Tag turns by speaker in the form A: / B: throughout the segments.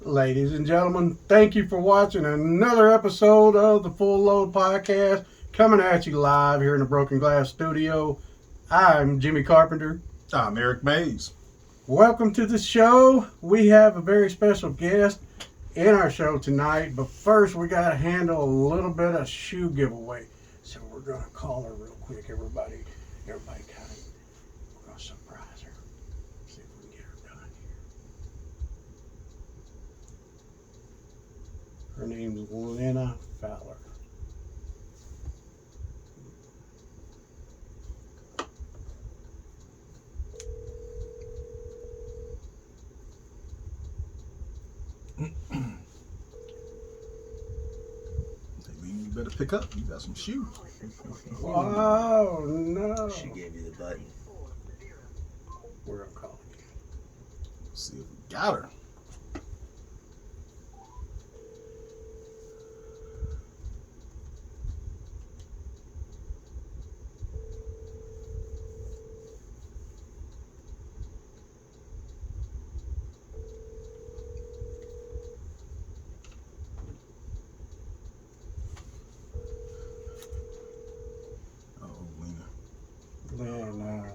A: Ladies and gentlemen, thank you for watching another episode of the Full Load Podcast, coming at you live here in the Broken Glass Studio. I'm Jimmy Carpenter.
B: I'm Eric Mays.
A: Welcome to the show. We have a very special guest in our show tonight, but first we got to handle a little bit of shoe giveaway. So we're going to call her real quick, everybody. Everybody kind of, we're going to surprise her. See if we can get her done here. Her name's Lena Fowler.
B: You better pick up. You got some shoes.
A: Oh, no.
C: She gave you the button.
A: We're going to call again.
B: Let's see if we got her.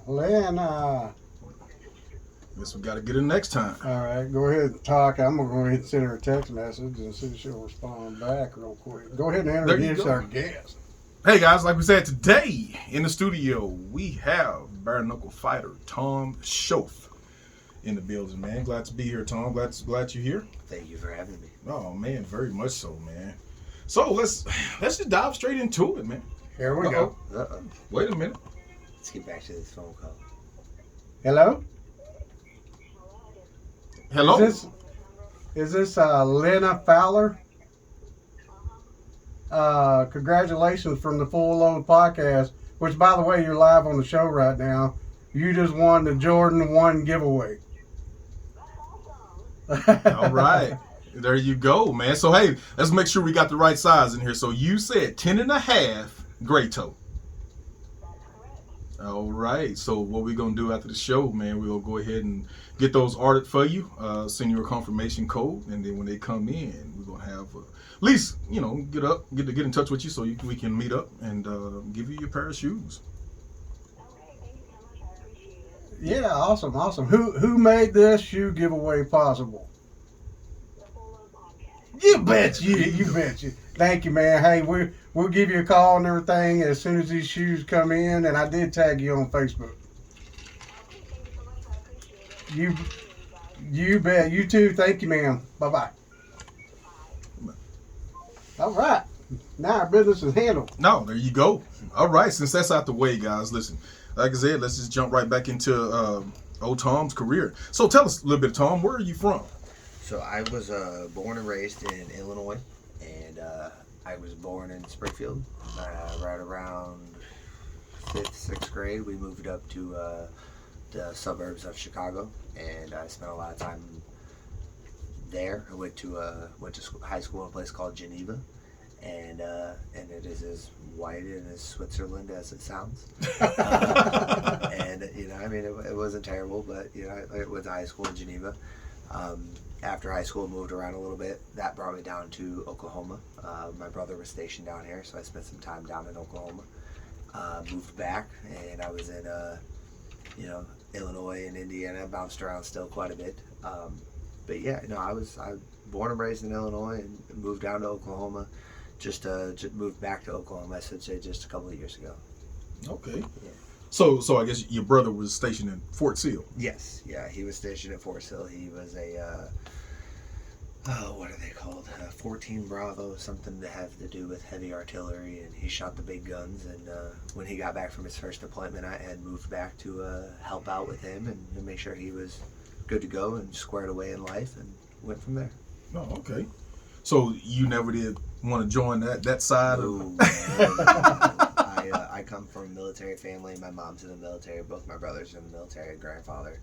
A: Lena.
B: Guess we got to get her next time.
A: All right, go ahead and talk. I'm going to go ahead and send her a text message and see if she'll respond back real quick. Go ahead and introduce our guest.
B: Hey guys, like we said, today in the studio we have bare knuckle fighter Tom Shoaff in the building, man. Glad to be here, Tom. Glad you're here.
C: Thank you for having me.
B: Oh man, very much so, man. So let's just dive straight into it, man.
A: Here we go.
B: Wait a minute.
C: Let's get back to this phone call.
A: Hello?
B: Hello.
A: Is this Lena Fowler? Congratulations from the Full Load Podcast, which, by the way, you're live on the show right now. You just won the Jordan 1 giveaway.
B: All right. There you go, man. So, hey, let's make sure we got the right size in here. So you said 10.5 gray toe. All right. So what we're going to do after the show, man, we'll go ahead and get those ordered for you, send you a confirmation code, and then when they come in, we're going to have at least, get in touch with you so we can meet up and give you your pair of shoes.
A: Yeah, awesome. Who made this shoe giveaway possible? You bet you. Thank you, man. Hey, we'll give you a call and everything as soon as these shoes come in, and I did tag you on Facebook. You bet. You too. Thank you, ma'am. Bye-bye. All right. Now our business is handled.
B: No, there you go. All right. Since that's out the way, guys, listen. Like I said, let's just jump right back into old Tom's career. So tell us a little bit, Tom. Where are you from?
C: So I was born and raised in Illinois, and I was born in Springfield. Right around 5th, 6th grade, we moved up to the suburbs of Chicago, and I spent a lot of time there. I went to high school in a place called Geneva, and it is as white and as Switzerland as it sounds. And it wasn't terrible, but I went to high school in Geneva. After high school, moved around a little bit. That brought me down to Oklahoma. My brother was stationed down here, so I spent some time down in Oklahoma. Moved back, and I was in Illinois and Indiana. Bounced around still quite a bit. But yeah, I was born and raised in Illinois and moved down to Oklahoma. Just moved back to Oklahoma, I should say, just a couple of years ago.
B: Okay.
C: Yeah.
B: So I guess your brother was stationed in Fort Sill.
C: Yes, yeah, he was stationed at Fort Sill. He was a what are they called? 14 Bravo, something to have to do with heavy artillery, and he shot the big guns. And when he got back from his first deployment, I had moved back to help out with him and to make sure he was good to go and squared away in life, and went from there.
B: Oh, okay. So you never did want to join that side?
C: No. I come from a military family. My mom's in the military. Both my brothers are in the military. Grandfather.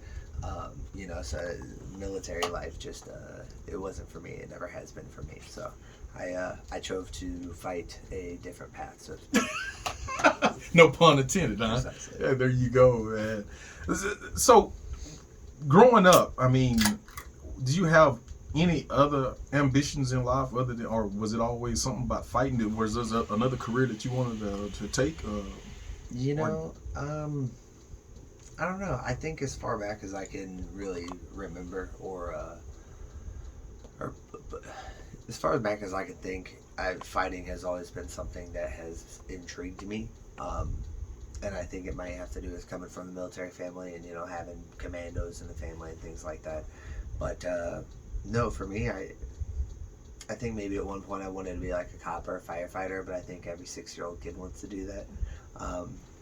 C: So military life just it wasn't for me. It never has been for me. So I chose to fight a different path. So
B: No pun intended, huh?
C: Precisely.
B: Yeah, there you go, man. So growing up, I mean, did you have any other ambitions in life other than, or was it always something about fighting? Was there another career that you wanted to take?
C: You know, I don't know. I think as far back as I can really remember, or as far back as I can think, fighting has always been something that has intrigued me. And I think it might have to do with coming from the military family and, you know, having commandos in the family and things like that. But no, for me, I think maybe at one point I wanted to be like a cop or a firefighter, but I think every 6-year-old kid wants to do that.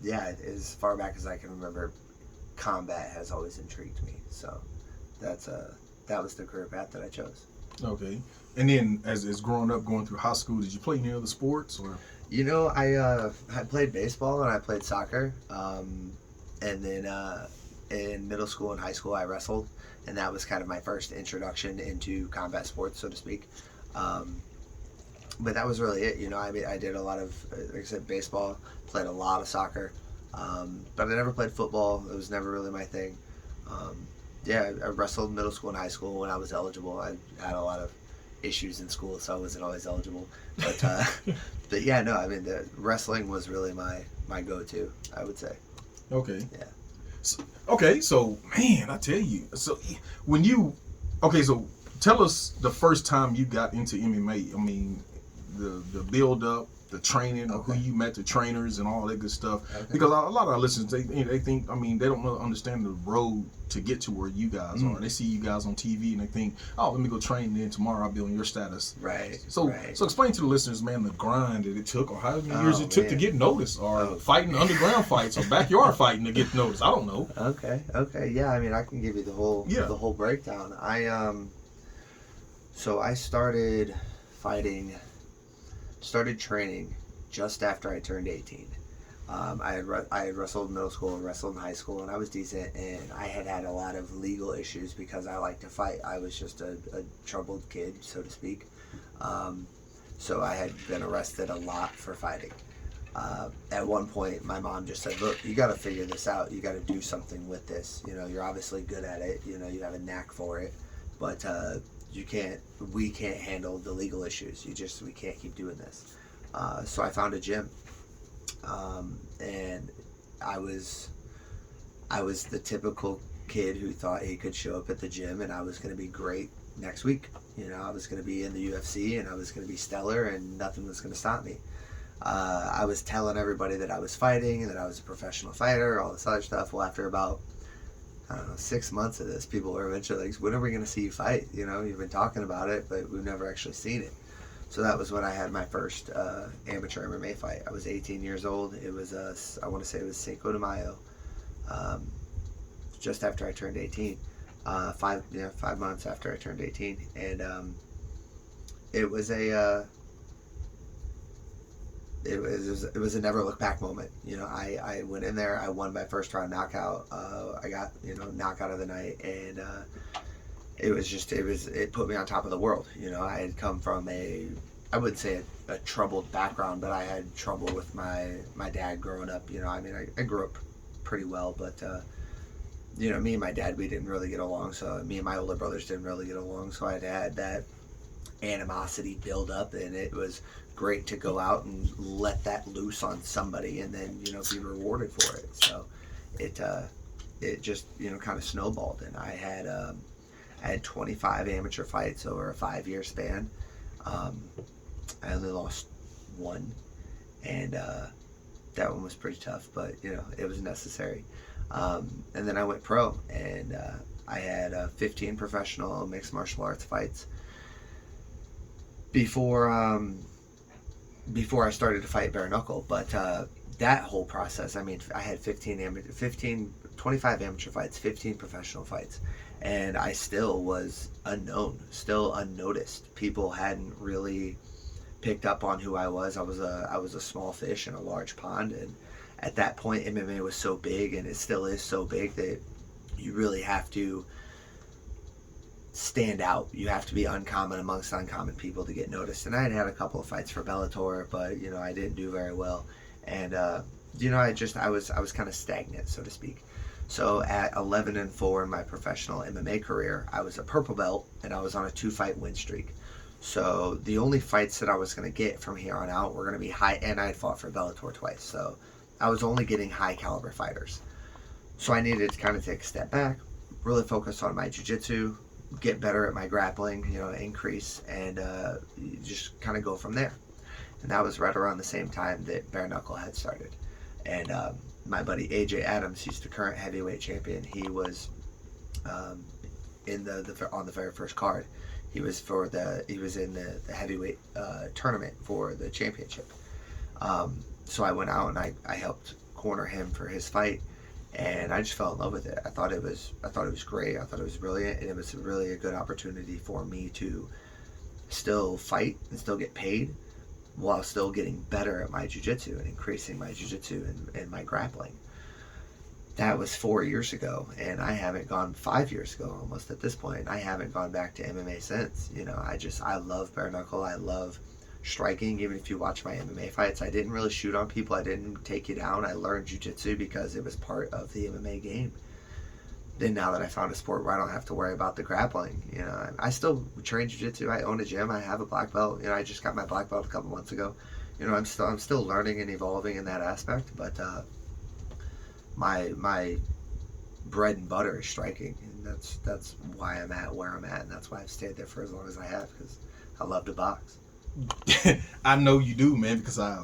C: Yeah, as far back as I can remember, combat has always intrigued me. So that was the career path that I chose.
B: Okay. And then as growing up, going through high school, did you play any other sports or?
C: You know, I played baseball and I played soccer, and then in middle school and high school I wrestled, and that was kind of my first introduction into combat sports, so to speak. But that was really it. You know, I mean, I did a lot of, like I said, baseball, played a lot of soccer, but I never played football. It was never really my thing. Yeah, I wrestled middle school and high school when I was eligible. I had a lot of issues in school, so I wasn't always eligible. But yeah, no, I mean, the wrestling was really my go-to, I would say.
B: Okay.
C: Yeah.
B: So man, I tell you, so so tell us the first time you got into MMA. I mean, the build up, the training, who you met, the trainers, and all that good stuff. Okay. Because a lot of our listeners, they think, I mean, they don't understand the road to get to where you guys are. They see you guys on TV and they think, oh, let me go train, and then tomorrow I'll be on your status.
C: Right.
B: So explain to the listeners, man, the grind that it took, or how many years it took to get noticed, or fighting underground fights, or backyard fighting to get noticed. I don't know.
C: Okay. Yeah, I mean, I can give you the whole breakdown. So I started training just after I turned 18. I had wrestled in middle school and wrestled in high school, and I was decent, and I had a lot of legal issues because I like to fight. I was just a troubled kid, so to speak. So I had been arrested a lot for fighting. At one point, my mom just said, look, you got to figure this out. You got to do something with this. You know, you're obviously good at it. You know, you have a knack for it, but we can't handle the legal issues. We can't keep doing this. So I found a gym. And I was the typical kid who thought he could show up at the gym and I was going to be great next week. You know, I was going to be in the UFC and I was going to be stellar and nothing was going to stop me. I was telling everybody that I was fighting and that I was a professional fighter, all this other stuff. Well, after about, 6 months of this, people were eventually like, when are we going to see you fight? You know, you've been talking about it, but we've never actually seen it. So that was when I had my first amateur MMA fight. I was 18 years old. It was, I want to say it was Cinco de Mayo, just after I turned 18. 5 months after I turned 18. And it was a never look back moment. You know, I went in there, I won my first round knockout. I got, knockout of the night, and it put me on top of the world. You know, I had come from I wouldn't say a troubled background, but I had trouble with my dad growing up. You know, I mean, I grew up pretty well, but me and my dad, we didn't really get along. So me and my older brothers didn't really get along. So I'd had that animosity build up, and it was great to go out and let that loose on somebody, and then be rewarded for it. So it just kind of snowballed, and I had 25 amateur fights over a 5-year span. I only lost one, and that one was pretty tough, but it was necessary. And then I went pro, and I had 15 professional mixed martial arts fights before I started to fight bare knuckle. But that whole process, I mean, I had 25 amateur fights, 15 professional fights, and I still was unknown, still unnoticed. People hadn't really picked up on who I was. I was a small fish in a large pond, and at that point MMA was so big, and it still is so big, that you really have to stand out. You have to be uncommon amongst uncommon people to get noticed. And I had a couple of fights for Bellator, but I didn't do very well, and I was kind of stagnant, so to speak. So at 11-4 in my professional MMA career, I was a purple belt and I was on a 2-fight win streak. So the only fights that I was going to get from here on out were going to be high, and I had fought for Bellator twice. So I was only getting high caliber fighters. So I needed to kind of take a step back, really focus on my jiu-jitsu, get better at my grappling, increase, and just kind of go from there. And that was right around the same time that bare knuckle had started. And my buddy AJ Adams, he's the current heavyweight champion. He was on the very first card. He was in the heavyweight tournament for the championship. So I went out and I helped corner him for his fight, and I just fell in love with it. I thought it was great. I thought it was brilliant, and it was really a good opportunity for me to still fight and still get paid while still getting better at my jiu-jitsu and increasing my jiu-jitsu and my grappling. That was 4 years ago, and I haven't gone 5 years ago almost at this point. I haven't gone back to MMA since. I love bare knuckle. I love striking. Even if you watch my MMA fights, I didn't really shoot on people. I didn't take you down. I learned jiu-jitsu because it was part of the MMA game. Then now that I found a sport where I don't have to worry about the grappling, I still train jiu-jitsu. I own a gym. I have a black belt. I just got my black belt a couple months ago. I'm still learning and evolving in that aspect, but my bread and butter is striking, and that's why I'm at where I'm at, and that's why I've stayed there for as long as I have, because I love to box.
B: I know you do, man, because I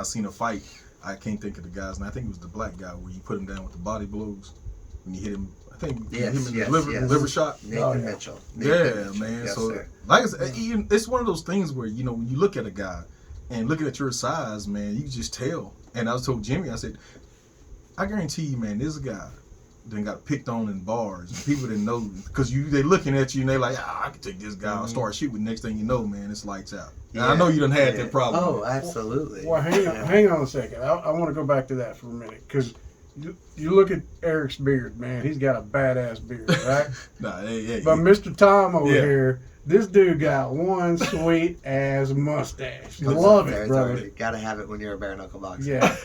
B: seen a fight. I can't think of the guy's name. I think it was the black guy where you put him down with the body blows when you hit him. I think you hit him in the liver shot.
C: Nathan Mitchell.
B: Man.
C: Yes,
B: so
C: sir.
B: like I said, it's one of those things where when you look at a guy and looking at your size, man, you can just tell. And I was told Jimmy, I said, I guarantee you, man, this guy then got picked on in bars. And people didn't know because they looking at you and they like, I can take this guy. I'll start shooting. Next thing you know, man, it's lights out. Yeah. I know you done had that problem.
C: Oh, absolutely.
A: Well, hang on a second. I want to go back to that for a minute, because you look at Eric's beard, man. He's got a badass beard, right? But Mr. Tom over here, this dude got one sweet ass mustache. Love it, brother.
C: Gotta have it when you're a bare knuckle boxer.
A: Yeah.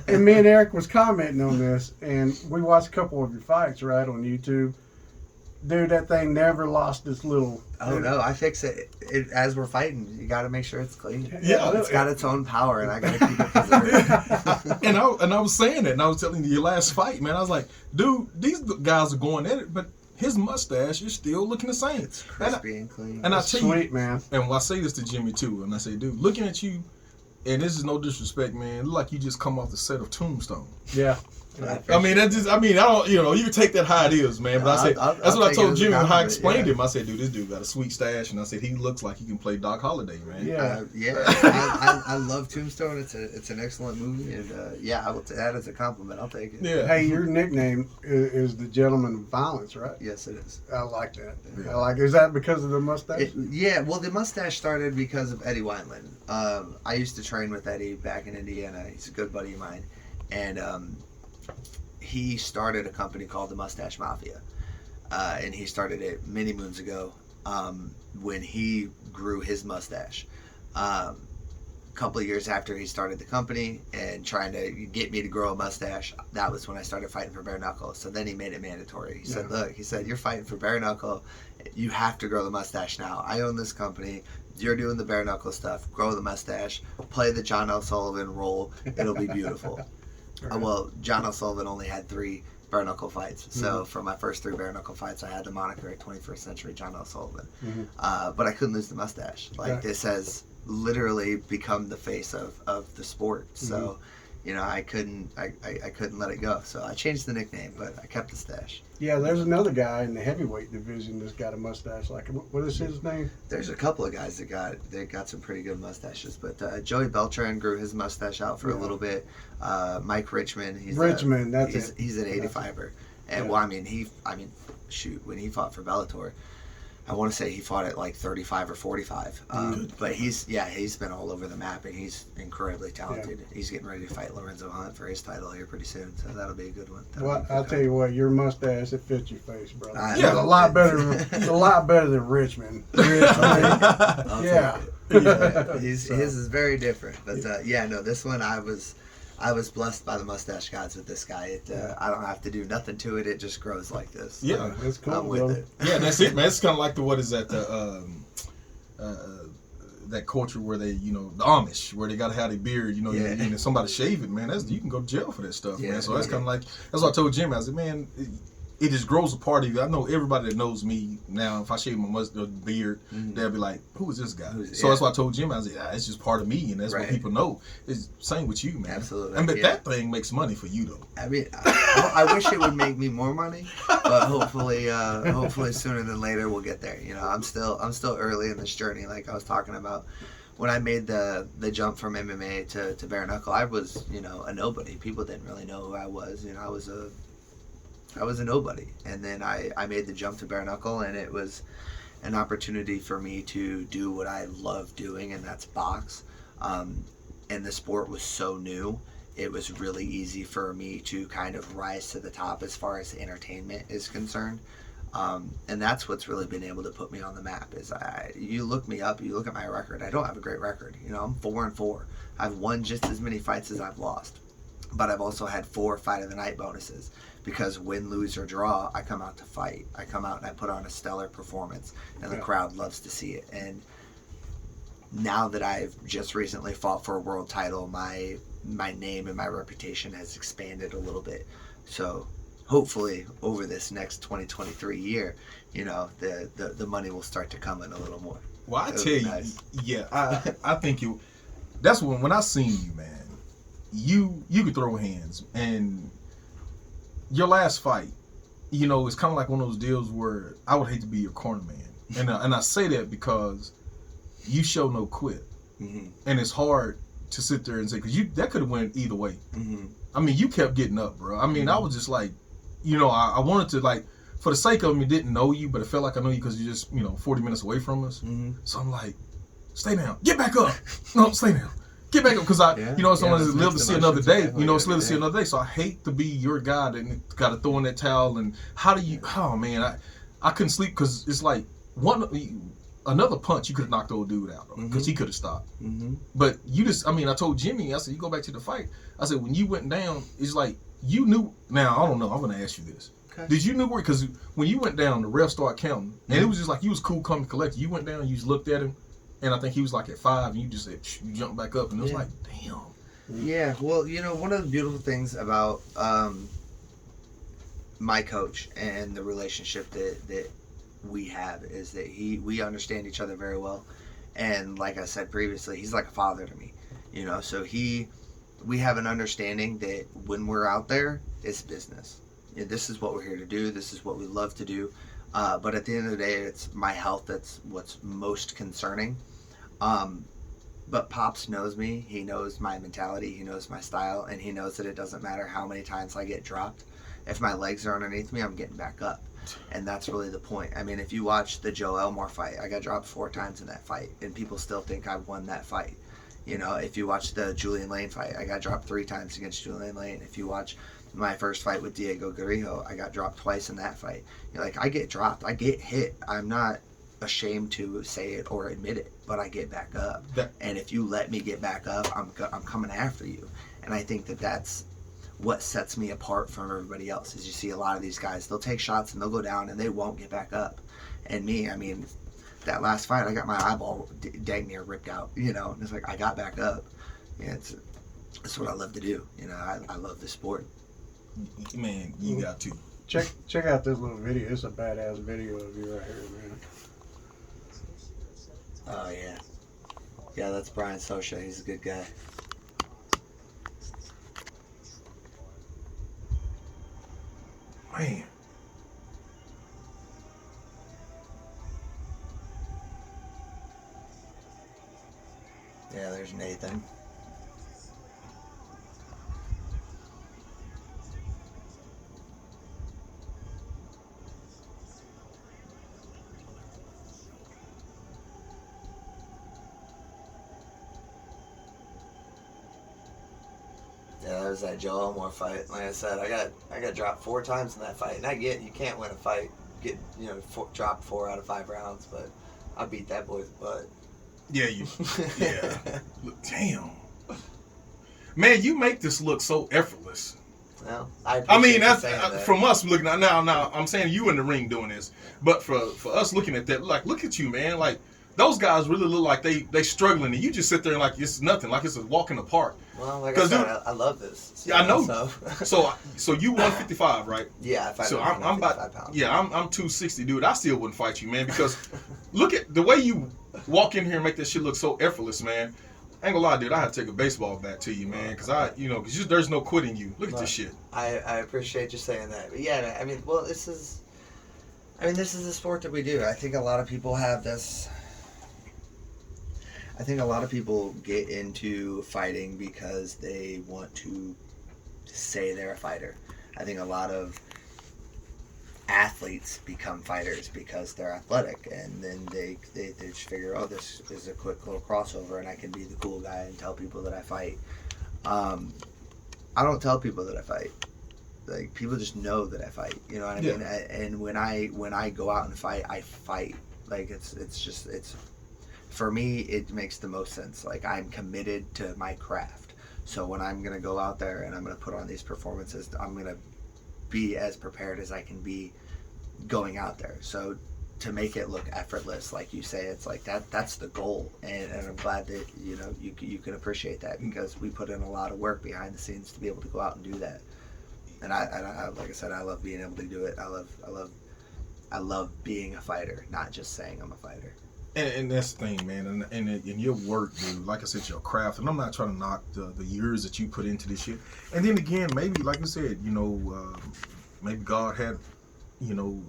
A: and me and Eric was commenting on this, and we watched a couple of your fights, right, on YouTube. Dude, that thing never lost its little...
C: Oh, no, I fix it. As we're fighting, you got to make sure it's clean.
B: Yeah.
C: It's got its own power, and I got to keep it preserved.
B: and I was saying that, and I was telling you your last fight, man. I was like, dude, these guys are going at it, but his mustache is still looking the same.
C: It's crispy and clean.
B: And I tell you,
A: sweet, man.
B: And I say this to Jimmy, too, and I say, dude, looking at you, and this is no disrespect, man, it look like you just come off the set of Tombstone.
A: Yeah.
B: I mean, I don't, you can take that how it is, man. But I said, that's what I told Jimmy when I explained him. I said, dude, this dude got a sweet stash, and I said, he looks like he can play Doc Holliday, man.
C: I love Tombstone. It's an excellent movie, and I will take that as a compliment. I'll take it.
B: Yeah.
A: Hey, your nickname is the Gentleman of Violence, right?
C: Yes, it is.
A: I like that.
B: Yeah.
A: Is that because of the mustache?
C: Well, the mustache started because of Eddie Wineland. I used to train with Eddie back in Indiana. He's a good buddy of mine, and he started a company called the Mustache Mafia, and he started it many moons ago when he grew his mustache. A couple of years after he started the company and trying to get me to grow a mustache, that was when I started fighting for bare knuckle. So then he made it mandatory. He said, look, you're fighting for bare knuckle. You have to grow the mustache now. I own this company. You're doing the bare knuckle stuff. Grow the mustache. Play the John L. Sullivan role. It'll be beautiful. Well, John L. Sullivan only had 3 bare knuckle fights. So for my first 3 bare knuckle fights, I had the moniker 21st Century John L. Sullivan. But I couldn't lose the mustache. This has literally become the face of the sport. So, I couldn't let it go. So I changed the nickname, but I kept the stash.
A: Yeah, there's another guy in the heavyweight division that's got a mustache. What is his name?
C: There's a couple of guys that got some pretty good mustaches, but Joey Beltran grew his mustache out for a little bit. Mike Richmond, he's an 85er, and when he fought for Bellator, I want to say he fought at like 35 or 45. But he's been all over the map, and he's incredibly talented. Yeah. He's getting ready to fight Lorenzo Hunt for his title here pretty soon, so that'll be a good one.
A: I'll tell you what, your mustache, it fits your face, brother. It's a lot better than Richmond.
C: Yeah. His is very different, but this one I I was blessed by the mustache gods with this guy. I don't have to do nothing to it. It just grows like this. So
B: Yeah,
A: that's cool.
C: I'm with it.
B: Yeah, that's it, man. It's kind of like what is that? That culture where they, the Amish, where they gotta have their beard, and somebody shave it, man. You can go to jail for that stuff, man. So that's kind of like, that's what I told Jim. I said, man, it just grows a part of you. I know everybody that knows me now, if I shave my beard, they'll be like, who is this guy? So that's why I told Jim, I said, it's just part of me, and that's what people know. It's same with you, man.
C: Absolutely.
B: But that thing makes money for you, though.
C: I mean, I wish it would make me more money, but hopefully sooner than later we'll get there. I'm still early in this journey, like I was talking about. When I made the jump from MMA to bare knuckle, I was a nobody. People didn't really know who I was. I was a nobody, and then I made the jump to bare knuckle, and it was an opportunity for me to do what I love doing, and that's box. And the sport was so new, it was really easy for me to kind of rise to the top as far as entertainment is concerned. And that's what's really been able to put me on the map. Is you look me up, you look at my record. I don't have a great record. I'm 4-4. I've won just as many fights as I've lost, but I've also had 4 fight of the night bonuses. Because win, lose, or draw, I come out to fight. I come out and I put on a stellar performance, and the crowd loves to see it. And now that I've just recently fought for a world title, my name and my reputation has expanded a little bit. So hopefully over this next 2023 year, the money will start to come in a little more.
B: Well, I tell you, nice. I think that's when I seen you, man. You could throw hands, and your last fight, it's kind of like one of those deals where I would hate to be your corner man, and I say that because you show no quit, and it's hard to sit there and say, because that could have went either way. I mean, you kept getting up, bro. I mean, I was just like, I wanted to, like, for the sake of me, didn't know you, but it felt like I know you because you're just 40 minutes away from us. So I'm like, stay down, get back up, no, stay down. Get back up, because someone live to see another day. It's live to see another day. So I hate to be your guy that got to throw in that towel. And how do you? Oh man, I couldn't sleep because it's like another punch you could have knocked the old dude out because he could have stopped. But you just, I told Jimmy, I said, you go back to the fight. I said, when you went down, it's like you knew. Now I don't know. I'm gonna ask you this. Okay. Did you know where? Because when you went down, the ref started counting, and it was just like you was cool, calm, and collected. You went down, you just looked at him. And I think he was like at 5, and you just said, you jumped back up, and it was like, damn.
C: Yeah, well, one of the beautiful things about my coach and the relationship that we have is that we understand each other very well. And like I said previously, he's like a father to me, so we have an understanding that when we're out there, it's business. This is what we're here to do. This is what we love to do. But at the end of the day, it's my health that's what's most concerning. But Pops knows me. He knows my mentality. He knows my style. And he knows that it doesn't matter how many times I get dropped. If my legs are underneath me, I'm getting back up. And that's really the point. I mean, if you watch the Joe Elmore fight, I got dropped 4 times in that fight. And people still think I won that fight. If you watch the Julian Lane fight, I got dropped 3 times against Julian Lane. If you watch my first fight with Diego Garijo, I got dropped twice in that fight. I get dropped. I get hit. I'm not ashamed to say it or admit it, but I get back up. And if you let me get back up, I'm coming after you. And I think that's what sets me apart from everybody else. Is you see a lot of these guys, they'll take shots and they'll go down and they won't get back up. And me, that last fight, I got my eyeball dang near ripped out, and it's like I got back up. It's what I love to do. I love this sport.
B: Man, you got to
A: check out this little video. It's a badass video of you right here, man.
C: Oh yeah, that's Brian Sosha. He's a good guy.
B: Man.
C: Yeah, there's Nathan. Yeah, that was that Joe Elmore fight. Like I said, I got dropped 4 times in that fight, and you can't win a fight, dropped 4 out of 5 rounds, but I beat that boy's butt.
B: Yeah, yeah. Look, damn. man, you make this look so effortless.
C: Well,
B: I mean, that's
C: that.
B: from us looking at now. I'm saying you in the ring doing this, but for us looking at that, like, look at you, man. Like, those guys really look like they struggling, and you just sit there and like it's nothing, like it's a walk in the park.
C: Well, like I said, I love this.
B: Yeah, I know.
C: So,
B: So you 155, right?
C: yeah, I fight.
B: So I'm about
C: pounds.
B: yeah, I'm 260, dude. I still wouldn't fight you, man, because look at the way you walk in here and make that shit look so effortless, man. I ain't gonna lie, dude. I had to take a baseball bat to you, man, because there's no quitting you. Look at this shit.
C: I appreciate you saying that. But yeah, I mean, well, this is the sport that we do. I think a lot of people have this. I think a lot of people get into fighting because they want to say they're a fighter. I think a lot of athletes become fighters because they're athletic, and then they just figure, oh, this is a quick little crossover and I can be the cool guy and tell people that I fight. I don't tell people that I fight. Like, people just know that I fight, you know what I mean? And when I go out and fight, I fight. Like, it's for me, it makes the most sense. Like, I'm committed to my craft. So when I'm going to go out there and I'm going to put on these performances, I'm going to be as prepared as I can be going out there. So to make it look effortless, like you say, it's like that's the goal. And I'm glad that, you know, you can appreciate that, because we put in a lot of work behind the scenes to be able to go out and do that. And I like I said, I love being able to do it. I love being a fighter, not just saying I'm a fighter. And
B: that's the thing, man. And in your work, dude, like I said, your craft. And I'm not trying to knock the years that you put into this shit. And then again, maybe, like I said, you know, maybe God had, you know,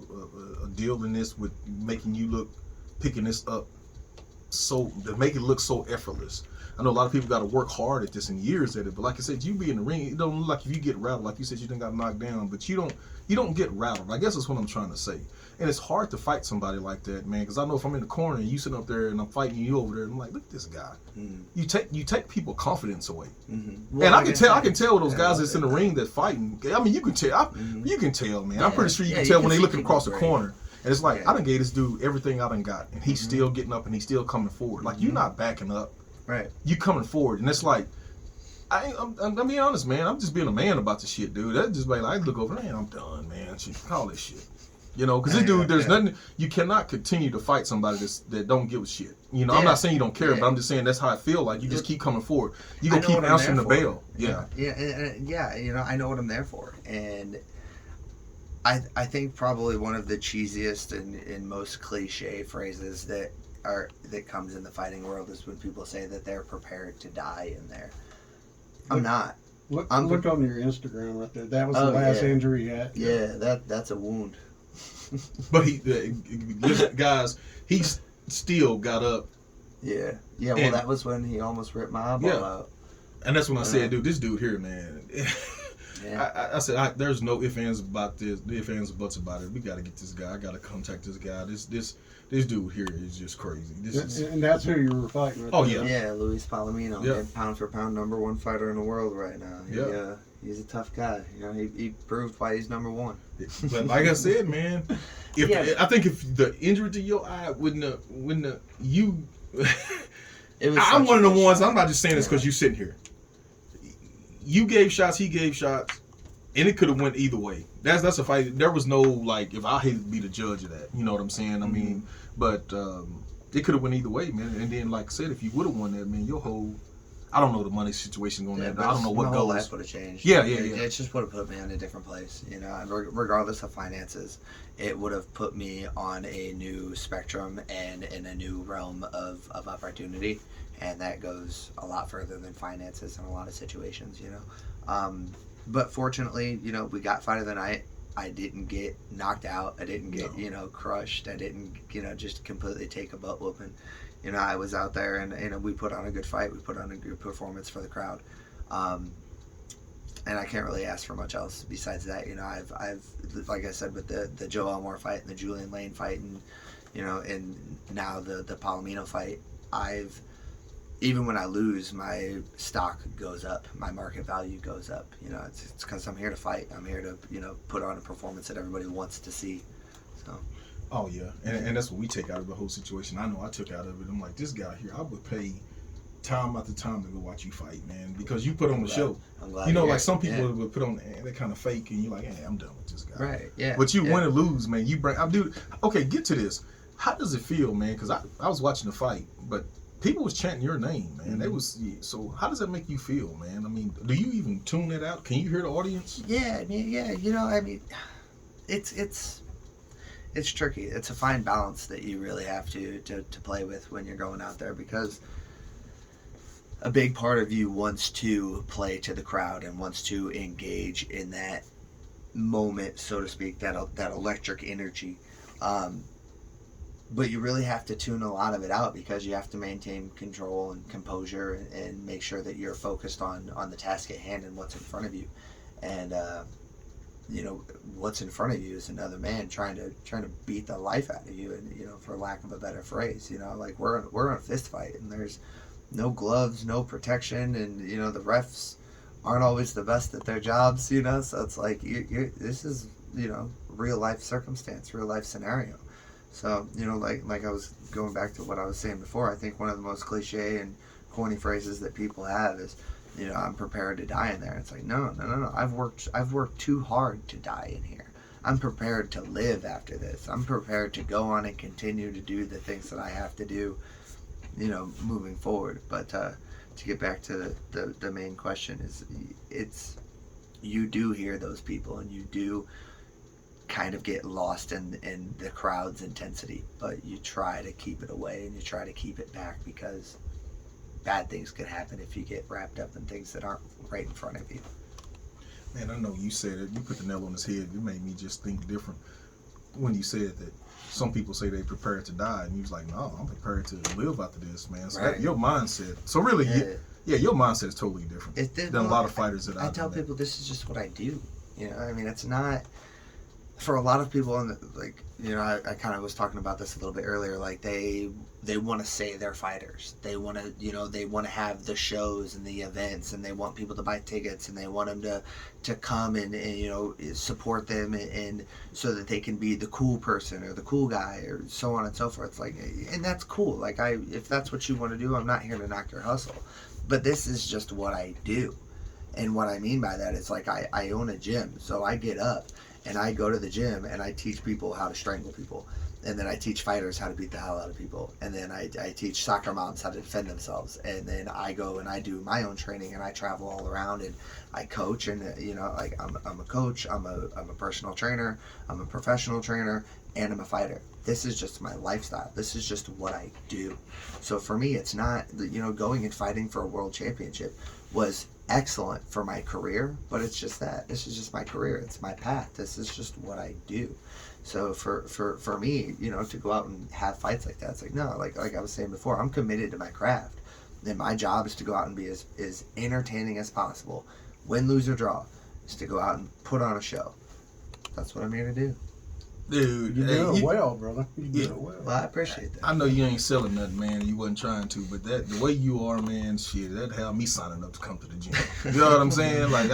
B: a deal in this with making you picking this up so to make it look so effortless. I know a lot of people got to work hard at this and years at it, but like I said, you be in the ring, it don't look like if you get rattled, like you said, you done got knocked down, but you don't get rattled. I guess that's what I'm trying to say. And it's hard to fight somebody like that, man, because I know if I'm in the corner and you sitting up there and I'm fighting you over there, and I'm like, look at this guy. Mm-hmm. You take people confidence away. Mm-hmm. Well, and I can tell those guys that's in the ring that fighting. I mean, you can tell. You can tell, man. I'm pretty sure you can tell when they looking across the corner. And it's like, I done gave this dude everything I done got, and he's still getting up and he's still coming forward. Like, you're not backing up. Right. You coming forward, and it's like, I'm being honest, man. I'm just being a man about this shit, dude. That just like, I look over, man, I'm done, man. Call this shit. You know, because this dude, there's nothing, you cannot continue to fight somebody that don't give a shit. You know, I'm not saying you don't care, but I'm just saying that's how I feel. Like, you just keep coming forward. You gonna keep answering the bell. Yeah. Yeah, you know, I know what I'm there for. And I think probably one of the cheesiest and most cliche phrases that comes in the fighting world is when people say that they're prepared to die in there. I'm not.
A: Look on your Instagram right there. That was the last injury he had.
C: Yeah, that's a wound.
B: But guys, he still got up.
C: Yeah. Well, that was when he almost ripped my eyeball out.
B: And that's when I said, dude, this dude here, man. I said, there's no ifs, ands, about this. Ifs, ands, or buts about it. We got to get this guy. I got to contact this guy. This dude here is just crazy.
A: And that's who you were fighting with.
B: Oh, yeah.
C: Yeah, Luis Palomino. Yeah. Pound for pound, #1 fighter in the world right now. He's a tough guy. You know, he proved why he's #1.
B: But like I said, man, I think if the injury to your eye wouldn't you... I'm one of the ones, I'm not just saying this because you're sitting here. You gave shots, he gave shots, and it could have went either way. That's a fight. There was no, like, if I had to be the judge of that, you know what I'm saying? I mean, but it could have went either way, man. And then, like I said, if you would have won that, man, your whole, I don't know the money situation going there. I don't know what goes. My whole life would have changed. Yeah. It just would have put me in a different place, you know. Regardless of finances, it would have put me on a new spectrum and in a new realm of opportunity, and that goes a lot further than finances in a lot of situations, you know. But fortunately, you know, we got fight of the night. I didn't get knocked out. I didn't get, you know, crushed. I didn't, you know, just completely take a butt whooping. You know, I was out there and, you know, we put on a good fight. We put on a good performance for the crowd. And I can't really ask for much else besides that. You know, I've like I said, with the Joe Elmore fight and the Julian Lane fight and, you know, and now the Palomino fight, even when I lose, my stock goes up, my market value goes up. You know, it's because I'm here to fight. I'm here to, you know, put on a performance that everybody wants to see. So. Oh yeah, and that's what we take out of the whole situation. I know I took out of it. I'm like, this guy here, I would pay time after time to go watch you fight, man, because you put on the show.
C: I'm glad.
B: You know,
C: you're
B: like some
C: here.
B: people would put on they kind of fake, and you're like, hey, I'm done with this guy.
C: Right. Yeah.
B: But you
C: yeah.
B: win or lose, man. You bring. Okay, get to this. How does it feel, man? Because I was watching the fight, but people was chanting your name, man. They was so. How does that make you feel, man? I mean, do you even tune that out? Can you hear the audience?
C: Yeah. I mean, yeah. You know, I mean, it's tricky. It's a fine balance that you really have to play with when you're going out there, because a big part of you wants to play to the crowd and wants to engage in that moment, so to speak, that electric energy. But you really have to tune a lot of it out, because you have to maintain control and composure and make sure that you're focused on the task at hand and what's in front of you. And you know, what's in front of you is another man trying to beat the life out of you, and you know, for lack of a better phrase, you know, like we're in a fist fight, and there's no gloves, no protection, and you know, the refs aren't always the best at their jobs, you know, so it's like this is, you know, real life circumstance, real life scenario. So, you know, like I was going back to what I was saying before, I think one of the most cliche and corny phrases that people have is, you know, I'm prepared to die in there. It's like, no. I've worked too hard to die in here. I'm prepared to live after this. I'm prepared to go on and continue to do the things that I have to do, you know, moving forward. But to get back to the main question is, it's, you do hear those people, and you do kind of get lost in the crowd's intensity, but you try to keep it away and you try to keep it back, because bad things can happen if you get wrapped up in things that aren't right in front of you.
B: Man, I know you said it. You put the nail on his head. It made me just think different when you said that some people say they prepared to die, and you was like, no, I'm prepared to live after this, man. So
C: Right.
B: your mindset. So really, your mindset is totally different than a lot of fighters that
C: I tell people this is just what I do. You know, I mean, it's not. For a lot of people, like, you know, I kind of was talking about this a little bit earlier, like they want to say they're fighters. They want to, you know, they want to have the shows and the events, and they want people to buy tickets, and they want them to come and you know, support them, and so that they can be the cool person or the cool guy or so on and so forth. It's like, and that's cool. Like, if that's what you want to do, I'm not here to knock your hustle. But this is just what I do. And what I mean by that is, like, I own a gym, so I get up and I go to the gym and I teach people how to strangle people. And then I teach fighters how to beat the hell out of people. And then I teach soccer moms how to defend themselves. And then I go and I do my own training, and I travel all around and I coach. And, you know, like, I'm a coach, I'm a personal trainer, I'm a professional trainer, and I'm a fighter. This is just my lifestyle. This is just what I do. So for me, it's not, you know, going and fighting for a world championship was excellent for my career, but it's just that. This is just my career. It's my path. This is just what I do. So for me, you know, to go out and have fights like that, it's like, no, like I was saying before, I'm committed to my craft. And my job is to go out and be as entertaining as possible. Win, lose, or draw, is to go out and put on a show. That's what I'm here to do.
B: Dude,
A: You do it well, brother. You do it well.
C: Well, I appreciate that.
B: I know you ain't selling nothing, man, and you wasn't trying to, but that the way you are, man, shit, that have me signing up to come to the gym. You know what I'm saying? Like,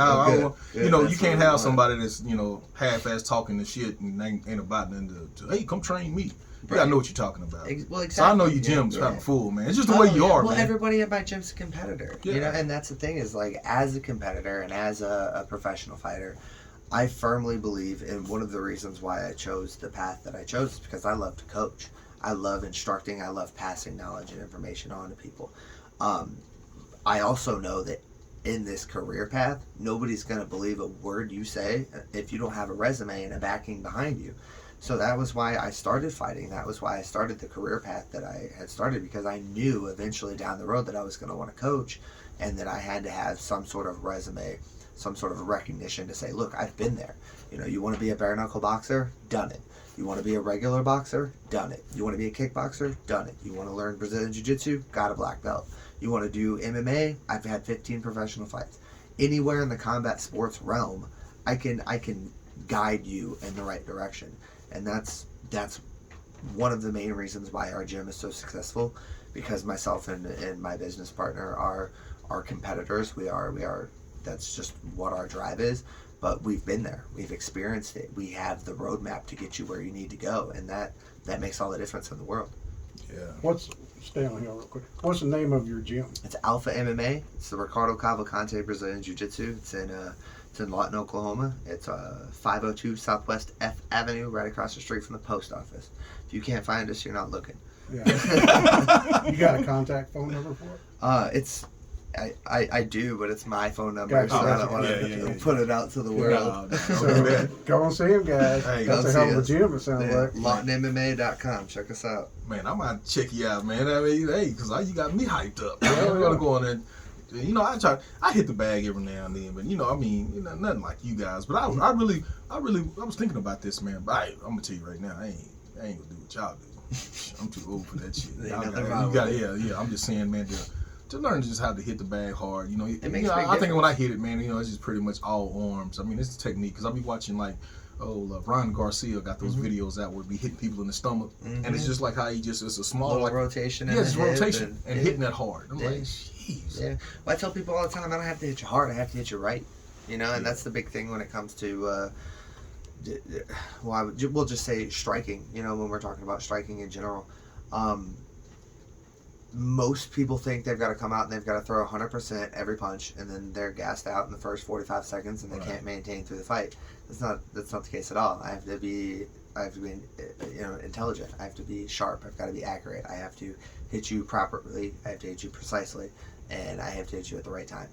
B: you know, you can't have somebody that's, you know, half-ass talking the shit and ain't about nothing to, hey, come train me. You gotta know what you're talking about.
C: Well, exactly.
B: So I know your gym's kind of full, man. It's just the way you are,
C: well,
B: man.
C: everybody at my gym's a competitor.
B: Yeah.
C: You know, and that's the thing is, like, as a competitor and as a professional fighter, I firmly believe, and one of the reasons why I chose the path that I chose is because I love to coach. I love instructing. I love passing knowledge and information on to people. I also know that in this career path, nobody's going to believe a word you say if you don't have a resume and a backing behind you. So that was why I started fighting. That was why I started the career path that I had started, because I knew eventually down the road that I was going to want to coach, and that I had to have some sort of resume, some sort of recognition to say, look, I've been there. You know, you want to be a bare knuckle boxer? Done it. You want to be a regular boxer? Done it. You want to be a kickboxer? Done it. You want to learn Brazilian Jiu-Jitsu? Got a black belt. You want to do MMA? I've had 15 professional fights. Anywhere in the combat sports realm, I can guide you in the right direction. And that's one of the main reasons why our gym is so successful, because myself and my business partner are competitors. We are. That's just what our drive is. But we've been there. We've experienced it. We have the roadmap to get you where you need to go, and that makes all the difference in the world.
B: Yeah.
A: stay on here real quick. What's the name of your gym?
C: It's Alpha MMA. It's the Ricardo Cavalcante Brazilian Jiu-Jitsu. It's in Lawton, Oklahoma. It's 502 Southwest F Avenue, right across the street from the post office. If you can't find us, you're not looking.
A: Yeah. You got a contact phone number for it?
C: I do, but it's my phone number,
A: Gotcha.
C: so I don't
A: Oh,
C: want to put it out to the world.
A: So go and see him, guys.
B: Hey,
A: That's a
C: go
A: hell of a
C: see
A: gym, it sounds
C: Yeah,
A: like.
C: LawtonMMA.com. Check us out.
B: Man, I might check you out, man. I mean, hey, because you got me hyped up.
A: Yeah,
B: I'm
A: yeah.
B: gonna go on there. You know, I hit the bag every now and then, but you know, I mean, you know, nothing like you guys. But I was thinking about this, man. But I'm gonna tell you right now, I ain't gonna do what y'all do. I'm too old for that shit. Yeah. I'm just saying, man, to learn just how to hit the bag hard. You know,
C: makes a big
B: I think
C: difference.
B: when I hit it, man, you know, it's just pretty much all arms. I mean, it's the technique because I'll be watching like. Brian Garcia got those videos out where he hitting people in the stomach, and it's just like how it's a small
C: Little
B: like
C: rotation in
B: just
C: the hip
B: rotation and hitting that hard. I'm
C: Yeah.
B: like, jeez.
C: Yeah. Well, I tell people all the time, I don't have to hit you hard. I have to hit you right. You know, and that's the big thing when it comes to, we'll just say striking. You know, when we're talking about striking in general, most people think they've got to come out and they've got to throw 100% every punch, and then they're gassed out in the first 45 seconds, and they can't maintain through the fight. That's not the case at all. I have to be, intelligent. I have to be sharp. I've got to be accurate. I have to hit you properly. I have to hit you precisely, and I have to hit you at the right time.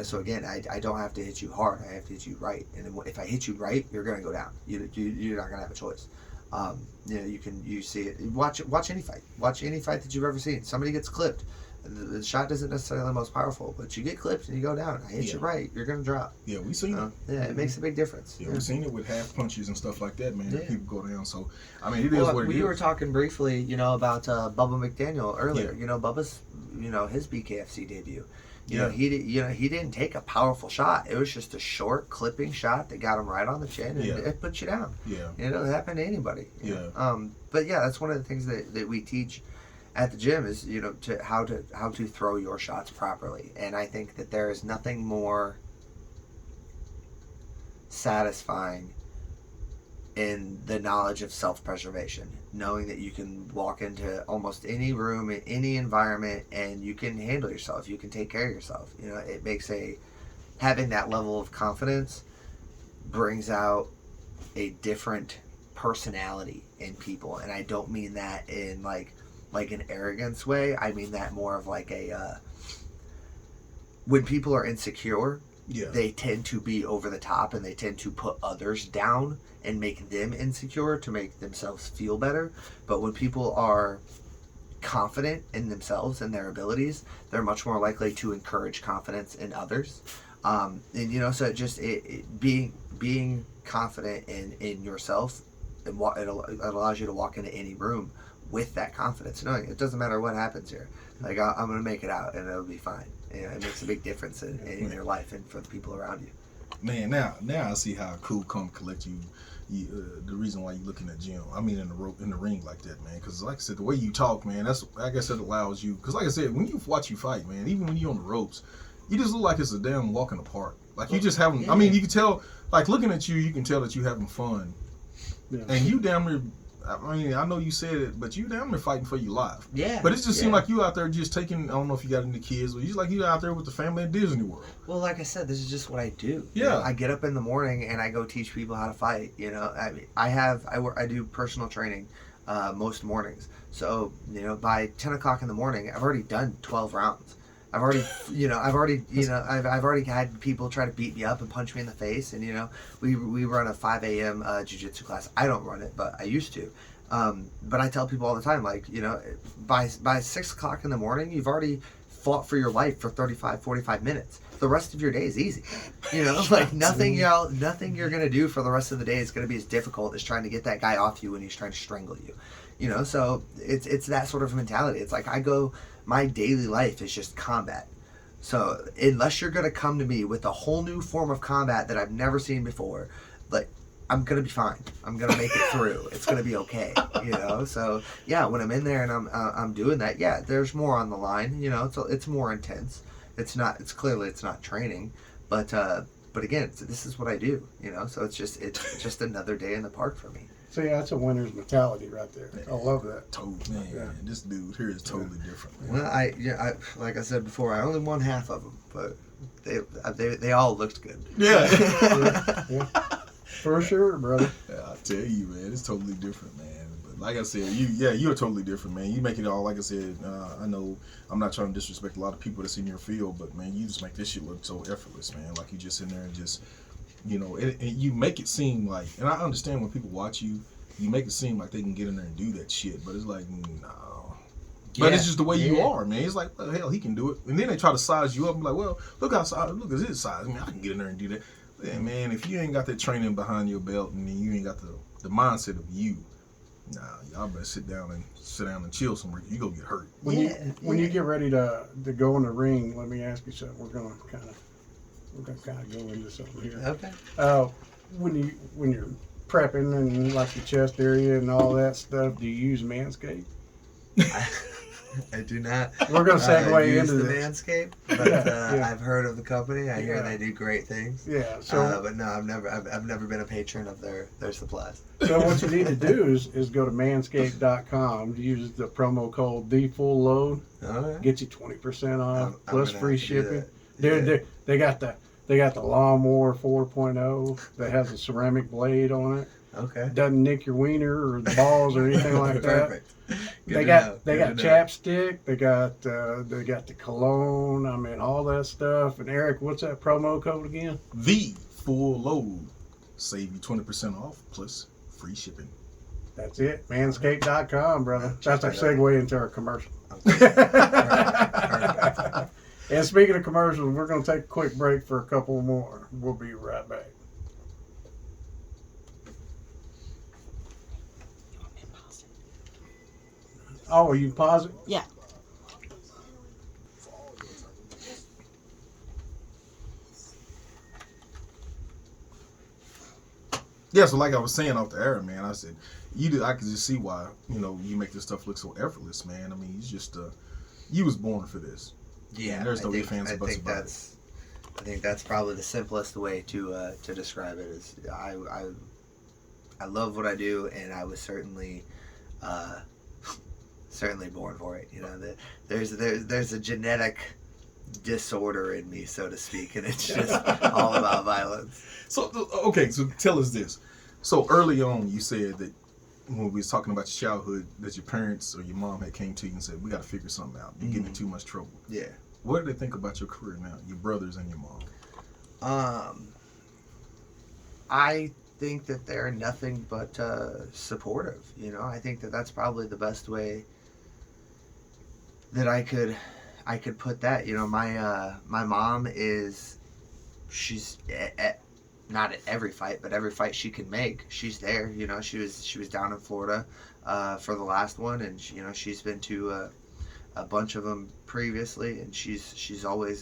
C: So again, I don't have to hit you hard. I have to hit you right. And if I hit you right, you're going to go down. You're not going to have a choice. You see it. Watch any fight. Watch any fight that you've ever seen. Somebody gets clipped. The shot isn't necessarily the most powerful, but you get clipped and you go down. I hit you right, you're gonna drop.
B: Yeah, we seen it.
C: Yeah, it makes a big difference.
B: Yeah, we've seen it with half punches and stuff like that, man.
C: Yeah.
B: People go down. So, I mean, it is what it is.
C: We were talking briefly, about Bubba McDaniel earlier.
B: Yeah.
C: Bubba's, his BKFC debut.
B: Yeah.
C: He didn't take a powerful shot. It was just a short clipping shot that got him right on the chin and it put you down.
B: Yeah.
C: It happened to anybody.
B: Yeah.
C: But yeah, that's one of the things that we teach at the gym is to how to throw your shots properly. And I think that there is nothing more satisfying in the knowledge of self-preservation, knowing that you can walk into almost any room in any environment and you can handle yourself, you can take care of yourself. It makes having that level of confidence brings out a different personality in people. And I don't mean that in like an arrogance way. I mean that more of like when people are insecure, they tend to be over the top and they tend to put others down and make them insecure to make themselves feel better. But when people are confident in themselves and their abilities, they're much more likely to encourage confidence in others. So just being confident in yourself, it allows you to walk into any room with that confidence, knowing it doesn't matter what happens here. Like, I'm going to make it out and it'll be fine. It makes a big difference in your life and for the people around you.
B: Man, now I see how cool come collect you. The reason why you're looking at gym, I mean in the ring like that, man. Because like I said, the way you talk, man, that's, I guess that allows you. Because like I said, when you watch you fight, man, even when you're on the ropes, you just look like it's a damn walk in the park. Like you just having. I mean, you can tell. Like looking at you, you can tell that you having fun. Yeah. And you damn near. I mean, I know you said it, but you damn near fighting for your life.
C: Yeah.
B: But it just seemed like you out there just taking. I don't know if you got any kids, but you out there with the family at Disney World.
C: Well, like I said, this is just what I do.
B: Yeah.
C: I get up in the morning and I go teach people how to fight. I do personal training most mornings. So by 10 o'clock in the morning, I've already done 12 rounds. I've already had people try to beat me up and punch me in the face, and we run a 5 a.m. jiu-jitsu class. I don't run it, but I used to. But I tell people all the time, like, by 6 o'clock in the morning, you've already fought for your life for 35-45 minutes. The rest of your day is easy. Like nothing you're gonna do for the rest of the day is gonna be as difficult as trying to get that guy off you when he's trying to strangle you. So it's that sort of mentality. It's like my daily life is just combat. So unless you're going to come to me with a whole new form of combat that I've never seen before, like, I'm going to be fine. I'm going to make it through. It's going to be okay. So yeah, when I'm in there and I'm doing that, yeah, there's more on the line, it's more intense. It's clearly not training, but again, this is what I do, so it's just another day in the park for me.
A: See, that's a winner's mentality right there. I love that.
B: Man,
A: Yeah.
B: this dude here is totally different, man.
C: Well, I like I said before, I only won half of them, but they all looked good.
B: Yeah.
A: Yeah. For sure, brother.
B: I tell you, man, it's totally different, man. But like I said, you're totally different, man. You make it all, like I said, I know I'm not trying to disrespect a lot of people that's in your field, but man, you just make this shit look so effortless, man. Like you just in there and just, you know, and you make it seem like, and I understand when people watch you, you make it seem like they can get in there and do that shit, but it's like, no. But it's just the way you are, man. It's like, well, hell, he can do it. And then they try to size you up and like, well, look at his size. I mean, I can get in there and do that. Yeah, man, if you ain't got that training behind your belt and you ain't got the mindset of you, nah, y'all better sit down and chill somewhere. You gonna get hurt.
A: When you get ready to go in the ring, let me ask you something. We're gonna kind of go into something here.
C: Okay.
A: When you're prepping and like your chest area and all that stuff, do you use Manscape?
C: I do not.
A: We're gonna segue
C: use
A: into
C: the
A: this.
C: Manscape, but
A: Yeah.
C: I've heard of the company. I hear they do great things.
A: Yeah. So,
C: But no, I've never been a patron of their supplies.
A: so what you need to do is go to manscaped.com. Use the promo code TheFullLoad.
C: All right.
A: Get you 20% off
C: I'm
A: plus
C: gonna
A: free
C: have to do
A: shipping.
C: that.
A: Dude, they got the lawnmower 4.0 that has a ceramic blade on it.
C: Okay.
A: Doesn't nick your wiener or the balls or anything like that.
C: Perfect.
A: They got chapstick. They got the cologne. I mean, all that stuff. And Eric, what's that promo code again?
B: The Full Load. Save you 20% off plus free shipping.
A: That's it. Manscaped.com, brother. That's our segue into our commercial.
C: Perfect.
A: And speaking of commercials, we're going to take a quick break for a couple more. We'll be right back. Oh, you pause it?
D: Yeah.
B: Yeah, so like I was saying off the air, man, I said, I can just see why, you make this stuff look so effortless, man. I mean, it's just, you was born for this.
C: Yeah,
B: and there's no ifs, ands, or buts about it.
C: I think that's probably the simplest way to describe it. Is I love what I do, and I was certainly born for it. There's a genetic disorder in me, so to speak, and it's just all about violence.
B: So tell us this. So early on, you said that when we was talking about your childhood, that your parents or your mom had came to you and said, "We got to figure something out. You're getting in too much trouble."
C: Yeah.
B: What do they think about your career now, your brothers and your mom?
C: I think that they're nothing but supportive. I think that that's probably the best way that I could put that. My mom she's not at every fight, but every fight she can make, she's there. She was down in Florida for the last one, and she's been to a bunch of them previously, and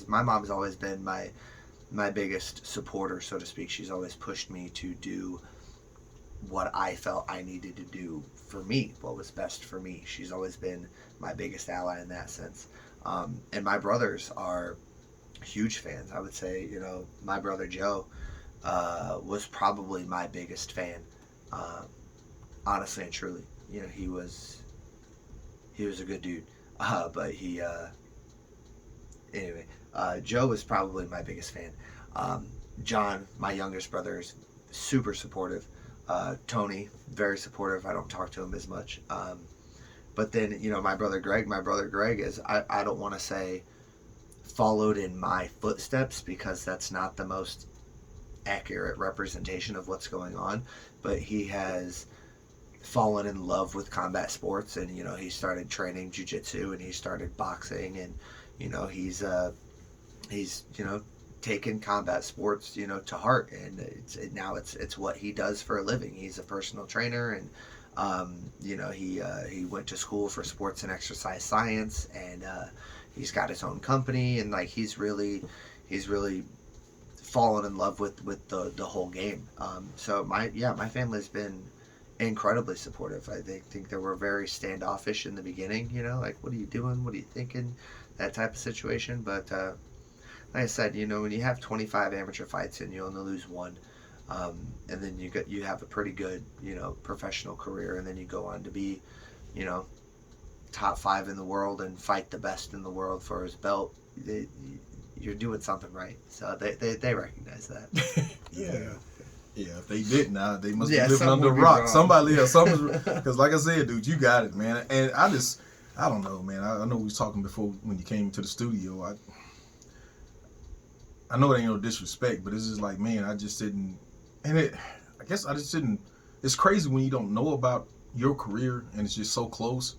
C: my mom's always been my biggest supporter, so to speak. She's always pushed me to do what I felt I needed to do for me, what was best for me. She's always been my biggest ally in that sense. And my brothers are huge fans. I would say, my brother Joe was probably my biggest fan, honestly and truly. He was a good dude. But anyway, Joe was probably my biggest fan. John, my youngest brother, is super supportive. Tony, very supportive. I don't talk to him as much. But then, my brother Greg is, I don't want to say followed in my footsteps, because that's not the most accurate representation of what's going on, but he has fallen in love with combat sports, and he started training jiu-jitsu, and he started boxing, and he's taken combat sports to heart, and it's what he does for a living. He's a personal trainer, and he went to school for sports and exercise science, and he's got his own company, and he's really fallen in love with the whole game. So my family's been incredibly supportive. I think they were very standoffish in the beginning, what are you doing? What are you thinking? That type of situation. But like I said, when you have 25 amateur fights and you only lose one, and then you have a pretty good, professional career, and then you go on to be, top 5 in the world and fight the best in the world for his belt. You're doing something right. So they recognize that.
B: Yeah. Yeah, if they didn't, they must be
C: Yeah,
B: living
C: something
B: under a
C: would be
B: rock.
C: wrong.
B: Somebody else, because like I said, dude, you got it, man. And I don't know, man. I know we was talking before when you came to the studio. I know it ain't no disrespect, but it's just like, man, I just didn't, I guess I just didn't. It's crazy when you don't know about your career and it's just so close.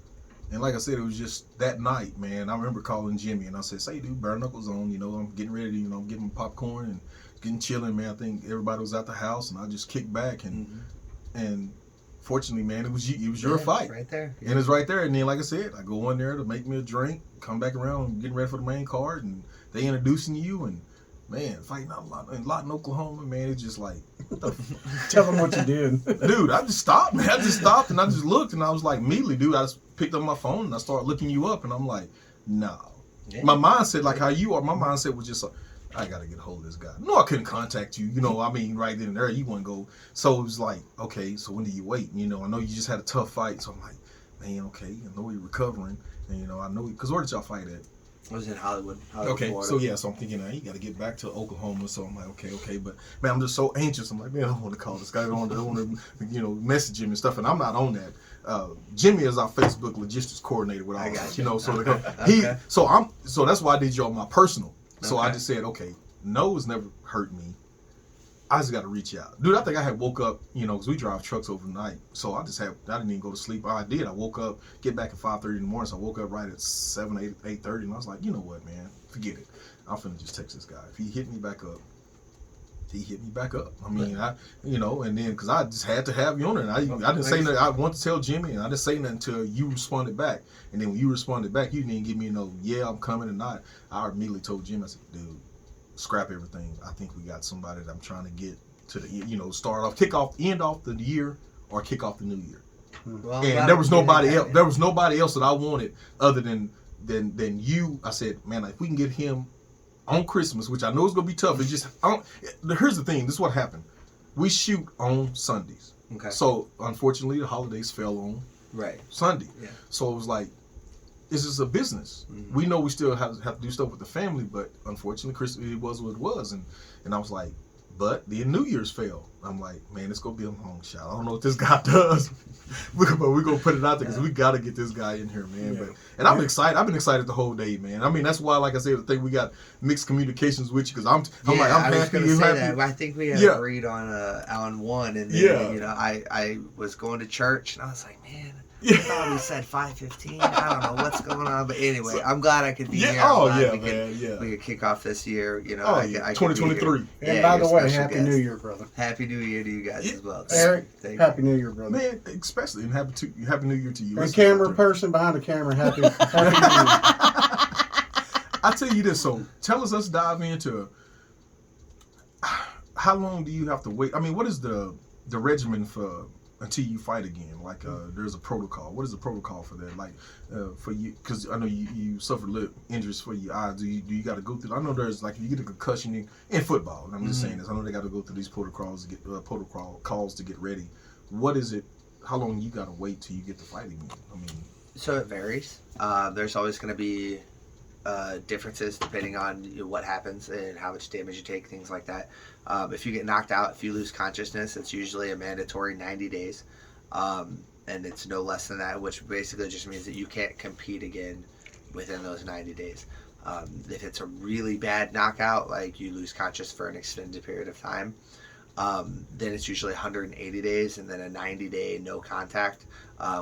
B: And like I said, it was just that night, man. I remember calling Jimmy and I said, "Say, dude, bare knuckles on. I'm getting ready. I'm getting popcorn and getting chilling, man. I think everybody was at the house, and I just kicked back and fortunately, man, it was your fight
C: right there,
B: and it's right there. And then, like I said, I go in there to make me a drink, come back around, getting ready for the main card, and they introducing you and. Man, fighting out a lot in Oklahoma, man, it's just like, what the
A: Tell them what you did.
B: Dude, I just stopped, man. I just stopped and I just looked and I was like, immediately, dude, I just picked up my phone and I started looking you up and I'm like, no. Yeah. My mindset, like how you are, my mindset was just like, I got to get a hold of this guy. No, I couldn't contact you. Right then and there, you wouldn't go. So it was like, okay, so when do you wait? I know you just had a tough fight. So I'm like, man, okay, I know you're recovering. And, I know, because where did y'all fight at?
C: I was in Hollywood,
B: okay,
C: Florida.
B: So yeah, so I'm thinking, you got to get back to Oklahoma. So I'm like, okay, but man, I'm just so anxious. I'm like, man, I don't want to call this guy. I don't want to, message him and stuff. And I'm not on that. Jimmy is our Facebook logistics coordinator with all that, so so that's why I did you on my personal. So I just said, okay, no has never hurt me. I just got to reach out. Dude, I think I had woke up, because we drive trucks overnight. So I didn't even go to sleep. I did. I woke up, get back at 5:30 in the morning. So I woke up right at 8:30. And I was like, you know what, man? Forget it. I'm finna just text this guy. If he hit me back up, he hit me back up. I mean, and then, because I just had to have you on it. And I didn't say nothing. I wanted to tell Jimmy, and I didn't say nothing until you responded back. And then when you responded back, you didn't even give me no, yeah, I'm coming or not. I immediately told Jimmy, I said, dude, scrap everything. I think we got somebody that I'm trying to get to the, start off, end off the year or kick off the new year. Well, and there was nobody else. There was nobody else that I wanted other than you. I said, man, if we can get him on Christmas, which I know is gonna be tough. It's just, here's the thing. This is what happened. We shoot on Sundays. Okay. So unfortunately, the holidays fell on Sunday. Yeah. So it was like, this is a business. Mm-hmm. We know we still have to do stuff with the family, but unfortunately, Christmas, it was what it was. And I was like, but the New Year's fell. I'm like, man, it's going to be a long shot. I don't know what this guy does, but we're going to put it out there because we got to get this guy in here, man. Yeah. And I'm excited. I've been excited the whole day, man. I mean, that's why, like I said, I think we got mixed communications with you because I'm happy.
C: I was say that. I think we had agreed on one. And then, I was going to church and I was like, man, I thought we said 5:15. I don't know what's going on, but anyway, I'm glad I could be here. We could kick off this year. I
B: 2023.
A: And by the way, Happy New Year, brother.
C: Happy New Year to you guys as well.
A: Eric, Happy New Year, brother.
B: Man, especially and Happy New Year to you.
A: And camera person behind the camera, Happy New Year.
B: I tell you this, so let's dive into how long do you have to wait? I mean, what is the regimen for until you fight again? Like, there's a protocol. What is the protocol for that? Like, for you, because I know you suffered lip injuries for your eyes. Do you got to go through? I know there's like if you get a concussion in football. And I'm just saying this. I know they got to go through these protocols to get ready. What is it? How long you got to wait till you get to fight again? I mean,
C: so it varies. There's always going to be differences depending on what happens and how much damage you take, things like that. If you get knocked out, if you lose consciousness, it's usually a mandatory 90 days. And it's no less than that, which basically just means that you can't compete again within those 90 days. If it's a really bad knockout, like you lose consciousness for an extended period of time, then it's usually 180 days and then a 90-day no contact,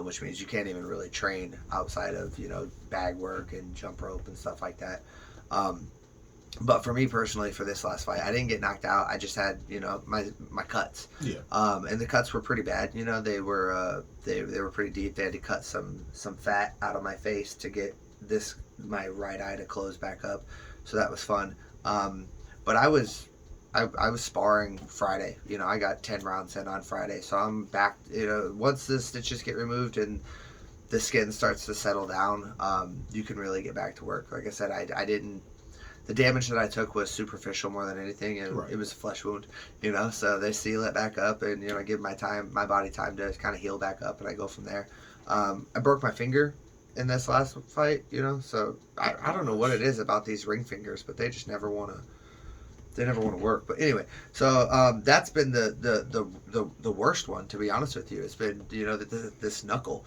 C: which means you can't even really train outside of, bag work and jump rope and stuff like that. But for me personally, for this last fight, I didn't get knocked out. I just had, my cuts. Yeah. And the cuts were pretty bad. They were pretty deep. They had to cut some fat out of my face to get my right eye to close back up. So that was fun. But I was sparring Friday. I got 10 rounds in on Friday. So I'm back, once the stitches get removed and the skin starts to settle down, you can really get back to work. Like I said, the damage that I took was superficial more than anything, and
B: Right.
C: it was a flesh wound, you know. So they seal it back up, and I give my body time to kind of heal back up, and I go from there. I broke my finger in this last fight, so I don't know what it is about these ring fingers, but they just never want to work. But anyway, so that's been the worst one, to be honest with you. It's been this knuckle.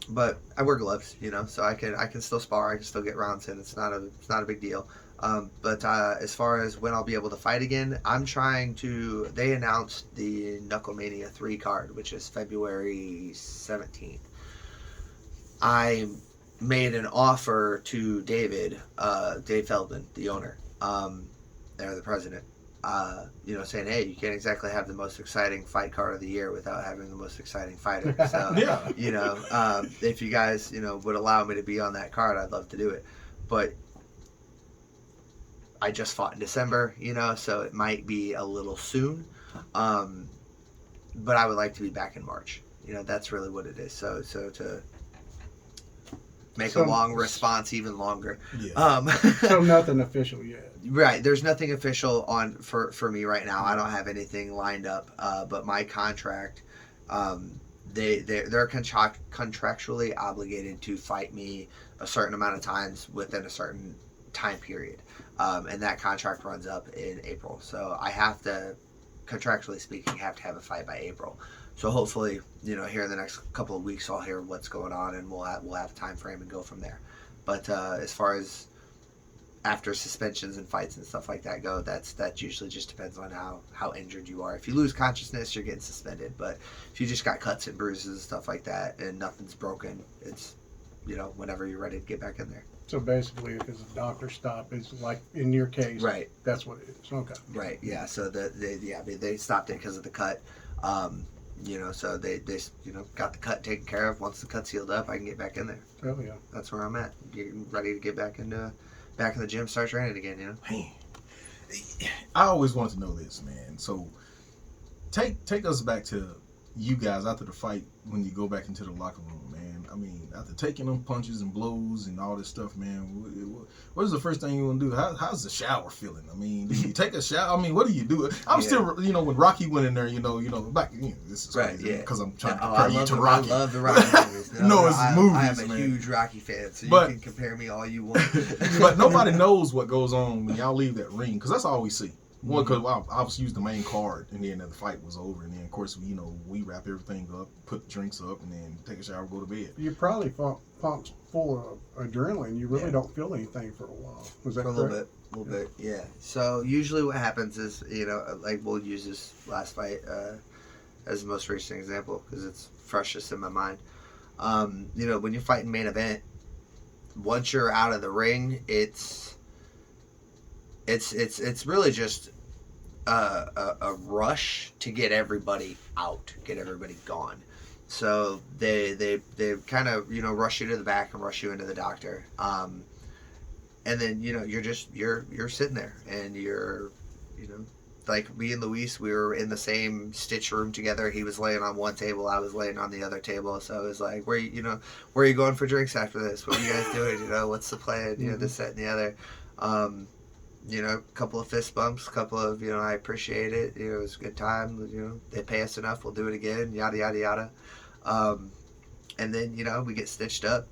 C: But I wear gloves, so I can still spar, I can still get rounds in. It's not a big deal. But as far as when I'll be able to fight again, I'm trying to. They announced the Knucklemania 3 card, which is February 17th. I made an offer to Dave Feldman, the owner, they're the president. Saying, hey, you can't exactly have the most exciting fight card of the year without having the most exciting fighter. So,
B: Yeah.
C: if you guys, would allow me to be on that card, I'd love to do it. But I just fought in December, so it might be a little soon. But I would like to be back in March. That's really what it is. So to make a long response even longer.
B: Yeah.
A: So nothing official yet.
C: Right, there's nothing official on for me right now. I don't have anything lined up, but my contract, they're contractually obligated to fight me a certain amount of times within a certain time period, and that contract runs up in April. So I have to, contractually speaking, have to have a fight by April. So hopefully, here in the next couple of weeks, I'll hear what's going on, and we'll have a time frame and go from there. But as far as after suspensions and fights and stuff like that go, that usually just depends on how injured you are. If you lose consciousness, you're getting suspended. But if you just got cuts and bruises and stuff like that and nothing's broken, it's whenever you're ready to get back in there.
A: So basically, if it's a doctor stop, it's like in your case,
C: Right.
A: That's what it is. Okay.
C: Right. Yeah. So they stopped it because of the cut. So they got the cut taken care of. Once the cut's healed up, I can get back in there.
A: Oh yeah.
C: That's where I'm at. Getting ready to get back in the gym, start training again.
B: Man, I always wanted to know this, man. So take us back to you guys after the fight when you go back into the locker room, man. I mean, after taking them punches and blows and all this stuff, man, what is the first thing you want to do? How's the shower feeling? I mean, do you take a shower? I mean, what do you do? I'm still, when Rocky went in there, back, this is
C: right,
B: crazy because I'm trying to
C: I
B: compare you to Rocky.
C: I love the Rocky movies.
B: No, it's movies,
C: I am a
B: man.
C: huge Rocky fan, so you can compare me all you want.
B: But nobody knows what goes on when y'all leave that ring, because that's all we see. Well, because I was used the main card, and then the fight was over, and then of course we wrap everything up, put drinks up, and then take a shower, go to bed.
A: You're probably pumped full of adrenaline. You really don't feel anything for a while. Was that
C: for a
A: correct?
C: little bit, yeah. So usually what happens is, like we'll use this last fight as the most recent example because it's freshest in my mind. When you're fighting main event, once you're out of the ring, it's really just a rush to get everybody out, get everybody gone. So they kind of rush you to the back and rush you into the doctor, and then you're sitting there and you're like me and Luis, we were in the same stitch room together. He was laying on one table, I was laying on the other table. So it was like, where are you going for drinks after this? What are you guys doing? What's the plan? This, that, and the other. A couple of fist bumps, couple of, I appreciate it. It was a good time. They pay us enough, we'll do it again, yada, yada, yada. And then, we get stitched up.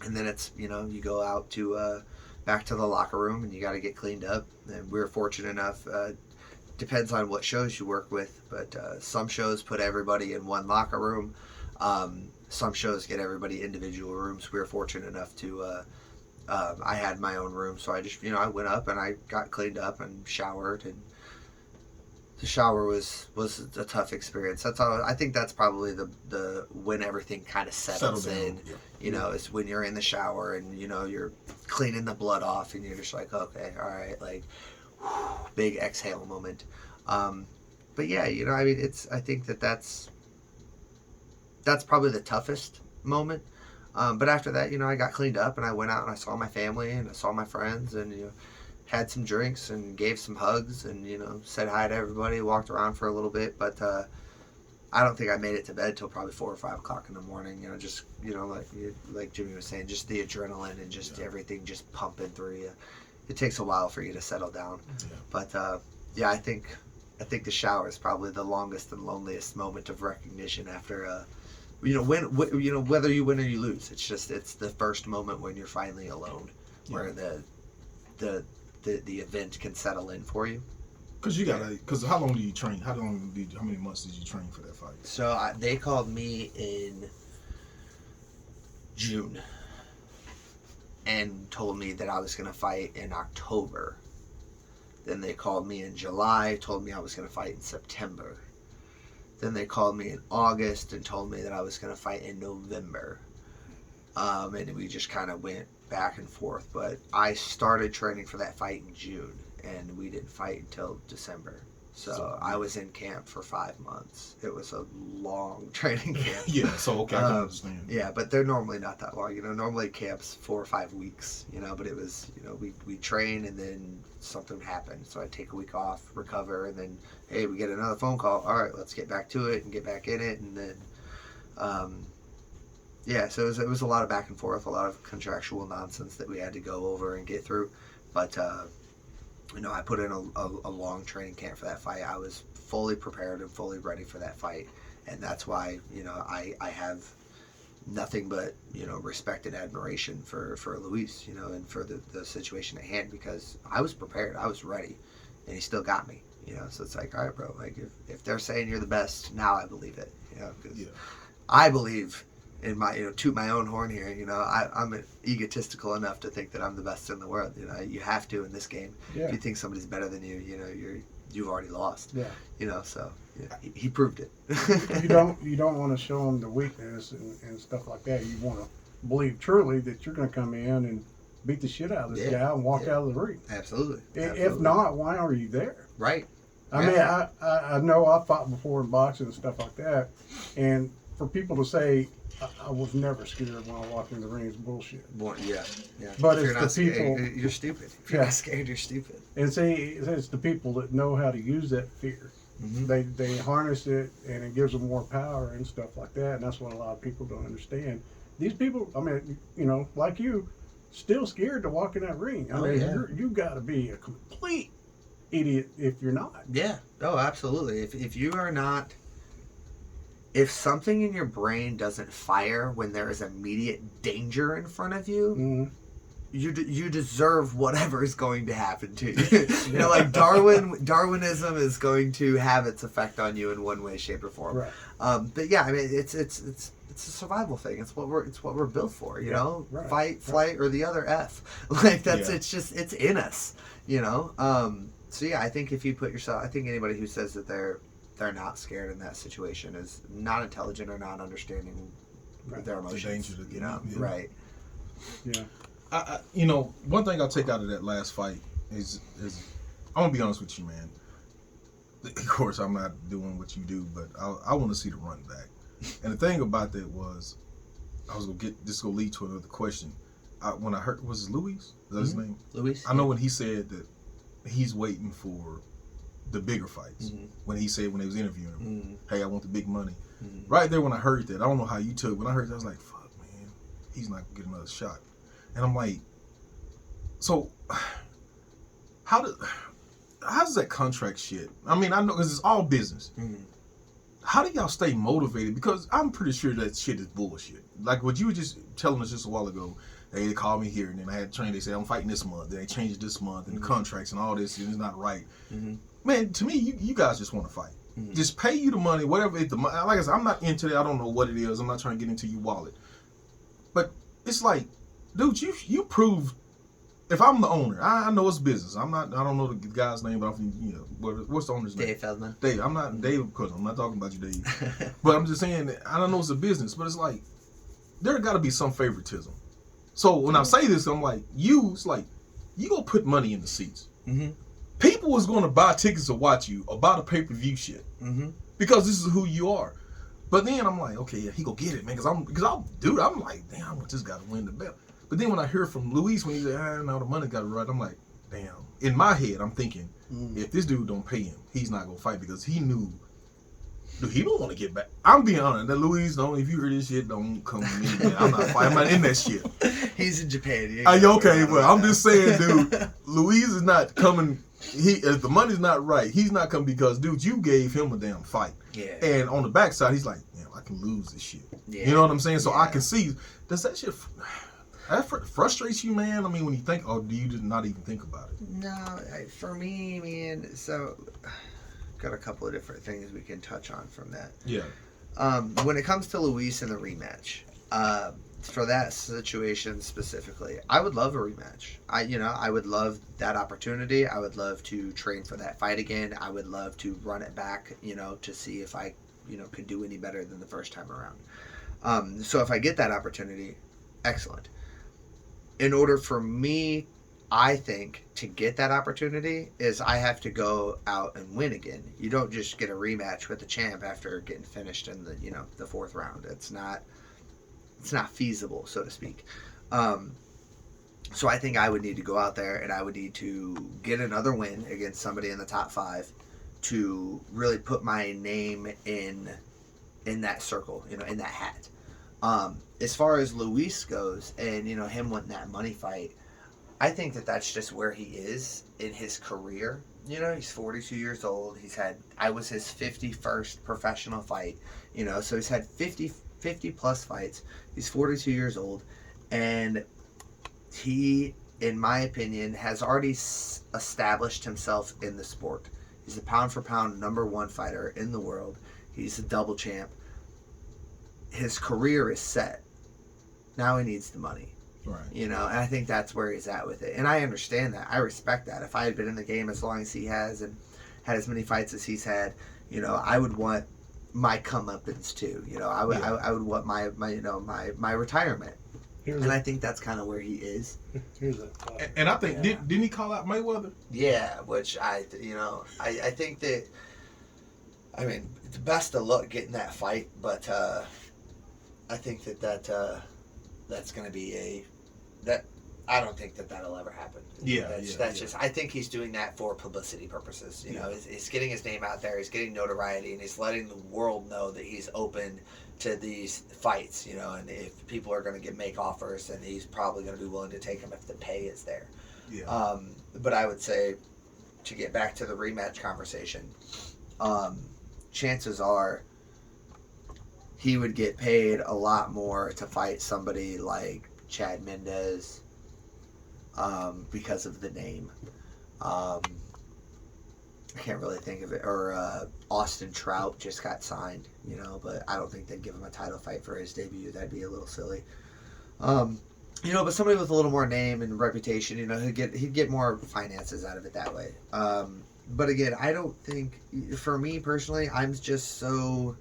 C: And then it's, you go out to, back to the locker room and you got to get cleaned up. And we were fortunate enough, depends on what shows you work with, but some shows put everybody in one locker room. Some shows get everybody individual rooms. We were fortunate enough to, I had my own room, so I just, I went up and I got cleaned up and showered, and the shower was a tough experience. That's all. I think that's probably the when everything kind of settles in. Yeah. Is when you're in the shower and you're cleaning the blood off and you're just like, okay, all right, like big exhale moment. But yeah, I think that's probably the toughest moment. But after that, I got cleaned up and I went out and I saw my family and I saw my friends and, had some drinks and gave some hugs and, said hi to everybody, walked around for a little bit. But I don't think I made it to bed till probably 4 or 5 o'clock in the morning, like Jimmy was saying, just the adrenaline and just everything just pumping through you. it takes a while for you to settle down.
B: Yeah.
C: But yeah, I think the shower is probably the longest and loneliest moment of recognition after whether you win or you lose. It's the first moment when you're finally alone, where the event can settle in for you.
B: Because how long do you train? How many months did you train for that fight?
C: So they called me in June and told me that I was going to fight in October. Then they called me in July, told me I was going to fight in September. Then they called me in August and told me that I was going to fight in November. And we just kind of went back and forth. But I started training for that fight in June, and we didn't fight until December. So I was in camp for 5 months. It was a long training camp.
B: Yeah, so okay, I can understand.
C: Yeah, but they're normally not that long. Normally camp's 4 or 5 weeks, but it was, we train and then something happened. So I take a week off, recover, and then, hey, we get another phone call. All right, let's get back to it and get back in it. And then, so it was a lot of back and forth, a lot of contractual nonsense that we had to go over and get through. But, I put in a long training camp for that fight. I was fully prepared and fully ready for that fight. And that's why, I have nothing but, respect and admiration for Luis, and for the situation at hand, because I was prepared. I was ready. And he still got me, So it's like, all right, bro, like if they're saying you're the best, now I believe it, because I believe in my, toot my own horn here, I'm egotistical enough to think that I'm the best in the world. You have to in this game.
A: Yeah.
C: If you think somebody's better than you, you've already lost.
A: Yeah.
C: So he proved it.
A: you don't want to show them the weakness and stuff like that. You want to believe truly that you're going to come in and beat the shit out of this guy and walk out of the ring.
C: Absolutely.
A: If not, why are you there?
C: Right.
A: I mean, I know I fought before in boxing and stuff like that, and for people to say I was never scared when I walked in the ring is bullshit.
C: Yeah.
A: But
C: if
A: it's the people.
C: You're stupid. If you're not scared, you're stupid.
A: And see, it's the people that know how to use that fear.
C: Mm-hmm.
A: They harness it, and it gives them more power and stuff like that. And that's what a lot of people don't understand. These people, I mean, like you, still scared to walk in that ring. I mean, you got to be a complete idiot if you're not.
C: Yeah. Oh, absolutely. If you are not. If something in your brain doesn't fire when there is immediate danger in front of you, you deserve whatever is going to happen to you. Like Darwinism is going to have its effect on you in one way, shape, or form.
A: Right.
C: But yeah, I mean, it's a survival thing. It's what we're built for.
A: Right.
C: Fight, flight, or the other F. Like that's it's in us. So yeah, I think if you put yourself, I think anybody who says that they're not scared in that situation is not intelligent or not understanding their emotions.
B: The danger to
C: Right.
A: Yeah.
B: One thing I'll take out of that last fight is I'm gonna be honest with you, man. Of course, I'm not doing what you do, but I want to see the run back. And the thing about that was, I was gonna lead to another question. When I heard, was it Luis? Is that his name?
C: Luis.
B: I know when he said that he's waiting for the bigger fights. When he said, when they was interviewing him, hey, I want the big money. Right there when I heard that, I don't know how you took. When I heard that, I was like, fuck, man, he's not gonna get another shot. And I'm like, so how does that contract shit? I mean, I know because it's all business. How do y'all stay motivated? Because I'm pretty sure that shit is bullshit. Like what you were just telling us just a while ago. They called me here, and then I had to train. They said, I'm fighting this month. Then they changed it this month, and the contracts and all this, and it's not right. Man, to me, you guys just want to fight. Just pay you the money, whatever. Like I said, I'm not into that. I don't know what it is. I'm not trying to get into your wallet. But it's like, dude, you proved. If I'm the owner, I know it's business. I don't know the guy's name, but what's the owner's name?
C: Dave Feldman.
B: Dave. I'm not Dave, of course. I'm not talking about you, Dave. But I'm just saying that I don't know it's a business, but it's like there got to be some favoritism. So when I say this, I'm like, it's like you gonna put money in the seats. People is gonna buy tickets to watch you or buy the pay-per-view shit because this is who you are. But then I'm like, okay, yeah, he gonna get it, man. I'm like, damn, I want this guy to win the belt. But then when I hear from Luis when he said, now the money got it right, I'm like, damn. In my head, I'm thinking, if this dude don't pay him, he's not gonna fight because he knew Dude, he don't want to get back. I'm being honest. That Luis, don't, if you hear this shit, don't come to me, man. I'm not fighting. I'm not in that shit.
C: He's in Japan.
B: Okay, well, I'm just saying, dude, Luis is not coming. If the money's not right, he's not coming because, dude, you gave him a damn fight.
C: Yeah.
B: And on the backside, he's like, damn, I can lose this shit.
C: Yeah.
B: You know what I'm saying? So
C: Yeah.
B: I can see, does that shit frustrates you, man? I mean, when you think, or do you just not even think about it?
C: No, for me, man, so got a couple of different things we can touch on from that.
B: Yeah.
C: When it comes to Luis and the rematch, for that situation specifically, I would love a rematch. I would love that opportunity. I would love to train for that fight again. I would love to run it back, to see if I, could do any better than the first time around. So if I get that opportunity, excellent. In order for me, I think, to get that opportunity is I have to go out and win again. You don't just get a rematch with the champ after getting finished in the, the fourth round. It's not feasible, so to speak. So I think I would need to go out there and I would need to get another win against somebody in the top 5 to really put my name in that circle, in that hat. As far as Luis goes and, him wanting that money fight, I think that that's just where he is in his career. He's 42 years old. I was his 51st professional fight, so he's had 50 plus fights. He's 42 years old, and he, in my opinion, has already established himself in the sport. He's the pound for pound #1 fighter in the world. He's a double champ. His career is set. Now he needs the money.
B: Right.
C: And I think that's where he's at with it. And I understand that. I respect that. If I had been in the game as long as he has and had as many fights as he's had, I would want my comeuppance too. I would want my retirement. And I think that's kind of where he is.
A: Here's a
B: And I think didn't he call out Mayweather?
C: Yeah, which I think that, I mean, it's best of luck getting that fight, but I think that's going to be I don't think that'll ever happen. That's just, I think he's doing that for publicity purposes. He's getting his name out there, he's getting notoriety, and he's letting the world know that he's open to these fights, and if people are going to make offers, then he's probably going to be willing to take them if the pay is there.
B: Yeah.
C: But I would say, to get back to the rematch conversation, chances are he would get paid a lot more to fight somebody like Chad Mendez, because of the name. I can't really think of it. Or Austin Trout just got signed, but I don't think they'd give him a title fight for his debut. That'd be a little silly. But somebody with a little more name and reputation, he'd get more finances out of it that way. But again, I don't think, for me personally, I'm so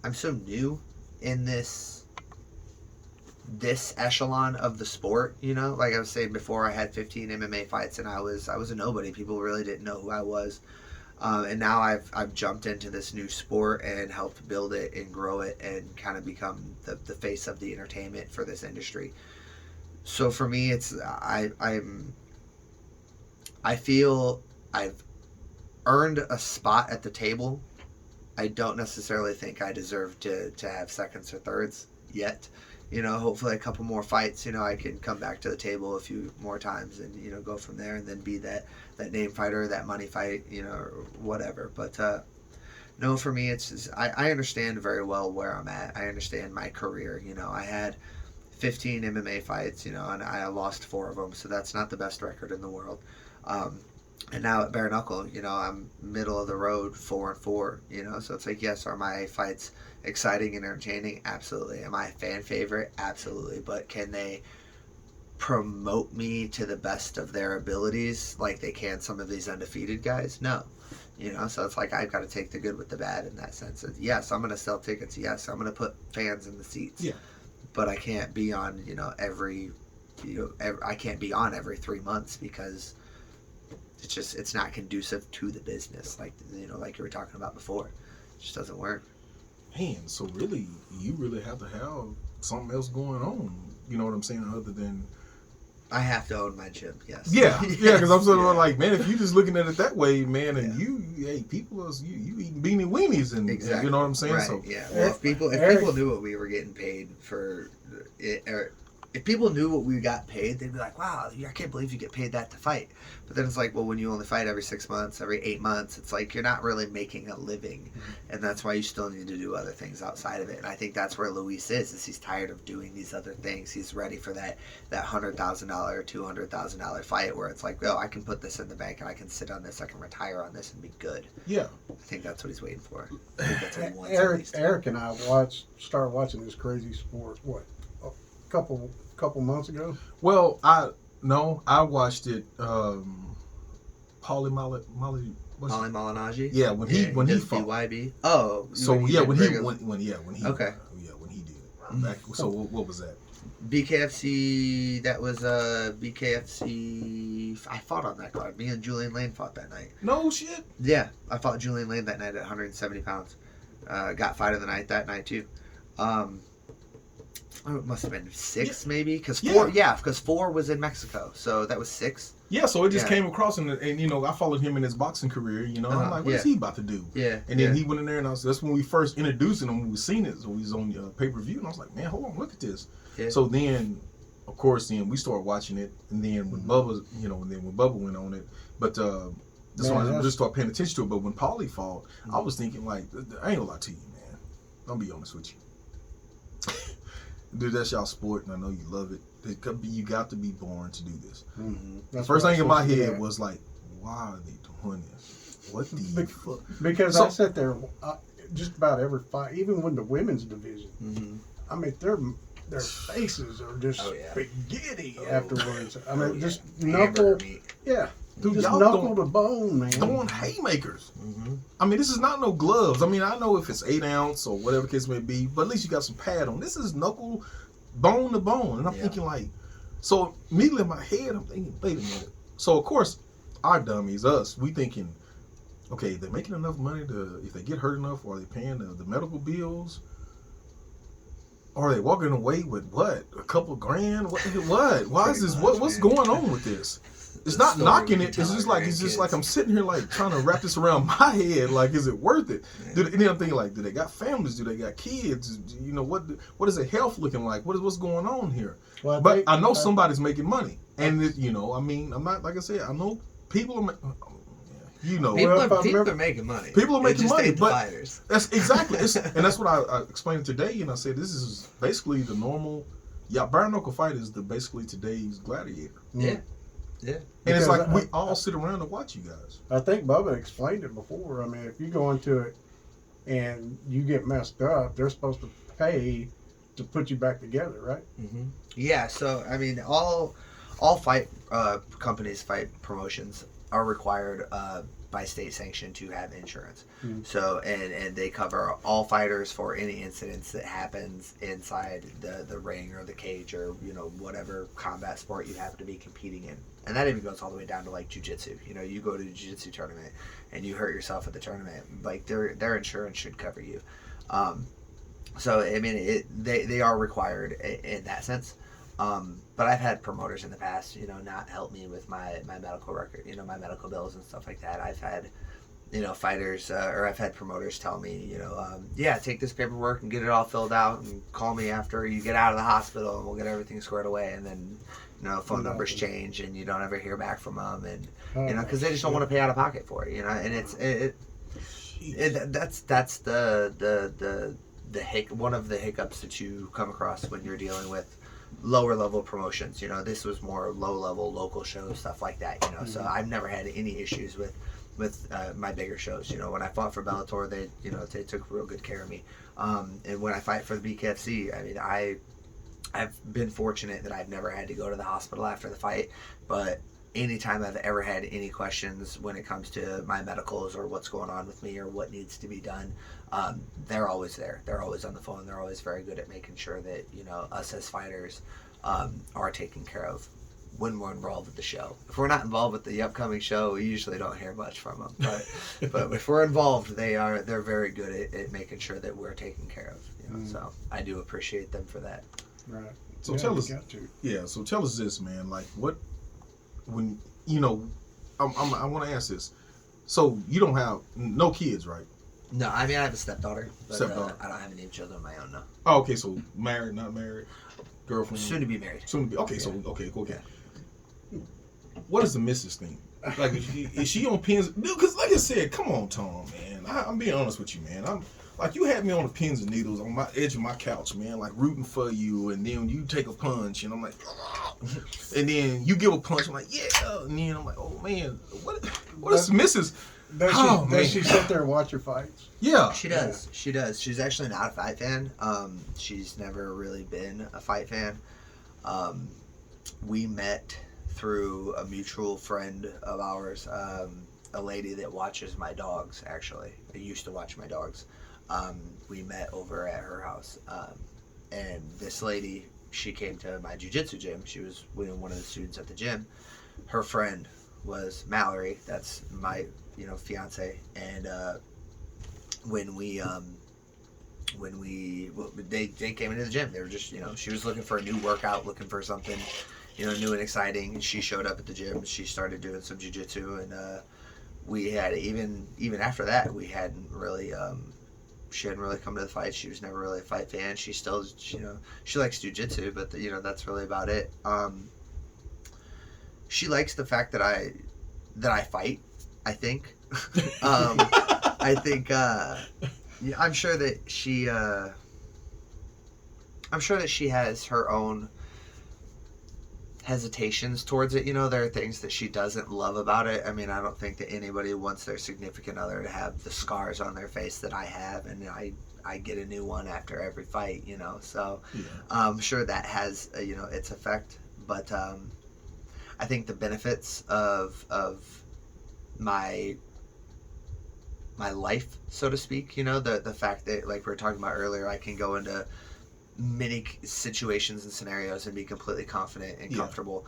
C: new in this echelon of the sport. Like I was saying before, I had 15 MMA fights and I was a nobody. People really didn't know who I was. And now I've jumped into this new sport and helped build it and grow it and kind of become the face of the entertainment for this industry. So for me, it's I feel I've earned a spot at the table. I don't necessarily think I deserve to have seconds or thirds yet. Hopefully a couple more fights, I can come back to the table a few more times and, go from there and then be that name fighter, that money fight, or whatever. But, no, for me, it's just, I understand very well where I'm at. I understand my career. I had 15 MMA fights, and I lost 4 of them. So that's not the best record in the world. And now at bare knuckle, I'm middle of the road, 4-4, so it's like, yes, are my fights exciting and entertaining? Absolutely. Am I a fan favorite? Absolutely. But can they promote me to the best of their abilities like they can some of these undefeated guys? No. So it's like, I've got to take the good with the bad in that sense. Yes, I'm going to sell tickets. Yes, I'm going to put fans in the seats.
B: Yeah.
C: But I can't be on, I can't be on every 3 months because it's not conducive to the business, like like you were talking about before. It just doesn't work.
B: Man, so really, you really have to have something else going on. You know what I'm saying? Other than
C: I have to own my gym. Yes.
B: Yeah, because I'm sort of
C: Yeah.
B: like, man, if you just looking at it that way, man, and people is you eating beanie weenies, and
C: Exactly.
B: you know what I'm saying?
C: Right.
B: So
C: Yeah. Well, if people knew what we were getting paid for it, or if people knew what we got paid, they'd be like, "Wow, I can't believe you get paid that to fight." But then it's like, well, when you only fight every 6 months, every 8 months, it's like you're not really making a living, and that's why you still need to do other things outside of it. And I think that's where Luis is he's tired of doing these other things. He's ready for that $100,000 or $200,000 fight where it's like, oh, I can put this in the bank and I can sit on this, I can retire on this and be good.
B: yeah,
C: I think that's what he's waiting for. I think that's what he wants, at least.
A: Eric and I started watching this crazy sport. What, a couple months ago?
B: well, I watched it. Paulie what's
C: Molly Malignaggi?
B: Yeah, when he
C: does
B: fought.
C: BYB. Oh,
B: So when he
C: did
B: when
C: regular-
B: he
C: Okay.
B: when he did it. Back, so what was that?
C: BKFC, that was BKFC. I fought on that card. Me and Julian Lane fought that night.
B: No shit.
C: Yeah, I fought Julian Lane that night at 170 pounds. Got fight of the night that night too. It must have been 6 maybe, because four was in Mexico, so that was 6.
B: Yeah, so it just
C: Yeah.
B: came across, and you know, I followed him in his boxing career. You know, I'm like, what is he about to do?
C: Yeah,
B: And then he went in there, and that's when we first introduced him. When we seen it, so we was on pay per view, and I was like, man, hold on, look at this.
C: Yeah.
B: So then, of course, then we started watching it, and then when Bubba, when Bubba went on it, but this one I just started paying attention to it. But when Paulie fought, I was thinking like, I ain't gonna lie to you, man. I'll be honest with you. Dude, that's y'all sport, and I know you love it. You got to be born to do this.
A: Mm-hmm.
B: The first thing in my head was like, why are they doing this? What the fuck?
A: Because I sat there, just about every fight, even when the women's division.
C: Mm-hmm.
A: I mean, their faces are just spaghetti afterwards. I mean, just
C: Hamburger
A: knuckle,
C: meat.
A: yeah,
B: Dude,
A: just
B: y'all
A: knuckle to bone, man.
B: throwing haymakers.
C: Mm-hmm.
B: I mean, this is not no gloves. I mean, I know if it's 8 ounce or whatever the case may be, but at least you got some pad on. This is knuckle, bone to bone. And I'm thinking like, so immediately in my head, I'm thinking, wait a minute. So of course, our dummies, us, we thinking, okay, they're making enough money to, if they get hurt enough, or are they paying the medical bills? Or are they walking away with what? A couple grand? What? Why is this? What's going on with this? It's not knocking it. It's just like I'm sitting here like trying to wrap this around my head. Like, is it worth it?
C: Yeah.
B: And then I'm thinking like, do they got families? Do they got kids? You know, what is their health looking like? What's going on here?
A: Well,
B: But I know somebody's making money, and you know, I mean, I'm not, like I said, I know people are. You know,
C: People are making money.
B: People are making
C: It just
B: money,
C: ain't the
B: but
C: fighters.
B: that's exactly, and that's what I explained today. And I said, this is basically the normal. Yeah, bare knuckle fight is basically today's gladiator.
C: Yeah. Yeah.
B: And
A: Because
B: it's like we all sit around and watch you guys.
A: I think Bubba explained it before. I mean, if you go into it and you get messed up, they're supposed to pay to put you back together, right?
C: Mm-hmm. Yeah. So I mean, all fight companies, fight promotions are required by state sanction to have insurance.
A: Mm.
C: So and they cover all fighters for any incidents that happens inside the ring or the cage or whatever combat sport you happen to be competing in. And that even goes all the way down to like jiu-jitsu. You go to a jiu-jitsu tournament and you hurt yourself at the tournament, like their insurance should cover you. So I mean, they are required in that sense. But I've had promoters in the past, not help me with my medical record, my medical bills and stuff like that. I've had, fighters, or I've had promoters tell me, take this paperwork and get it all filled out and call me after you get out of the hospital and we'll get everything squared away. And then, phone numbers change and you don't ever hear back from them. And, because they just don't want to pay out of pocket for it, and that's one of the hiccups that you come across when you're dealing with lower level promotions. This was more low level local shows, stuff like that. So I've never had any issues with my bigger shows. When I fought for Bellator, they took real good care of me. And when I fight for the BKFC, I mean, I've been fortunate that I've never had to go to the hospital after the fight, but anytime I've ever had any questions when it comes to my medicals or what's going on with me or what needs to be done, they're always there. They're always on the phone. They're always very good at making sure that, us as fighters are taken care of when we're involved with the show. If we're not involved with the upcoming show, we usually don't hear much from them. But if we're involved, they're very good at making sure that we're taken care of. So I do appreciate them for that.
A: Right.
B: So
A: Yeah,
B: tell
A: you
B: us,
A: got to.
B: yeah. So tell us this, man. Like, when I want to ask this. So you don't have no kids, right?
C: No, I mean I have a stepdaughter, but
B: Stepdaughter.
C: I don't have any children of my own. No.
B: Oh, okay. So married, not married, girlfriend.
C: Soon to be married.
B: Soon to be. Okay, so okay, cool. Okay. What is the missus thing? Like, is she on pins? Because, like I said, come on, Tom, man. I'm being honest with you, man. I'm like, you had me on the pins and needles on my edge of my couch, man, like rooting for you, and then you take a punch, and I'm like, and then you give a punch, I'm like, yeah, and then I'm like, oh man, what is Mrs.
A: Does she sit there and watch your fights?
B: Yeah,
C: She does. Yeah. She does. She's actually not a fight fan. She's never really been a fight fan. We met through a mutual friend of ours, a lady that watches my dogs, actually. I used to watch my dogs. We met over at her house. And this lady, she came to my jiu-jitsu gym. She was one of the students at the gym. Her friend was Mallory. That's my, fiance. And they came into the gym. They were just, she was looking for a new workout, looking for something, new and exciting. She showed up at the gym. She started doing some jiu-jitsu, and we had even after that, we hadn't really. She hadn't really come to the fight. She was never really a fight fan. She still, she likes jiu-jitsu, but that's really about it. She likes the fact that I fight. I think. I think. I'm sure that she. I'm sure that she has her own hesitations towards it. There are things that she doesn't love about it. I mean, I don't think that anybody wants their significant other to have the scars on their face that I have, and I get a new one after every fight, so yeah. I'm sure that has its effect, but I think the benefits of my life, so to speak, the fact that, like we were talking about earlier, I can go into many situations and scenarios and be completely confident and comfortable.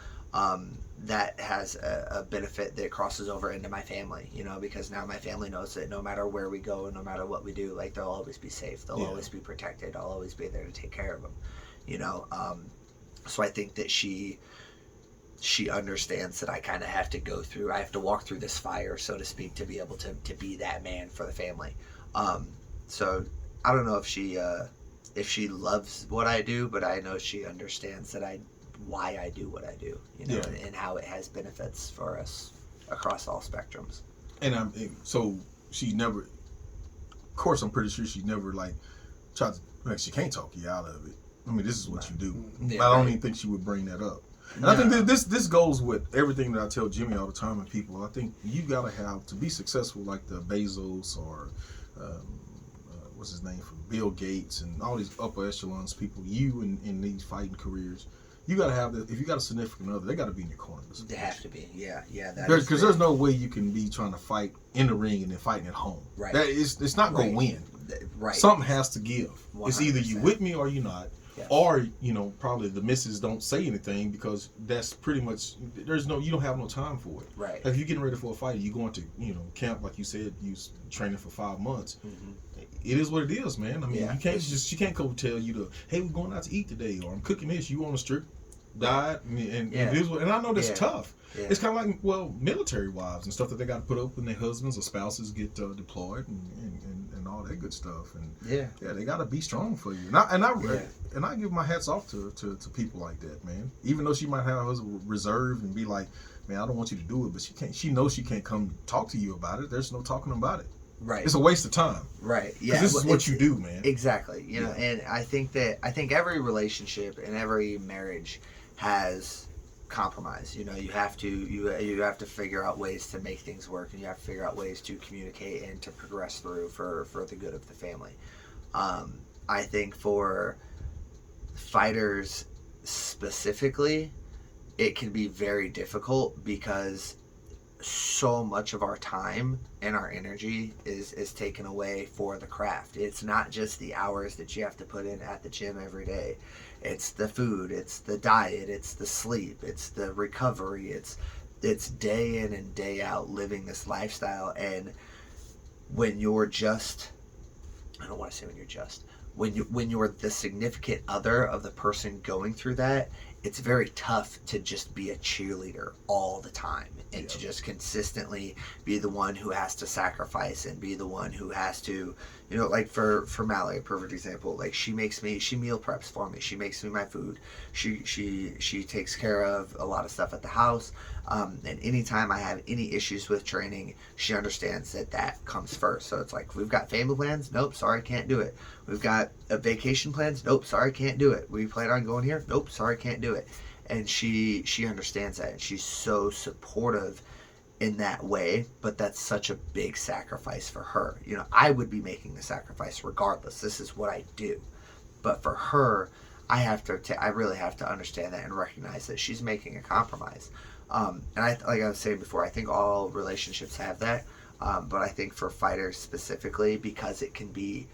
C: That has a benefit that crosses over into my family, because now my family knows that no matter where we go and no matter what we do, like, they'll always be safe, they'll always be protected, I'll always be there to take care of them, so I think that she understands that I kind of have to walk through this fire, so to speak, to be able to be that man for the family. So I don't know if she loves what I do, but I know she understands that why I do what I do, and how it has benefits for us across all spectrums.
B: And so she never, of course, I'm pretty sure she never tried to, she can't talk you out of it. I mean, this is what you do. Yeah, I don't even think she would bring that up. And I think this goes with everything that I tell Jimmy all the time and people. I think you gotta have to be successful, like the Bezos or what's his name, from Bill Gates and all these upper echelons people. You in these fighting careers, you gotta have that. If you got a significant other, they gotta be in your corner.
C: They have to be, yeah.
B: Because there's no way you can be trying to fight in the ring and then fighting at home.
C: Right.
B: It's not gonna win.
C: Right.
B: Something has to give.
C: 100%.
B: It's either you with me or you not. Yes. Or, probably the missus don't say anything, because that's pretty much, you don't have no time for it.
C: Right.
B: If you're getting ready for a fight, you're going to, camp, like you said, you training for 5 months. Mm-hmm. It is what it is, man. I mean, she can't go tell you hey, we're going out to eat today, or I'm cooking this, you on a strict diet, and it is what, and I know that's tough. Yeah. It's kind of like, military wives and stuff that they got to put up when their husbands or spouses get deployed and all that good stuff. And they got to be strong for you. And I give my hats off to people like that, man. Even though she might have her husband reserved and be like, man, I don't want you to do it, but she knows she can't come talk to you about it. There's no talking about it.
C: Right.
B: It's a waste of time.
C: Right. Yeah.
B: This is what you do, man.
C: Exactly. And I think every relationship and every marriage has compromise. You have to figure out ways to make things work, and you have to figure out ways to communicate and to progress through for the good of the family. I think for fighters specifically, it can be very difficult because so much of our time and our energy is taken away for the craft. It's not just the hours that you have to put in at the gym every day. It's the food, it's the diet, it's the sleep, it's the recovery, it's day in and day out living this lifestyle. And when you're when you're the significant other of the person going through that, it's very tough to just be a cheerleader all the time and to just consistently be the one who has to sacrifice and be the one who has to, you know, like for Mallory, a perfect example, like she meal preps for me. She makes me my food. She takes care of a lot of stuff at the house. And anytime I have any issues with training, she understands that comes first. So it's like, we've got family plans. Nope, sorry, can't do it. We've got vacation plans. Nope, sorry, can't do it. We plan on going here. Nope, sorry, can't do it. And she understands that, and she's so supportive in that way. But that's such a big sacrifice for her. You know, I would be making the sacrifice regardless. This is what I do. But for her, I really have to understand that and recognize that she's making a compromise. And like I was saying before, I think all relationships have that. But I think for fighters specifically, because it can be,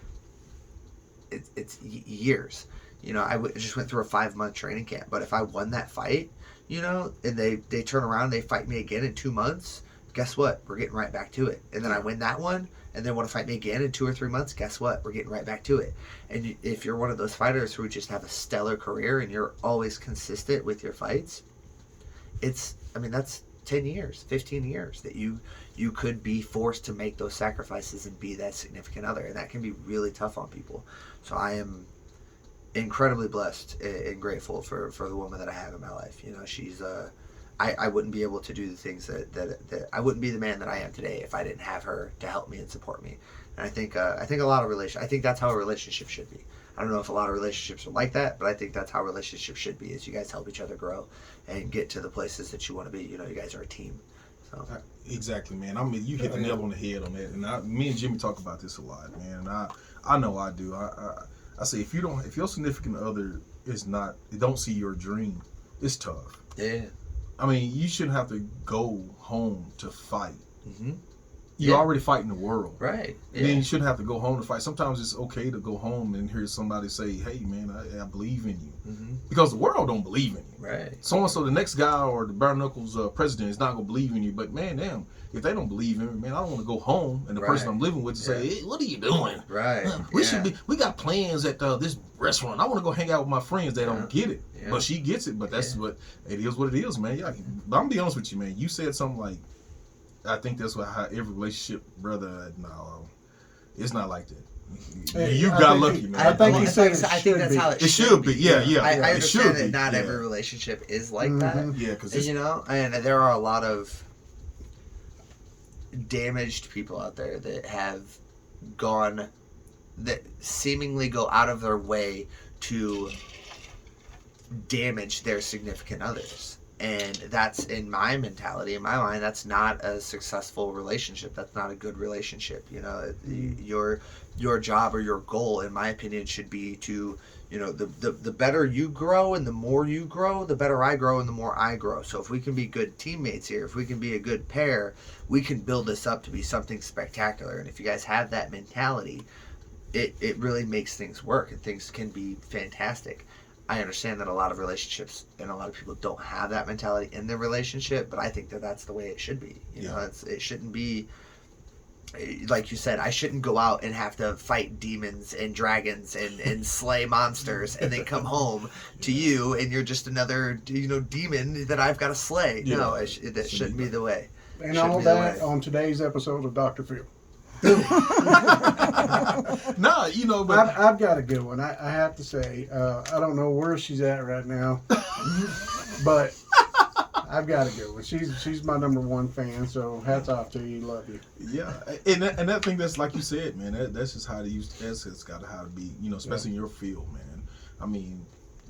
C: it's years. You know, I just went through a 5-month training camp. But if I won that fight, you know, and they turn around and they fight me again in 2 months, guess what? We're getting right back to it. And then I win that one, and they want to fight me again in 2 or 3 months, guess what? We're getting right back to it. And if you're one of those fighters who just have a stellar career and you're always consistent with your fights, that's 10 years, 15 years that you could be forced to make those sacrifices and be that significant other. And that can be really tough on people. So I am incredibly blessed and grateful for the woman that I have in my life. You know, she's I wouldn't be able to do the things that I wouldn't be the man that I am today if I didn't have her to help me and support me. And I think I think that's how a relationship should be. I don't know if a lot of relationships are like that, but I think that's how relationships should be, is you guys help each other grow and get to the places that you want to be. You know, you guys are a team. So.
B: Exactly, man. I mean, you hit the nail on the head on that. And me and Jimmy talk about this a lot, man. And I know I do. I say, if your significant other don't see your dream, it's tough.
C: Yeah.
B: I mean, you shouldn't have to go home to fight.
C: Mm-hmm.
B: You're already fighting the world.
C: Right. Yeah.
B: Then you shouldn't have to go home to fight. Sometimes it's okay to go home and hear somebody say, hey, man, I believe in you.
C: Mm-hmm.
B: Because the world don't believe in you.
C: Right.
B: So-and-so, the next guy or the bare knuckles president is not going to believe in you. But, man, damn, if they don't believe in me, man, I don't want to go home and the person I'm living with to say, hey, what are you doing?
C: Right.
B: We got plans at this restaurant. I want to go hang out with my friends. They don't get it.
C: Yeah.
B: But she gets it. But that's what it is, man. Yeah, but I'm going to be honest with you, man. You said something like, I think that's how every relationship, brother. No, it's not like that. You got lucky, man.
A: I think that's
C: how
A: it
C: it should be.
B: Yeah.
C: I understand that not every relationship is like that.
B: Yeah, because
C: you know, and there are a lot of damaged people out there that seemingly go out of their way to damage their significant others. And that's, in my mentality, in my mind, that's not a successful relationship. That's not a good relationship. You know, your job or your goal, in my opinion, should be to, you know, the better you grow and the more you grow, the better I grow and the more I grow. So if we can be good teammates here, if we can be a good pair, we can build this up to be something spectacular. And if you guys have that mentality, it really makes things work and things can be fantastic. I understand that a lot of relationships and a lot of people don't have that mentality in their relationship, but I think that that's the way it should be. You know, it shouldn't be, like you said, I shouldn't go out and have to fight demons and dragons and slay monsters and then come home to you and you're just another, demon that I've got to slay. Yeah. No, that shouldn't be the way.
A: And all that on today's episode of Dr. Phil.
B: Nah, but
A: I've got a good one. I have to say, I don't know where she's at right now, but I've got a good one. She's my number one fan, so hats off to you. Love you.
B: Yeah, and I think that's like you said, man. That's just how that's got to how to be, especially in your field, man. I mean,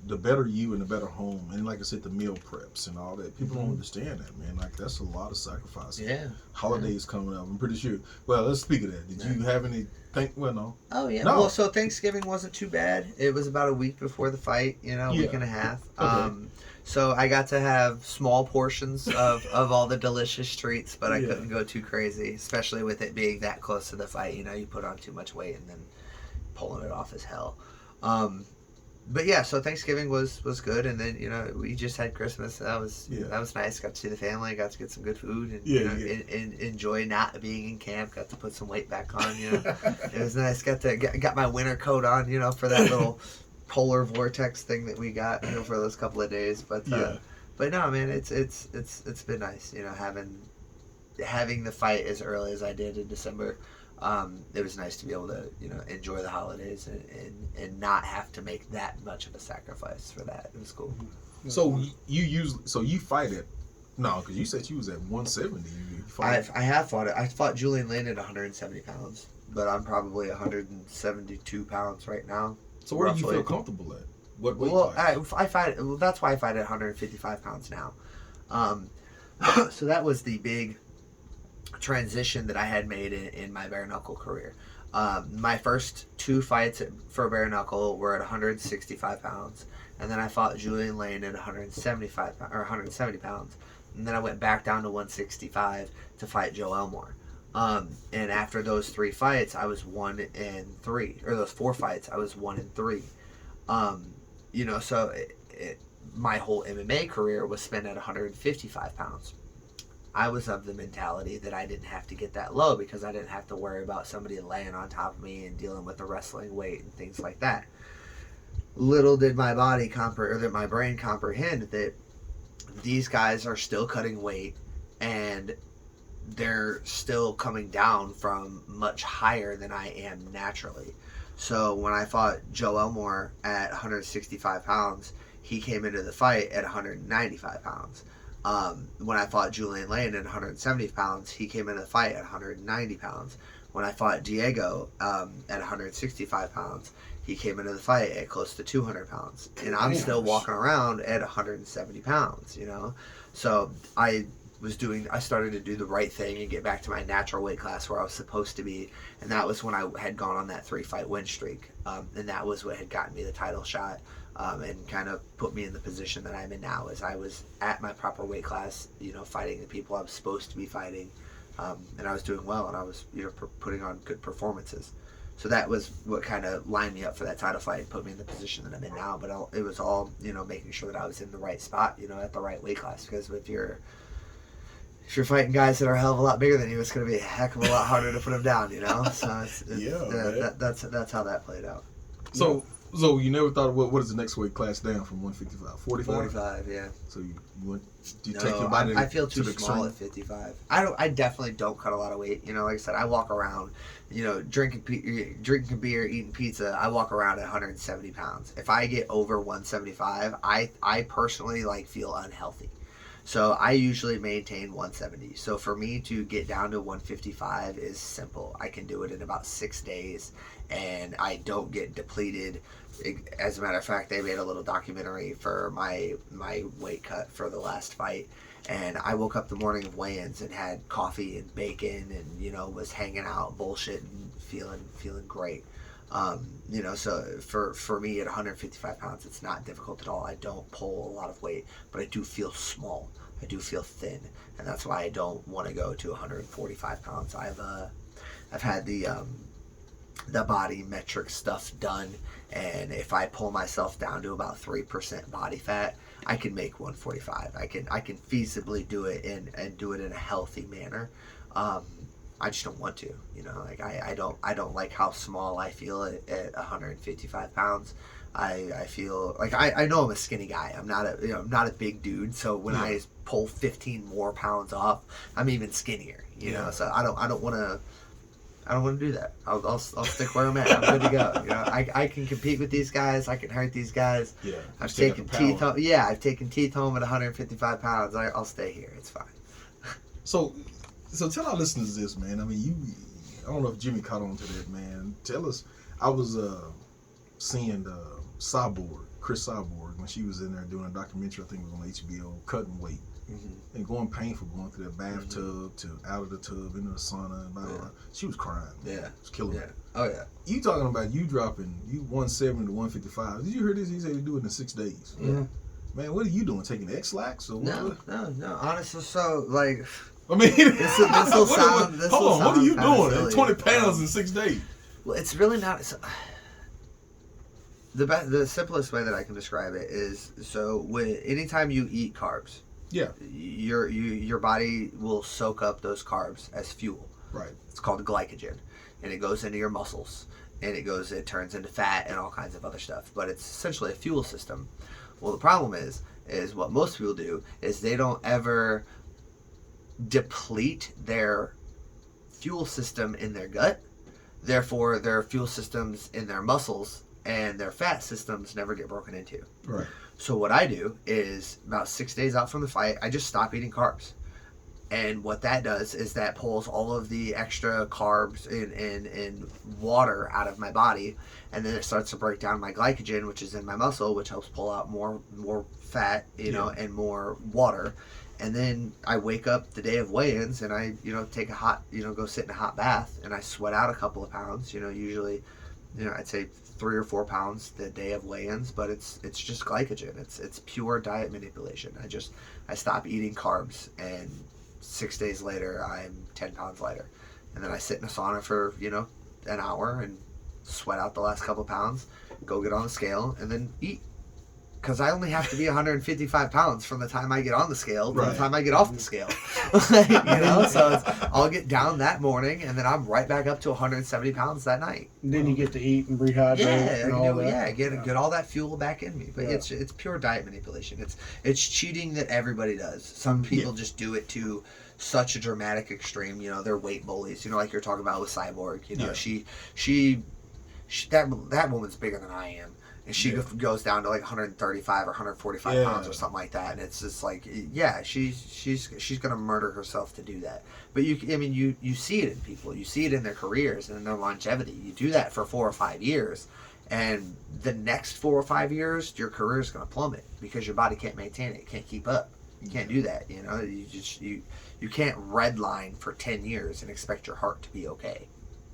B: the better you and the better home, and like I said, the meal preps and all that. People don't understand that, man. Like, that's a lot of sacrifice.
C: Yeah.
B: Holidays coming up, I'm pretty sure. Well, let's speak of that. Did you have any? Well, no.
C: Oh yeah.
B: No.
C: Well, so Thanksgiving wasn't too bad. It was about a week before the fight. Week and a half.
B: Okay.
C: So I got to have small portions of all the delicious treats, but I couldn't go too crazy, especially with it being that close to the fight. You put on too much weight and then pulling it off is hell. but yeah, so Thanksgiving was good, and then we just had Christmas. That was nice. Got to see the family. Got to get some good food, and enjoy not being in camp. Got to put some weight back on. It was nice. Got my winter coat on. For that little polar vortex thing that we got. For those couple of days. But no, man, it's been nice. Having the fight as early as I did in December. It was nice to be able to, enjoy the holidays and not have to make that much of a sacrifice for that. It was cool.
B: So you fight it? No, because you said you was at 170.
C: I have fought it. I fought Julian Lane at 170 pounds, but I'm probably 172 pounds right now.
B: So where do you feel comfortable at? What weight?
C: Well, I fight. Well, that's why I fight at 155 pounds now. So that was the big transition that I had made in my bare knuckle career. My first 2 fights for bare knuckle were at 165 pounds, and then I fought Julian Lane at 170 pounds, and then I went back down to 165 to fight Joe Elmore. And after those 3 fights, I was 1-3, or those 4 fights, I was 1-3. So my whole MMA career was spent at 155 pounds. I was of the mentality that I didn't have to get that low because I didn't have to worry about somebody laying on top of me and dealing with the wrestling weight and things like that. Little did my brain comprehend that these guys are still cutting weight and they're still coming down from much higher than I am naturally. So when I fought Joe Elmore at 165 pounds, he came into the fight at 195 pounds. When I fought Julian Lane at 170 pounds, he came into the fight at 190 pounds. When I fought Diego at 165 pounds, he came into the fight at close to 200 pounds. And I'm still walking around at 170 pounds, So I started to do the right thing and get back to my natural weight class where I was supposed to be. And that was when I had gone on that 3-fight win streak. And that was what had gotten me the title shot. And kind of put me in the position that I'm in now, as I was at my proper weight class, fighting the people I was supposed to be fighting, and I was doing well, and I was, putting on good performances. So that was what kind of lined me up for that title fight and put me in the position that I'm in now. But it was all, making sure that I was in the right spot, at the right weight class. Because if you're fighting guys that are a hell of a lot bigger than you, it's going to be a heck of a lot harder to put them down, So that's how that played out.
B: So you never thought, what is the next weight class down from 155? 45?
C: 45, yeah.
B: So take your body
C: I feel too
B: to
C: small at 55. I definitely don't cut a lot of weight. Like I said, I walk around, drinking beer, eating pizza. I walk around at 170 pounds. If I get over 175, I personally feel unhealthy. So I usually maintain 170. So for me to get down to 155 is simple. I can do it in about 6 days, and I don't get depleted. As a matter of fact, they made a little documentary for my weight cut for the last fight, and I woke up the morning of weigh-ins and had coffee and bacon and was hanging out, bullshitting, feeling great. So for me at 155 pounds, it's not difficult at all. I don't pull a lot of weight, but I do feel small. I do feel thin, and that's why I don't want to go to 145 pounds. I've had the body metric stuff done, and if I pull myself down to about 3% body fat, I can make 145. I can feasibly do it and do it in a healthy manner. I just don't want to, I don't like how small I feel at 155 pounds. I feel like I know I'm a skinny guy. I'm not a big dude. So when I pull 15 more pounds off, I'm even skinnier. So I don't want to do that. I'll stick where I'm at. I'm good to go. I can compete with these guys. I can hurt these guys.
B: Yeah.
C: I've taken teeth home. Yeah, I've taken teeth home at 155 pounds. I'll stay here. It's fine.
B: So tell our listeners this, man. I mean, I don't know if Jimmy caught on to that, man. Tell us. I was seeing Chris Cyborg, when she was in there doing a documentary, I think it was on HBO, cutting weight. Mm-hmm. And going painful, going through that bathtub to out of the tub into the sauna and blah, blah, blah. She was crying. Man.
C: Yeah.
B: It was killing her.
C: Oh yeah.
B: You talking about you dropping 170 to 155. Did you hear this? He said he do it in 6 days.
C: Yeah.
B: Man, what are you doing? Taking X-Lax? Or
C: No. Honestly,
B: I mean,
C: this will sound.
B: Hold on, what are you doing?
C: Silly.
B: 20 pounds in 6 days.
C: Well, it's really not. The simplest way that I can describe it is, so anytime you eat carbs,
B: Yeah.
C: your body will soak up those carbs as fuel.
B: Right.
C: It's called glycogen, and it goes into your muscles, and it turns into fat and all kinds of other stuff. But it's essentially a fuel system. Well, the problem is what most people do is they don't ever deplete their fuel system in their gut. Therefore, their fuel systems in their muscles and their fat systems never get broken into.
B: Right.
C: So what I do is about 6 days out from the fight, I just stop eating carbs. And what that does is that pulls all of the extra carbs and water out of my body, and then it starts to break down my glycogen, which is in my muscle, which helps pull out more fat, and more water. And then I wake up the day of weigh-ins, and I, take a hot, go sit in a hot bath, and I sweat out a couple of pounds. Usually, I'd say 3 or 4 pounds the day of weigh-ins, but it's just glycogen. It's pure diet manipulation. I stop eating carbs, and 6 days later, I'm 10 pounds lighter. And then I sit in a sauna for, an hour and sweat out the last couple of pounds, go get on the scale, and then eat. Because I only have to be 155 pounds from the time I get on the scale to the time I get off the scale. So I'll get down that morning, and then I'm right back up to 170 pounds that night.
A: And then you get to eat and rehydrate and all that.
C: Get all that fuel back in me. But it's pure diet manipulation. It's cheating that everybody does. Some people just do it to such a dramatic extreme. They're weight bullies. Like you're talking about with Cyborg. She that woman's bigger than I am. And she goes down to like 135 or 145 pounds or something like that, and it's just like, she's gonna murder herself to do that. But you see it in people, you see it in their careers and in their longevity. You do that for 4 or 5 years, and the next 4 or 5 years, your career is gonna plummet because your body can't maintain it, can't keep up. You can't do that. You can't redline for 10 years and expect your heart to be okay.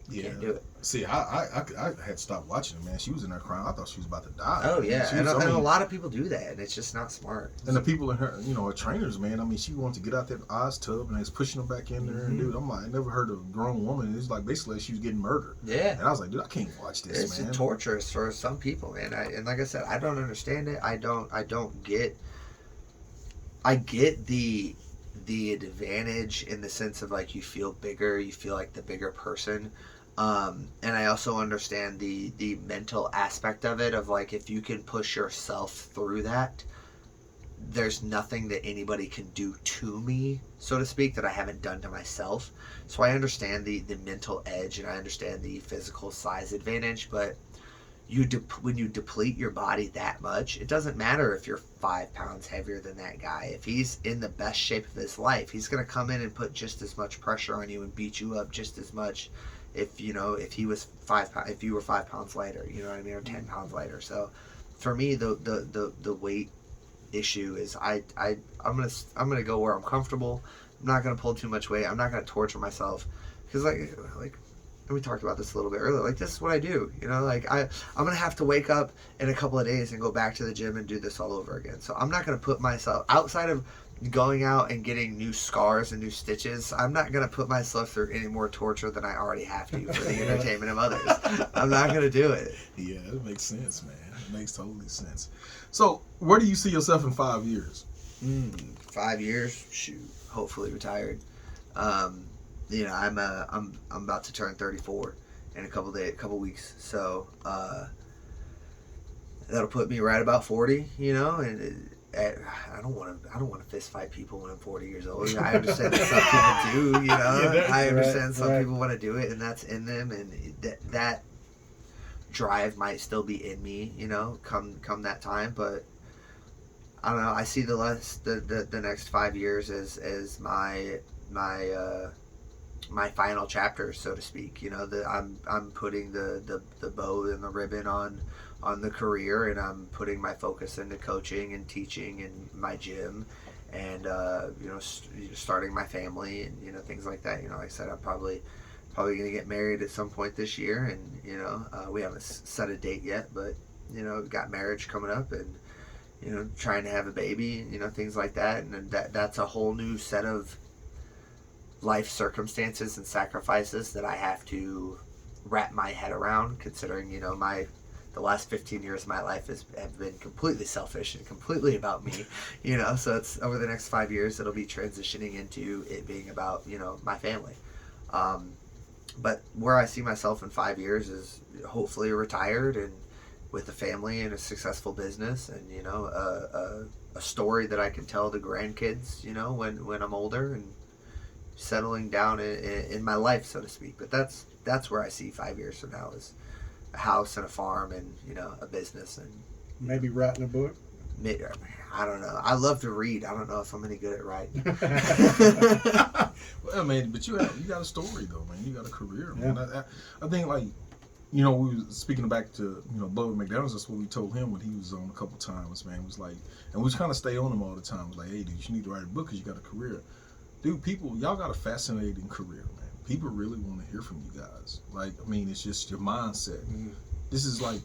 C: You can't do it.
B: See, I had stopped watching her, man. She was in there crying. I thought she was about to die.
C: Oh, yeah. And a lot of people do that, and it's just not smart.
B: And the people in her, her trainers, man, she wanted to get out that Oz tub, and they was pushing her back in there. And dude, I'm like, I never heard of a grown woman. It's like basically she was getting murdered.
C: Yeah.
B: And I was like, dude, I can't watch this, man.
C: It's torturous for some people, man. And like I said, I don't understand it. I get the advantage in the sense of like you feel bigger, you feel like the bigger person. And I also understand the mental aspect of it, of like, if you can push yourself through that, there's nothing that anybody can do to me, so to speak, that I haven't done to myself. So I understand the mental edge, and I understand the physical size advantage, but when you deplete your body that much, it doesn't matter if you're 5 pounds heavier than that guy. If he's in the best shape of his life, he's going to come in and put just as much pressure on you and beat you up just as much if he was 5 pounds, if you were 5 pounds lighter, or 10 pounds lighter. So for me, the weight issue is I'm gonna go where I'm comfortable. I'm not gonna pull too much weight. I'm not gonna torture myself, because like we talked about this a little bit earlier. Like, this is what I do. I'm gonna have to wake up in a couple of days and go back to the gym and do this all over again. So I'm not gonna put myself, outside of going out and getting new scars and new stitches, I'm not going to put myself through any more torture than I already have to for the entertainment of others. I'm not going to do it.
B: Yeah, it makes sense, man. It makes totally sense. So, where do you see yourself in 5 years?
C: 5 years? Shoot. Hopefully retired. I'm about to turn 34 in a couple weeks. So, that'll put me right about 40, and I don't want to fist fight people when I'm 40 years old. I understand that some people do, I understand some people want to do it, and that's in them, and that drive might still be in me, come that time. But I don't know. I see the next 5 years as my final chapter, so to speak. I'm putting the bow and the ribbon on the career, and I'm putting my focus into coaching and teaching in my gym, and starting my family, and things like that. Like I said, I'm probably gonna get married at some point this year, and we haven't set a date yet, but got marriage coming up, and trying to have a baby, things like that, and that's a whole new set of life circumstances and sacrifices that I have to wrap my head around, considering the last 15 years of my life have been completely selfish and completely about me, you know. So it's over the next 5 years, it'll be transitioning into it being about, you know, my family. But where I see myself in 5 years is hopefully retired and with a family and a successful business, and, you know, a story that I can tell the grandkids, you know, when I'm older and settling down in my life, so to speak. But that's where I see 5 years from now, is a house and a farm and, you know, a business, and
A: Maybe writing a book.
C: I don't know. I love to read. I don't know if I'm any good at writing.
B: Well, man, but you got a story though, man. You got a career, man.
A: Yeah.
B: I think, like, you know, we was speaking back to, you know, Bubba McDonald's. That's what we told him when he was on a couple times, man. It was like, and we just kind of stay on him all the time. It was like, hey, dude, you need to write a book because you got a career. Dude, y'all got a fascinating career, man. People really want to hear from you guys. Like, I mean, it's just your mindset.
C: Mm-hmm.
B: This is like,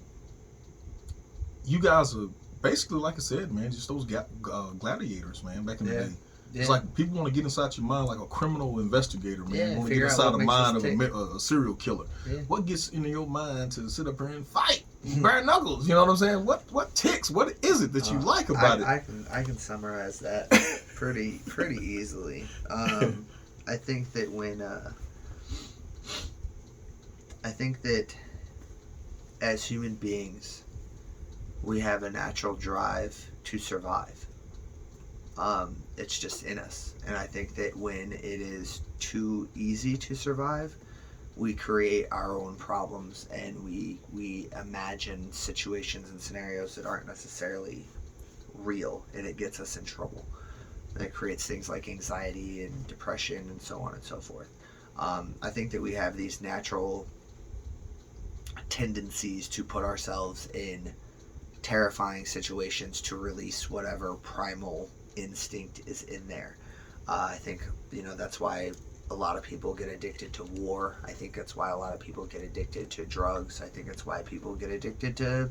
B: you guys are basically, like I said, man, just those gladiators, man, back in the day.
C: Yeah.
B: It's like people want to get inside your mind like a criminal investigator, man.
C: Yeah,
B: Want to get
C: figure out
B: inside
C: what
B: the
C: makes
B: mind
C: us
B: of
C: tick.
B: a serial killer.
C: Yeah.
B: What gets into your mind to sit up here and fight, bare knuckles? You know what I'm saying? What ticks? What is it that you like about it?
C: I can summarize that pretty easily. I think that as human beings, we have a natural drive to survive. It's just in us. And I think that when it is too easy to survive, we create our own problems, and we imagine situations and scenarios that aren't necessarily real, and it gets us in trouble. And it creates things like anxiety and depression and so on and so forth. I think that we have these natural tendencies to put ourselves in terrifying situations to release whatever primal instinct is in there. I think, you know, that's why a lot of people get addicted to war. I think that's why a lot of people get addicted to drugs. I think that's why people get addicted to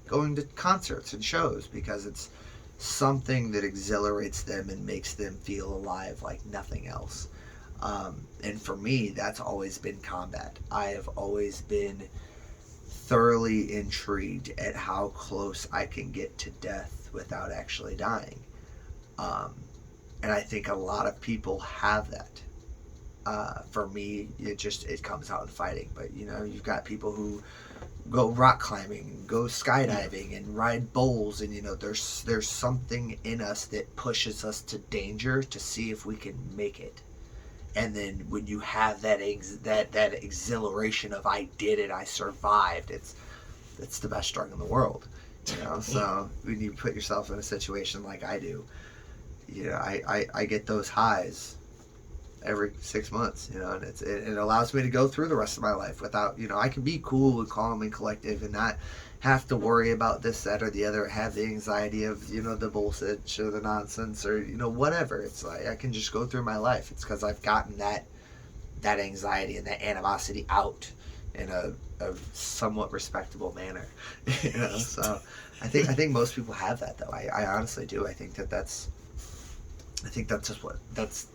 C: going to concerts and shows, because it's something that exhilarates them and makes them feel alive like nothing else. And for me, that's always been combat. I have always been thoroughly intrigued at how close I can get to death without actually dying. And I think a lot of people have that. For me, it comes out in fighting. But, you know, you've got people who go rock climbing, go skydiving, and ride bulls, and, you know, there's something in us that pushes us to danger to see if we can make it. And then when you have that exhilaration of I did it, I survived, it's the best drug in the world, you know. So when you put yourself in a situation like I do, you know, I get those highs every 6 months, you know, and it allows me to go through the rest of my life without, you know, I can be cool and calm and collective and not have to worry about this, that, or the other, have the anxiety of, you know, the bullshit or the nonsense or, you know, whatever. It's like I can just go through my life. It's because I've gotten that anxiety and that animosity out in a somewhat respectable manner, you know. So I think most people have that, though. I honestly do. I think that's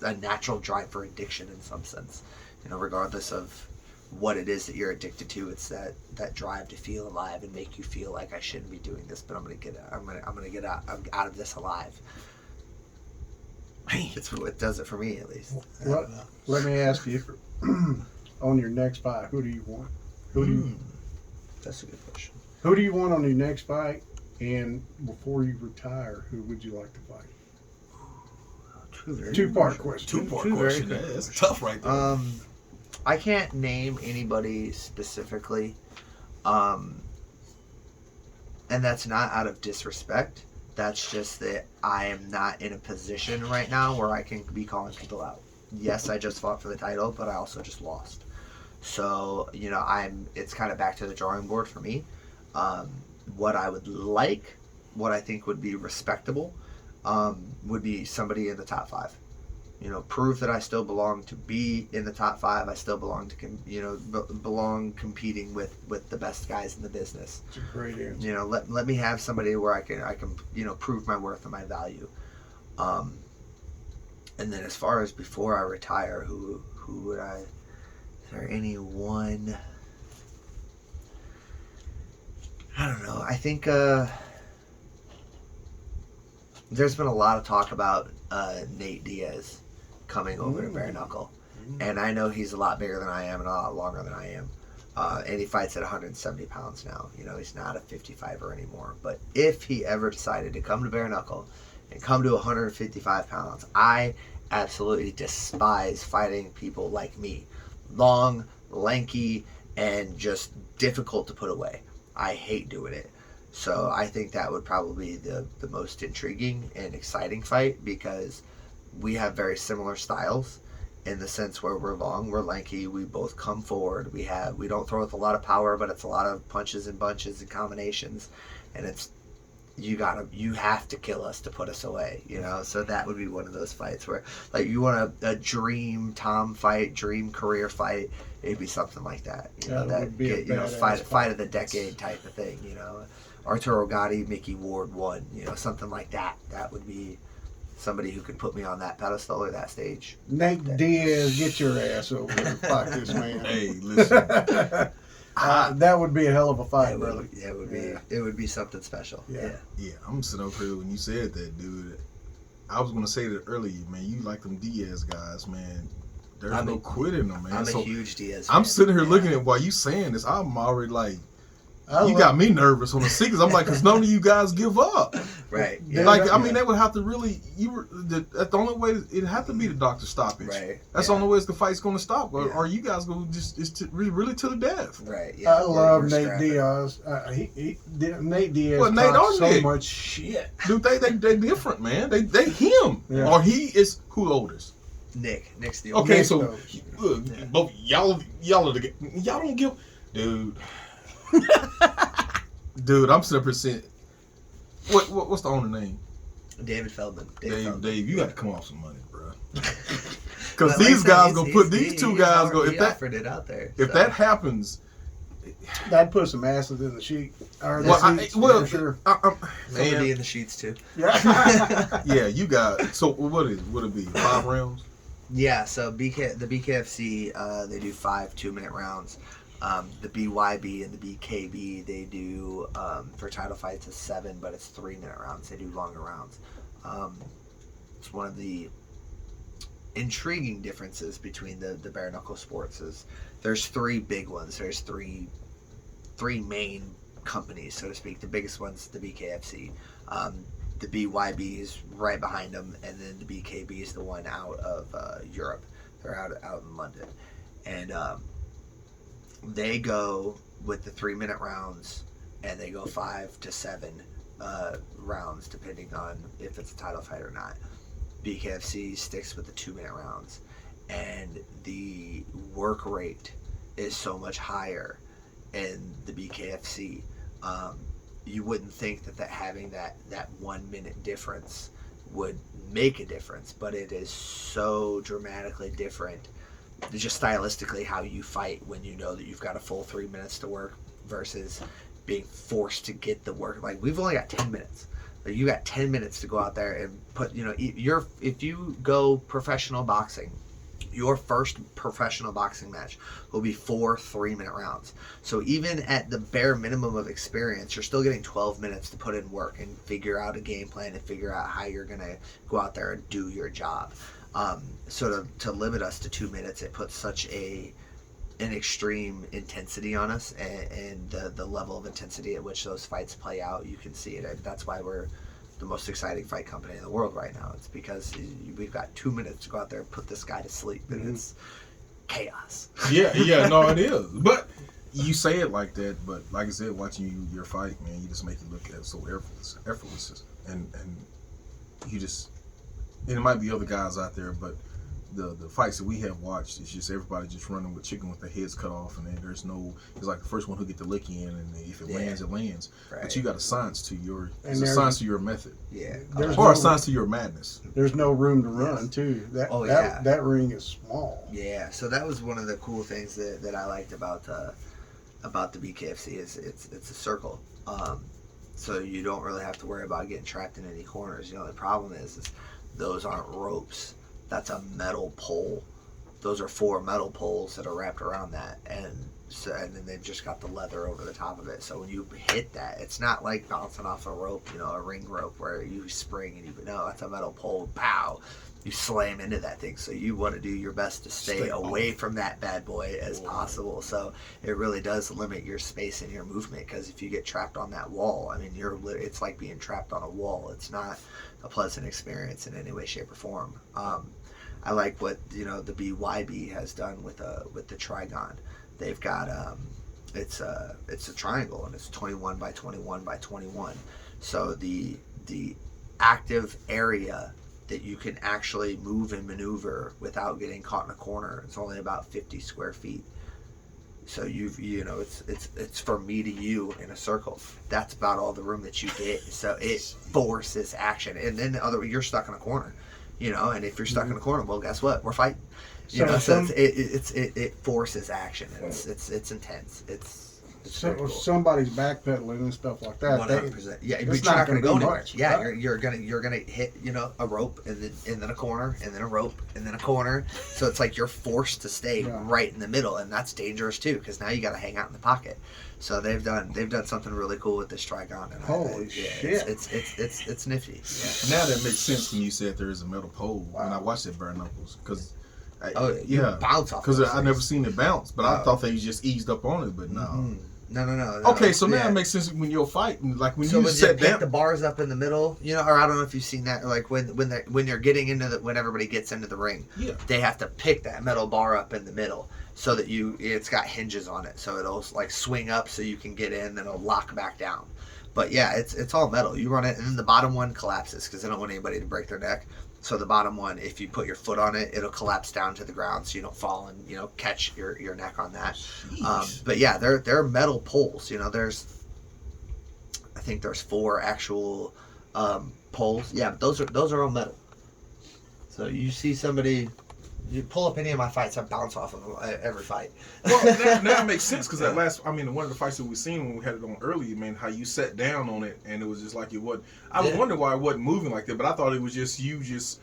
C: a natural drive for addiction in some sense, you know, regardless of what it is that you're addicted to. It's that drive to feel alive and make you feel like I shouldn't be doing this, but I'm gonna get out of this alive. It's what does it for me, at least.
A: Well, let me ask you, on your next fight, who do you want?
C: That's a good question.
A: Who do you want on your next fight? And before you retire, who would you like to fight? Two-part question.
B: Two-part question. It's tough right there.
C: I can't name anybody specifically, and that's not out of disrespect. That's just that I am not in a position right now where I can be calling people out. Yes, I just fought for the title, but I also just lost. So, you know, it's kind of back to the drawing board for me. What I would like, what I think would be respectable, would be somebody in the top 5. You know, prove that I still belong to be in the top 5. I still belong to, belong competing with the best guys in the business.
A: That's a great answer.
C: You know, let me have somebody where I can you know, prove my worth and my value. And then as far as before I retire, who would I? Is there any one? I don't know. I think there's been a lot of talk about Nate Diaz coming over to bare knuckle, and I know he's a lot bigger than I am and a lot longer than I am. And he fights at 170 pounds now. You know, he's not a 55er anymore. But if he ever decided to come to bare knuckle and come to 155 pounds, I absolutely despise fighting people like me. Long, lanky, and just difficult to put away. I hate doing it. So I think that would probably be the most intriguing and exciting fight, because we have very similar styles. In the sense where we're long, we're lanky, we both come forward, we don't throw with a lot of power, but it's a lot of punches and bunches and combinations, and it's you have to kill us to put us away, you know. So that would be one of those fights where, like, you want a dream Tom fight, dream career fight, it'd be something like that, you know,
A: that would be
C: fight of the decade type of thing, you know. Arturo Gatti, Mickey Ward 1, you know, something like that. That would be somebody who could put me on that pedestal or that stage.
A: Nate Diaz, get your ass over here and fight this man.
B: Hey, listen.
A: That would be a hell of a fight, brother.
C: It would be something special. Yeah.
B: Yeah, I'm sitting up here when you said that, dude. I was gonna say that earlier, man. You like them Diaz guys, man. There's no quitting them, man.
C: I'm a huge Diaz fan.
B: I'm sitting here looking at while you saying this. I'm already like, you got me nervous on the seekers. I'm like, because none of you guys give up.
C: Right.
B: Yeah. Like, I mean, they would have to really. That's the only way. It'd have to be the doctor stoppage.
C: Right.
B: That's the only way the fight's going to stop. Or you guys go really to the death.
C: Right. Yeah.
A: I love Nate Diaz. Nate Diaz
B: Nate
A: talks so
B: Nick.
A: much shit.
B: Dude, they different, man. They him.
A: Yeah.
B: Or he is who oldest.
C: Nick's the
B: Okay,
C: oldest.
B: so look, both y'all don't give, dude. Dude, I'm 7%. What's the owner name?
C: David Feldman.
B: Dave, you got to come off some money, bro. Because these guys gonna put these two guys go. If that
C: offered it out there,
B: if that happens,
A: I'd put some asses in the sheet. Or the
B: well,
A: seats,
B: for
A: sure.
C: somebody in the sheets too.
B: Yeah, you got. So would it be 5 rounds?
C: Yeah, so the BKFC, they do 5 2-minute rounds. The BYB and the BKB, they do, for title fights, it's 7, but it's 3-minute rounds. They do longer rounds. It's one of the intriguing differences between the bare knuckle sports is there's 3 big ones. There's three main companies, so to speak. The biggest one's the BKFC. The BYB is right behind them, and then the BKB is the one out of Europe. They're out in London. And they go with the 3-minute rounds, and they go 5 to 7 rounds, depending on if it's a title fight or not. BKFC sticks with the 2-minute rounds, and the work rate is so much higher in the BKFC. You wouldn't think that having that 1 minute difference would make a difference, but it is so dramatically different, just stylistically, how you fight when you know that you've got a full 3 minutes to work versus being forced to get the work. Like, we've only got 10 minutes. Like, you got 10 minutes to go out there and put, you know, if you go professional boxing, your first professional boxing match will be 4 3-minute rounds. So even at the bare minimum of experience, you're still getting 12 minutes to put in work and figure out a game plan and figure out how you're going to go out there and do your job. So to limit us to 2 minutes, it puts such an extreme intensity on us, and the level of intensity at which those fights play out, you can see it. That's why we're the most exciting fight company in the world right now. It's because we've got 2 minutes to go out there and put this guy to sleep, and it's chaos.
B: Yeah, no, it is. But you say it like that, but like I said, watching your fight, man, you just make it look so effortless, and you just, and it might be other guys out there, but the fights that we have watched, it's just everybody just running with chicken with their heads cut off, and then it's like the first one who get the lick in, and if it lands, it lands. Right. But you got a science to your method.
C: Yeah.
B: Or a science to your madness.
A: There's no room to run too. That ring is small.
C: Yeah. So that was one of the cool things that I liked about the BKFC is it's a circle. So you don't really have to worry about getting trapped in any corners. You know, the problem is those aren't ropes. That's a metal pole. Those are 4 metal poles that are wrapped around that. And So, and then they've just got the leather over the top of it. So when you hit that, it's not like bouncing off a rope, a ring rope where you spring and no, that's a metal pole. Pow! You slam into that thing. So you want to do your best to stay away from that bad boy as possible. So it really does limit your space and your movement, because if you get trapped on that wall, I mean, it's like being trapped on a wall. It's not a pleasant experience in any way, shape, or form. I like what the BYB has done with the Trigon. They've got it's a triangle, and it's 21 by 21 by 21. So the active area that you can actually move and maneuver without getting caught in a corner, it's only about 50 square feet. So it's from me to you in a circle. That's about all the room that you get. So it forces action, and then you're stuck in a corner, and if you're stuck in a corner, well, guess what? We're fighting. It forces action. It's intense.
A: So
C: cool.
A: if somebody's backpedaling and stuff like that,
C: 100%. Yeah,
A: it's
C: you're not going to go anywhere.
A: much.
C: Yeah,
A: right?
C: you're gonna hit a rope and then a corner and then a rope and then a corner. So it's like you're forced to stay right in the middle, and that's dangerous too, because now you got to hang out in the pocket. So they've done something really cool with this Trigon. And
A: Holy shit!
C: It's nifty.
B: Yeah. Now that makes sense when you said there is a metal pole. Wow. When I watched it bare knuckles, because.
C: Bounce off.
B: Because I never seen it bounce, but I thought they just eased up on it, but no.
C: Mm-hmm. No.
B: Okay, so now it makes sense when you're fighting, like when you set
C: pick
B: down
C: the bars up in the middle, or I don't know if you've seen that, like when you're getting into when everybody gets into the ring, they have to pick that metal bar up in the middle so that it's got hinges on it, so it'll like swing up so you can get in, then it'll lock back down. But yeah, it's all metal. You run it, and then the bottom one collapses because they don't want anybody to break their neck. So the bottom one, if you put your foot on it, it'll collapse down to the ground so you don't fall and catch your neck on that. But yeah, they're metal poles. I think there's 4 actual poles. Yeah, but those are all metal. So you see somebody. You pull up any of my fights, I bounce off of them every fight.
B: Well, now it makes sense, because one of the fights that we seen when we had it on earlier, man, how you sat down on it and it was just like it wasn't. I wondered why it wasn't moving like that, but I thought it was just you just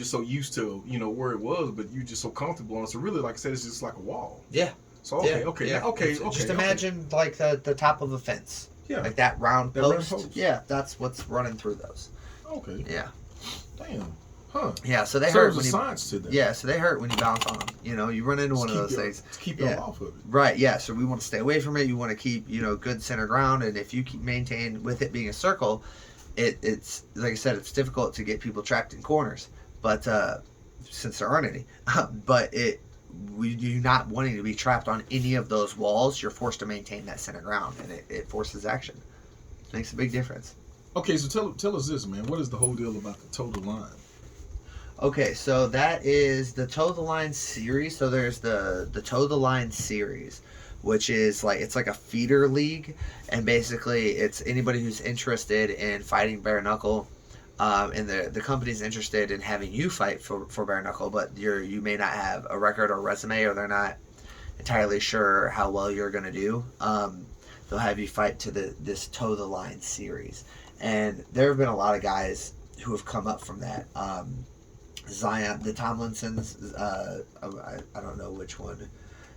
B: so used to where it was, but you just so comfortable on it. So really, like I said, it's just like a wall.
C: Yeah.
B: So okay.
C: Just imagine like the top of a fence. Yeah. Like that round post. Yeah, that's what's running through those.
B: Okay.
C: Yeah.
B: Damn. Huh.
C: Yeah, so they hurt when
B: science to them.
C: Yeah, so they hurt when you bounce on them. You run into one of those things.
B: To keep them off of it.
C: Right, yeah. So we want to stay away from it. You want to keep, good center ground, and if you maintain with it being a circle, it's like I said, it's difficult to get people trapped in corners. But since there aren't any, but you're not wanting to be trapped on any of those walls. You're forced to maintain that center ground, and it forces action. It makes a big difference.
B: Okay, so tell us this, man. What is the whole deal about the Toe the Line?
C: Okay, so that is the Toe the Line series. So there's the Toe the Line series, which is it's like a feeder league, and basically it's anybody who's interested in fighting bare knuckle, and the company's interested in having you fight for bare knuckle, but you may not have a record or resume, or they're not entirely sure how well you're gonna do. They'll have you fight to this Toe the Line series, and there have been a lot of guys who have come up from that. Zion, the Tomlinsons, I don't know which one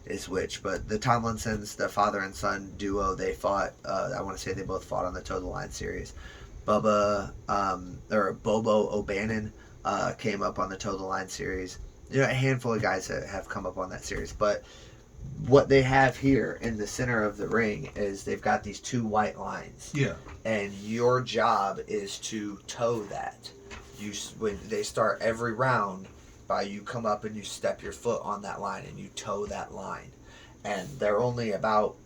C: is which, but the Tomlinsons, the father and son duo, they fought, I want to say they both fought on the Toe the Line series. Bobo O'Bannon came up on the Toe the Line series. A handful of guys that have come up on that series, but what they have here in the center of the ring is they've got these 2 white lines.
B: Yeah.
C: And your job is to toe that. When they start every round by you come up and you step your foot on that line and you toe that line, and they're only about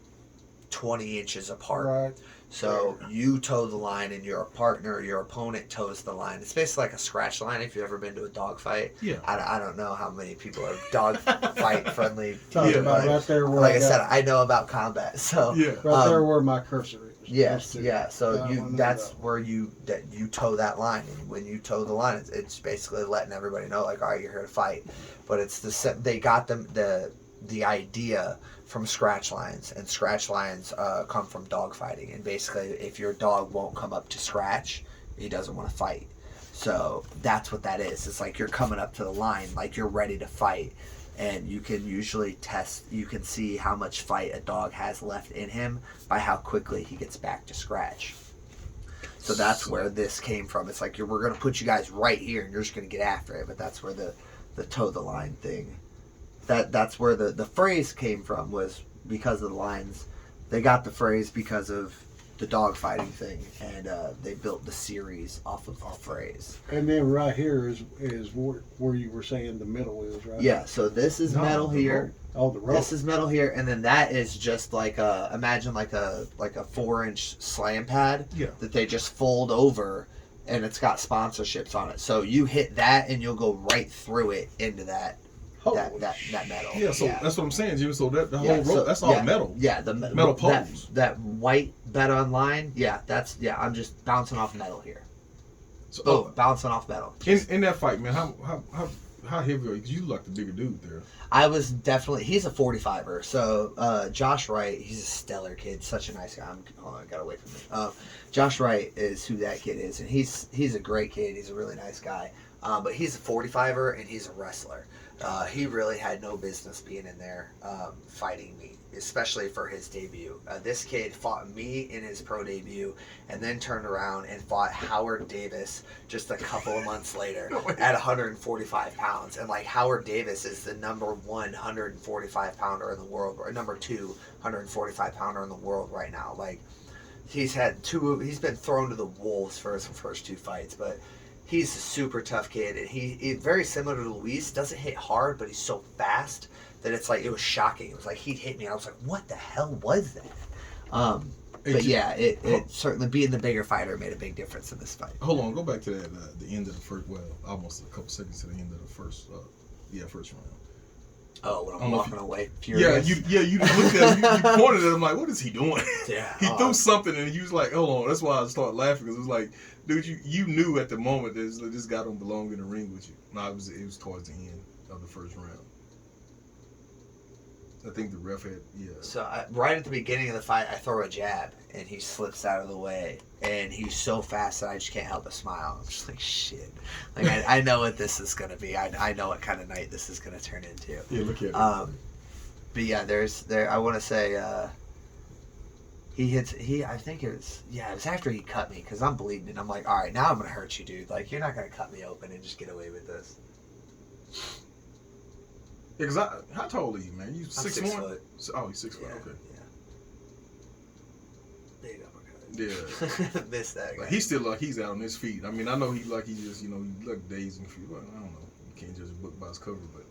C: 20 inches apart. Right. So you toe the line, and your opponent toes the line. It's basically like a scratch line. If you've ever been to a dog fight, I don't know how many people are dog fight friendly.
A: Right there where
C: like I said, I know about combat. So
A: right there where my cursor is.
C: Yes, yeah. So that's where you toe that line, and when you toe the line, it's basically letting everybody know, like, all right, you're here to fight. But it's they got them the idea from scratch lines, and scratch lines come from dog fighting, and basically if your dog won't come up to scratch, he doesn't want to fight. So that's what that is. It's like you're coming up to the line, like you're ready to fight. and you can usually you can see how much fight a dog has left in him by how quickly he gets back to scratch. So that's where this came from. It's like we're going to put you guys right here and you're just going to get after it. But that's where the toe the line thing, that's where the phrase came from, was because of the lines. They got the phrase because of the dog fighting thing, and they built the series off of the phrase.
A: And then right here is where you were saying the middle is, right?
C: Yeah, so this is metal here.
A: Oh, the rope.
C: This is metal here, and then that is just like imagine like a 4-inch slam pad that they just fold over, and it's got sponsorships on it. So you hit that, and you'll go right through it into that metal.
B: Yeah, so that's what I'm saying, Jimmy. So that the whole rope, that's all metal.
C: Yeah, the
B: metal poles.
C: That white Bet Online. Yeah, I'm just bouncing off metal here.
B: So
C: bouncing off metal.
B: In that fight, man, how heavy are you? Because you look like the bigger dude there.
C: I was definitely. He's a 45er. So Josh Wright, he's a stellar kid, such a nice guy. I got away from me. Josh Wright is who that kid is, and he's a great kid. He's a really nice guy. But he's a 45er and he's a wrestler. He really had no business being in there fighting me, especially for his debut. This kid fought me in his pro debut and then turned around and fought Howard Davis just a couple of months later at 145 pounds. And like Howard Davis is the number 1 145 pounder in the world, or number 2 145 pounder in the world right now. Like he's been thrown to the wolves for his first 2 fights, but he's a super tough kid, and he very similar to Luis, doesn't hit hard, but he's so fast that it's like, it was shocking. It was like he'd hit me, and I was like, what the hell was that? But yeah, it certainly, being the bigger fighter made a big difference in this fight.
B: Hold on, go back to that the end of the first, almost a couple seconds to the end of the first round.
C: Oh, when I'm walking away furious?
B: Yeah, you just looked at him, you pointed at him like, what is he doing?
C: Yeah.
B: He threw something, and you was like, hold on. That's why I started laughing, because it was like, dude, you knew at the moment that this guy don't belong in the ring with you. No, it was towards the end of the first round. I think the ref had,
C: So right at the beginning of the fight, I throw a jab, and he slips out of the way, and he's so fast that I just can't help but smile. I'm just like, shit. Like I know what this is gonna be. I know what kind of night this is gonna turn into.
B: Yeah, look at it.
C: But yeah, I want to say I think it was after he cut me, because I'm bleeding, and I'm like, all right, now I'm gonna hurt you, dude. Like, you're not gonna cut me open and just get away with this.
B: Yeah, because how tall are you, man? You 6'1"?
C: 6 foot.
B: Oh, you're 6 foot. Okay.
C: Yeah. Big uppercut.
B: Yeah.
C: Missed that guy.
B: Like, he's still like he's out on his feet. I mean, I know he just he look dazed and confused. Well, I don't know. You can't judge a book by its cover, but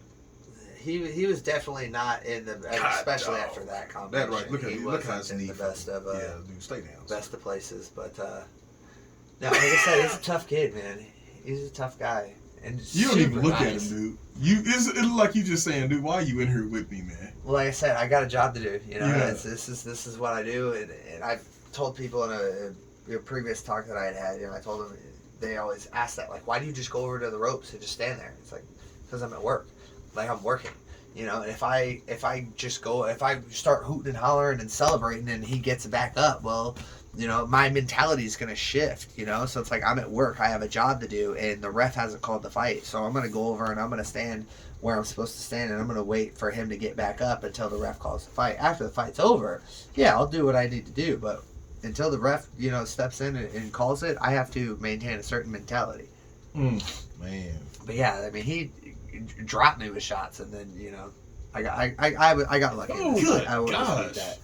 C: he was definitely not in the, especially after that competition.
B: That right. Look how his knee.
C: The best of
B: dude, stay down.
C: Best of places, but no, like I said, he's a tough kid, man. He's a tough guy. And
B: you don't even look at him, dude. It look like you just saying, dude, why are you in here with me, man?
C: Well, like I said, I got a job to do. You know, this is what I do, and I've told people in a previous talk that I had. You know, I told them, they always ask that, like, why do you just go over to the ropes and just stand there? It's like, because I'm at work, like I'm working. You know, and if I start hooting and hollering and celebrating, and he gets back up, well, you know, my mentality is going to shift, you know? So it's like, I'm at work, I have a job to do, and the ref hasn't called the fight. So I'm going to go over and I'm going to stand where I'm supposed to stand, and I'm going to wait for him to get back up until the ref calls the fight. After the fight's over, yeah, I'll do what I need to do. But until the ref, you know, steps in and calls it, I have to maintain a certain mentality.
B: Man.
C: But yeah, I mean, he dropped me with shots, and then, you know, I got lucky.
B: Oh,
C: good
B: I gosh.
C: That.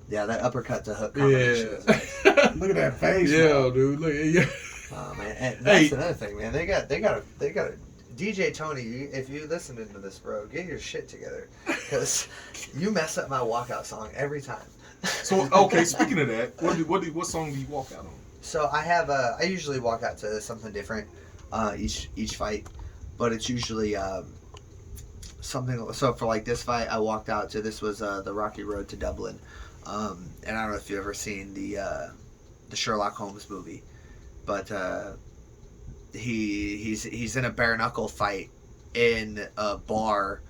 C: Yeah, that uppercut to hook combination was nice.
A: Look at that face.
B: Yeah, dude. Look, yeah.
C: Oh man, and that's another thing, man. They got a DJ Tony. If you listen into this, bro, get your shit together, because you mess up my walkout song every time.
B: So okay, speaking of that, what song do you walk out on?
C: So I usually walk out to something different each fight, but it's usually something. So for like this fight, I walked out to, this was the Rocky Road to Dublin. And I don't know if you've ever seen the Sherlock Holmes movie, but he's in a bare knuckle fight in a bar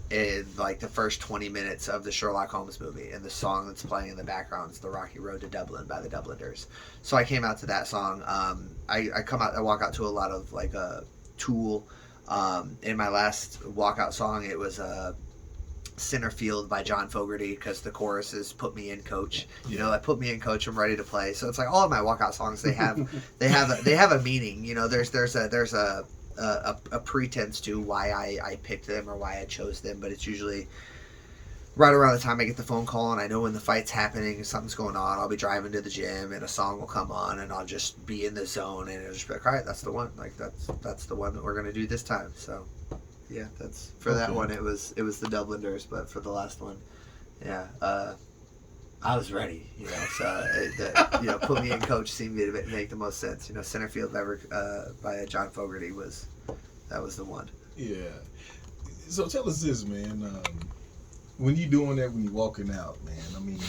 C: in like the first 20 minutes of the Sherlock Holmes movie, and the song that's playing in the background is the Rocky Road to Dublin by the Dubliners. So I came out to that song. I walk out to a lot of like Tool, In my last walkout song, it was Center Field by John Fogerty, because the chorus is "Put me in, coach." You know, like, "Put me in, coach. I'm ready to play." So it's like all of my walkout songs, they have a meaning. You know, there's a pretense to why I picked them or why I chose them, but it's usually right around the time I get the phone call and I know when the fight's happening, something's going on. I'll be driving to the gym and a song will come on and I'll just be in the zone and it'll just be like, all right, that's the one. Like that's the one that we're gonna do this time. So yeah, that's for that one. It was the Dubliners, but for the last one, yeah, I was ready. You know, so "Put me in, coach" seemed to make the most sense. You know, Center Field by John Fogerty was the one.
B: Yeah. So tell us this, man. When you doing that, when you walking out, man, I mean,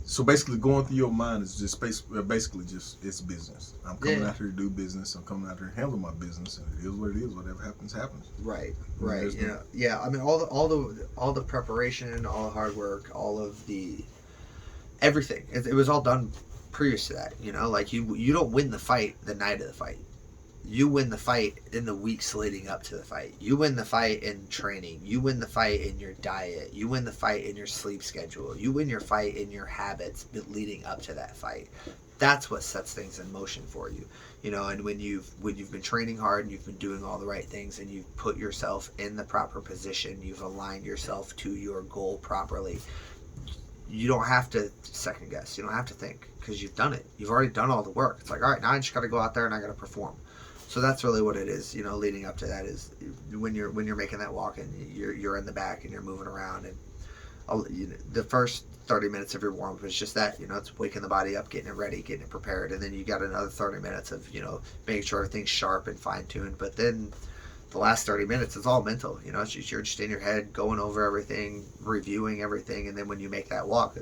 B: so basically going through your mind is just basically just, it's business. I'm coming out here to do business. I'm coming out here to handle my business, and it is what it is. Whatever happens, happens.
C: Right. You know, yeah. I mean, all the preparation, all the hard work, all of the everything. It was all done previous to that. You know, like you don't win the fight the night of the fight. You win the fight in the weeks leading up to the fight. You win the fight in training. You win the fight in your diet. You win the fight in your sleep schedule. You win your fight in your habits leading up to that fight. That's what sets things in motion for you. You know, and when you've been training hard and you've been doing all the right things and you've put yourself in the proper position, you've aligned yourself to your goal properly, you don't have to second guess. You don't have to think, because you've done it. You've already done all the work. It's like, all right, now I just got to go out there and I got to perform. So that's really what it is, you know, leading up to that is when you're making that walk and you're in the back and you're moving around, and the first 30 minutes of your warm-up is just that, you know, it's waking the body up, getting it ready, getting it prepared, and then you got another 30 minutes of, you know, making sure everything's sharp and fine-tuned. But then the last 30 minutes is all mental, you know, you're just in your head going over everything, reviewing everything, and then when you make that walk,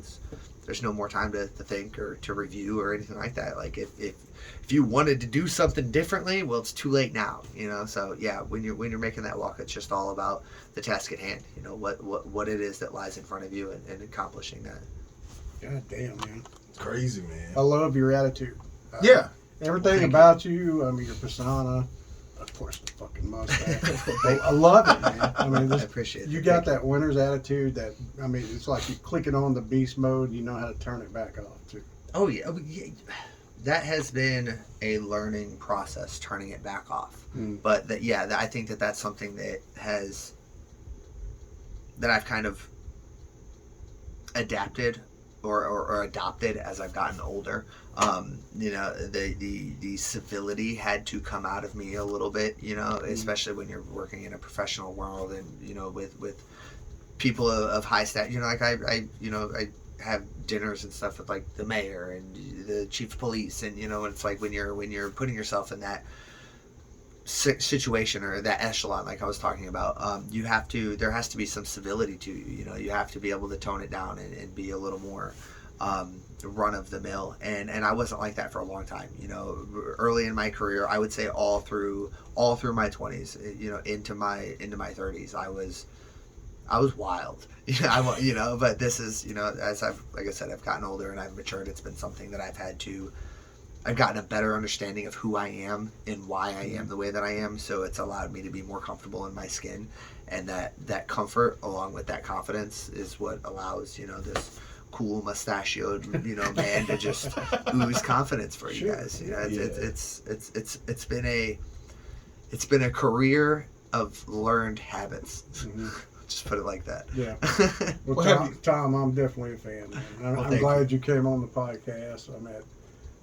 C: there's no more time to think or to review or anything like that. Like if you wanted to do something differently, well, it's too late now, you know. So yeah, when you're making that walk, it's just all about the task at hand, you know, what it is that lies in front of you and accomplishing that.
A: God damn, man.
B: It's crazy, man.
A: I love your attitude.
B: Yeah.
A: Everything about you, I mean, your persona, of course, the fucking mustache. I love it, man. I mean,
C: I appreciate it.
A: You got that winner's attitude that, I mean, it's like you click it on the beast mode, you know how to turn it back off, too.
C: Oh, yeah. That has been a learning process, turning it back off. But I think that's something that I've kind of adapted or adopted as I've gotten older. You know, the civility had to come out of me a little bit, you know, especially when you're working in a professional world and, you know, with people of high status. You know, like I have dinners and stuff with like the mayor and the chief of police, and you know, it's like when you're putting yourself in that situation or that echelon, like I was talking about, there has to be some civility to you. You know, you have to be able to tone it down and be a little more run of the mill, and I wasn't like that for a long time. You know, early in my career, I would say all through my 20s, you know, into my 30s, I was wild. You know, but this is, you know, as like I said, I've gotten older and I've matured. It's been something that I've gotten a better understanding of who I am and why I am the way that I am. So it's allowed me to be more comfortable in my skin, and that comfort along with that confidence is what allows, you know, this cool mustachioed, you know, man to just ooze confidence for you guys. You know, it's been a career of learned habits. Just put it like that.
A: Yeah. Well, Tom, I'm definitely a fan, man. I'm glad you came on the podcast. I mean,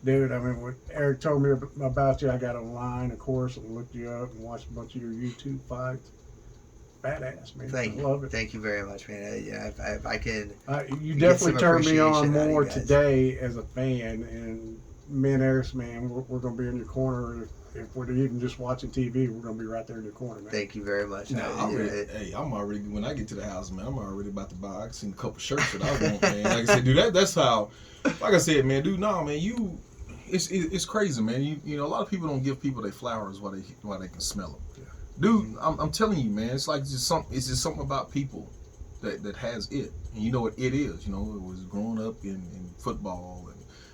A: dude, I mean, what Eric told me about you, I got online, of course, and looked you up and watched a bunch of your YouTube fights. Badass, man.
C: Thank you.
A: Love it.
C: Thank you very much, man. If I can.
A: You definitely turned me on more today as a fan, and me and Eric, man, we're going to be in your corner. If we're even just watching TV, we're going to be right there in your corner, man.
C: Thank you very much.
B: No, I'm already, when I get to the house, man, I'm already about to buy. I've seen a couple shirts that I want, man. Like I said, dude, that's how, like I said, man, dude, no, man, it's crazy, man. You know, a lot of people don't give people their flowers while they can smell them. Yeah. Dude, I'm telling you, man, it's just something about people that has it. And you know what it is. You know, it was growing up in football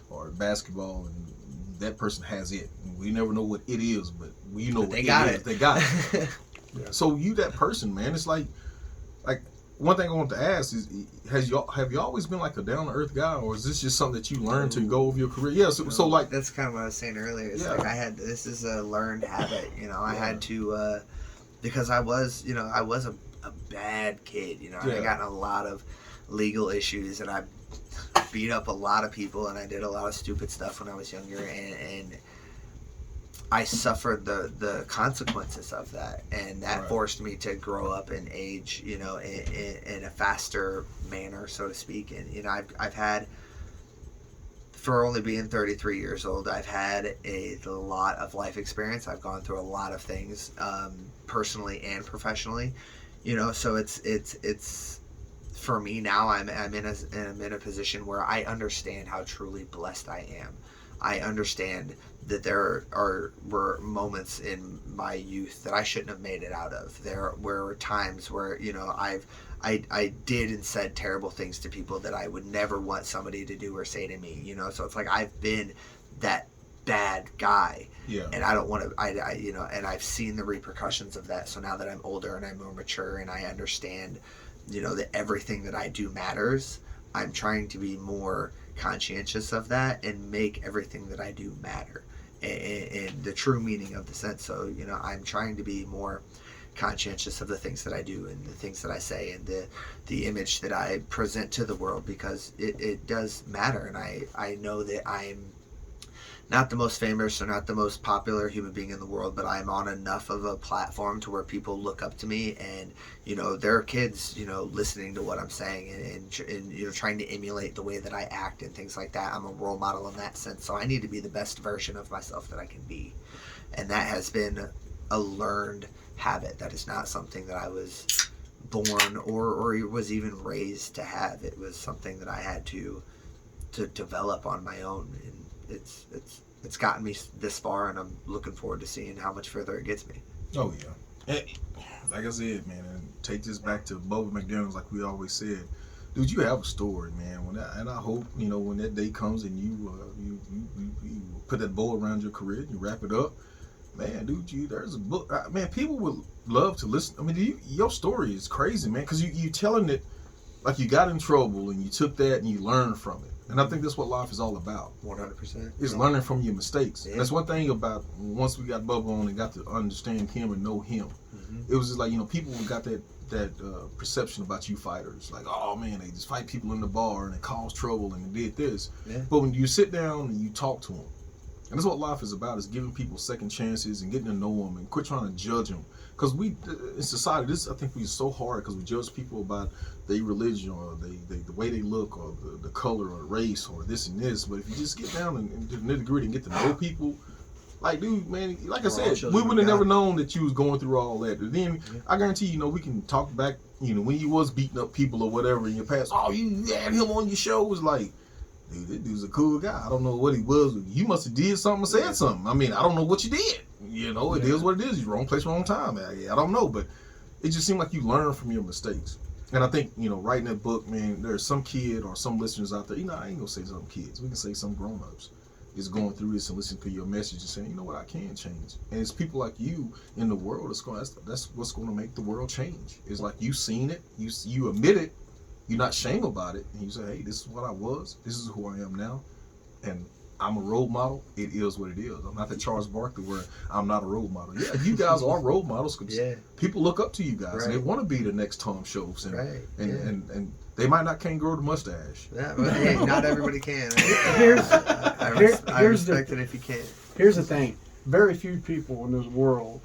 B: or basketball, and that person has it. And we never know what it is, but you know
C: But they got it.
B: They got it.
A: Yeah.
B: So you that person, man. It's like one thing I want to ask is, have you always been like a down to earth guy, or is this just something that you learned to go over your career? Yeah. So like
C: that's kind of what I was saying earlier. It's
B: Yeah.
C: like this is a learned habit. You know, I had to because I was a bad kid. You know, and I got in a lot of legal issues, and I beat up a lot of people, and I did a lot of stupid stuff when I was younger, and I suffered the consequences of that, and that forced me to grow up and age, you know, in a faster manner, so to speak. And you know, I've had, for only being 33 years old, I've had a lot of life experience. I've gone through a lot of things, personally and professionally, you know. So it's for me now. I'm in a position where I understand how truly blessed I am. I understand that there were moments in my youth that I shouldn't have made it out of. There were times where, you know, I did and said terrible things to people that I would never want somebody to do or say to me, you know. So it's like I've been that bad guy, and I don't want to. I you know, and I've seen the repercussions of that. So now that I'm older and I'm more mature and I understand, you know, that everything that I do matters, I'm trying to be more conscientious of that and make everything that I do matter in the true meaning of the sense. So, you know, I'm trying to be more conscientious of the things that I do and the things that I say and the image that I present to the world, because it does matter. And I know that I'm not the most famous or not the most popular human being in the world, but I'm on enough of a platform to where people look up to me, and, you know, there are kids, you know, listening to what I'm saying and you know, trying to emulate the way that I act and things like that. I'm a role model in that sense, so I need to be the best version of myself that I can be. And that has been a learned habit. That is not something that I was born or was even raised to have. It was something that I had to develop on my own, and it's gotten me this far, and I'm looking forward to seeing how much further it gets me.
B: Oh yeah, and like I said, man, and take this back to Bubba McDaniels, like we always said, dude, you have a story, man. And I hope, you know, when that day comes and you put that bow around your career and you wrap it up, man, dude, there's a book, man. People would love to listen. I mean, your story is crazy, man, because you telling it like you got in trouble and you took that and you learned from it. And I think that's what life is all about.
C: 100%.
B: It's learning from your mistakes. Yeah. That's one thing about once we got Bubba on and got to understand him and know him. Mm-hmm. It was just like, you know, people got that perception about you fighters. Like, oh, man, they just fight people in the bar and they cause trouble and they did this. Yeah. But when you sit down and you talk to them, and that's what life is about, is giving people second chances and getting to know them and quit trying to judge them. Because we, in society, I think we're so hard because we judge people about their religion or the way they look or the color or the race or this and this. But if you just get down and do the nitty gritty and get to know people, like, dude, man, like I said, we would have never known that you was going through all that. But then I guarantee you know, we can talk back, you know, when you was beating up people or whatever in your past. Oh, you had him on your show. It was like, dude, this dude's a cool guy. I don't know what he was. You must have did something or said something. I mean, I don't know what you did. You know, it is what it is. You're wrong place, wrong time. I don't know, but it just seemed like you learn from your mistakes. And I think, you know, writing that book, man, there's some kid or some listeners out there, you know, I ain't gonna say some kids. We can say some grown-ups is going through this and listening to your message and saying, you know what, I can change. And it's people like you in the world that's what's going to make the world change. It's like you seen it, you admit it, you're not ashamed about it, and you say, hey, this is what I was, this is who I am now, and I'm a role model. It is what it is. I'm not the Charles Barkley where I'm not a role model. Yeah, you guys are role models because people look up to you guys and they want to be the next Tom Shoaff, and they might not can grow the mustache.
C: Yeah, but hey, not everybody can. I respect it if you can.
A: Here's the thing: very few people in this world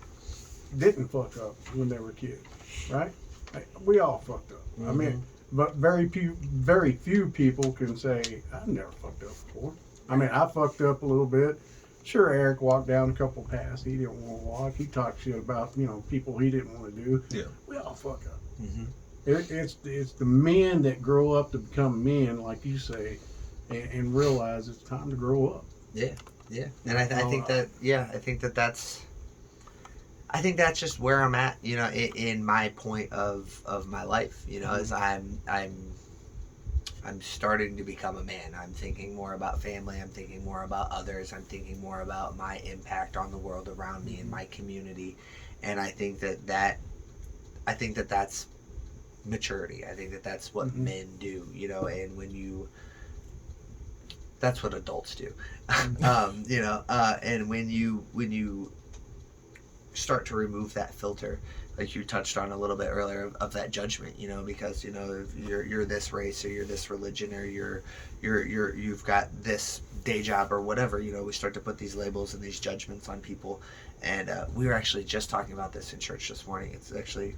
A: didn't fuck up when they were kids, right? We all fucked up. Mm-hmm. I mean, but very few people can say, I've never fucked up before. I mean, I fucked up a little bit. Sure, Eric walked down a couple paths he didn't want to walk. He talked shit about, you know, people he didn't want to do. Yeah. We all fuck up. Mm-hmm. It's the men that grow up to become men, like you say, and realize it's time to grow up.
C: Yeah, yeah. And I think that's just where I'm at, you know, in my point of my life, you know, is I'm I'm starting to become a man. I'm thinking more about family. I'm thinking more about others. I'm thinking more about my impact on the world around me and my community. And I think that's maturity. I think that's what men do, you know, and that's what adults do. You know, and when you start to remove that filter, like you touched on a little bit earlier, of that judgment, you know, because, you know, if you're this race, or you're this religion, or you've got this day job or whatever, you know, we start to put these labels and these judgments on people. And we were actually just talking about this in church this morning. It's actually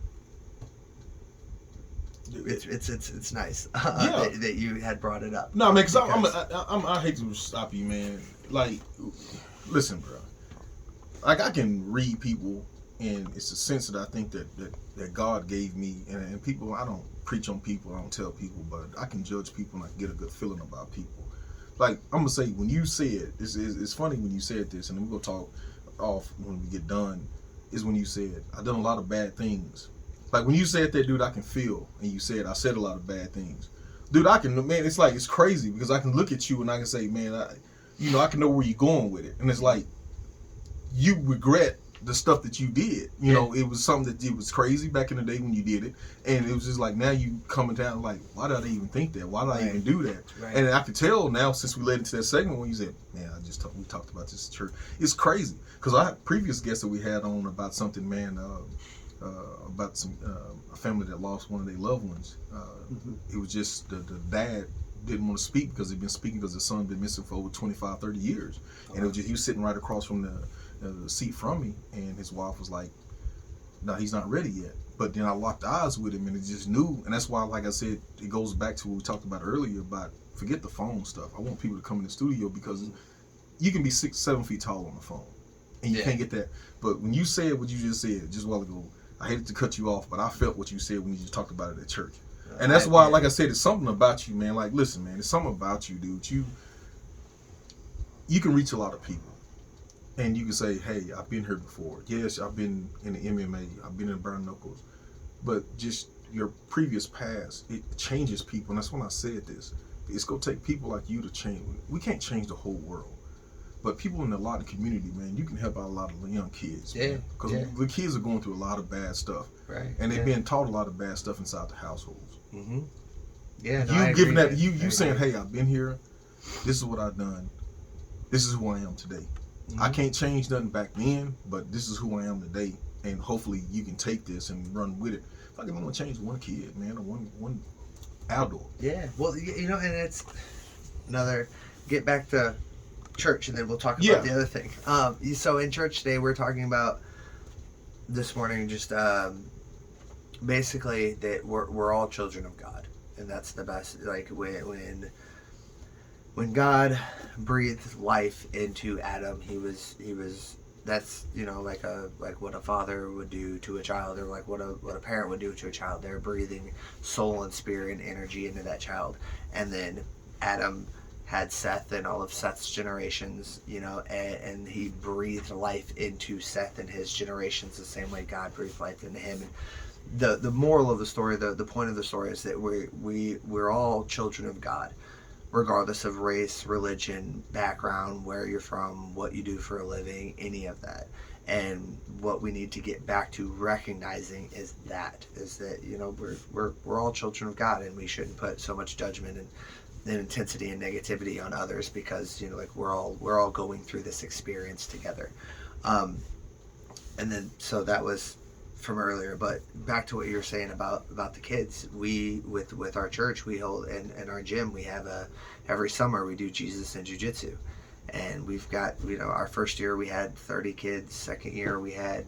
C: it's nice that you had brought it up.
B: No, man, because I hate to stop you, man. Like, listen, bro. Like, I can read people, and it's a sense that I think that God gave me, and people, I don't preach on people, I don't tell people, but I can judge people and I can get a good feeling about people. Like, I'm gonna say, when you said, it's funny when you said this, and then we're gonna talk off when we get done, is when you said, I've done a lot of bad things. Like, when you said that, dude, I can feel, and you said, I said a lot of bad things. Dude, man, it's like, it's crazy, because I can look at you and I can say, man, I can know where you're going with it. And it's like, you regret the stuff that you did. You know, it was something that it was crazy back in the day when you did it. And it was just like, now you coming down like, why did I even think that? Why did I even do that? Right. And I could tell now, since we led into that segment when you said, man, we talked about this at church. It's crazy. Because I had previous guests that we had on about something, man, about a family that lost one of their loved ones. It was just the dad didn't want to speak because he'd been speaking because his son had been missing for over 25, 30 years. And it was just, he was sitting right across from the seat from me, and his wife was like, no, he's not ready yet. But then I locked eyes with him, and it just knew. And that's why, like I said, it goes back to what we talked about earlier about forget the phone stuff. I want people to come in the studio, because you can be 6, 7 feet tall on the phone, and you can't get that. But when you said what you just said just a while ago, I hated to cut you off, but I felt what you said when you just talked about it at church. And that's why, like I said, it's something about you, man. Like, listen, man, it's something about you, dude. You can reach a lot of people. And you can say, hey, I've been here before. Yes, I've been in the MMA. I've been in bare knuckles. But just your previous past, it changes people. And that's when I said this. It's going to take people like you to change. We can't change the whole world. But people in the Latin community, man, you can help out a lot of young kids. Because the kids are going through a lot of bad stuff. Right. And they're being taught a lot of bad stuff inside the households. Mm-hmm. Yeah. No, you giving that, you saying, hey, I've been here. This is what I've done. This is who I am today. I can't change nothing back then, but this is who I am today, and hopefully you can take this and run with it. If I can only change one kid, man, or one adult. Yeah, well, you know, and it's another, get back to church, and then we'll talk about the other thing. So in church today, we're talking about this morning, just basically that we're all children of God, and that's the best. Like when God breathed life into Adam, he was that's, you know, like what a father would do to a child, or like what a parent would do to a child. They're breathing soul and spirit and energy into that child. And then Adam had Seth and all of Seth's generations, you know, and he breathed life into Seth and his generations the same way God breathed life into him. And the moral of the story, the point of the story, is that we're all children of God, regardless of race, religion, background, where you're from, what you do for a living, any of that. And what we need to get back to recognizing is that, you know, we're all children of God, and we shouldn't put so much judgment and intensity and negativity on others, because, you know, like we're all going through this experience together. And then, so that was from earlier, but back to what you were saying about the kids. We with our church, we hold, and our gym, we have every summer we do Jesus and Jiu-Jitsu, and we've got, you know, our first year we had 30 kids, second year we had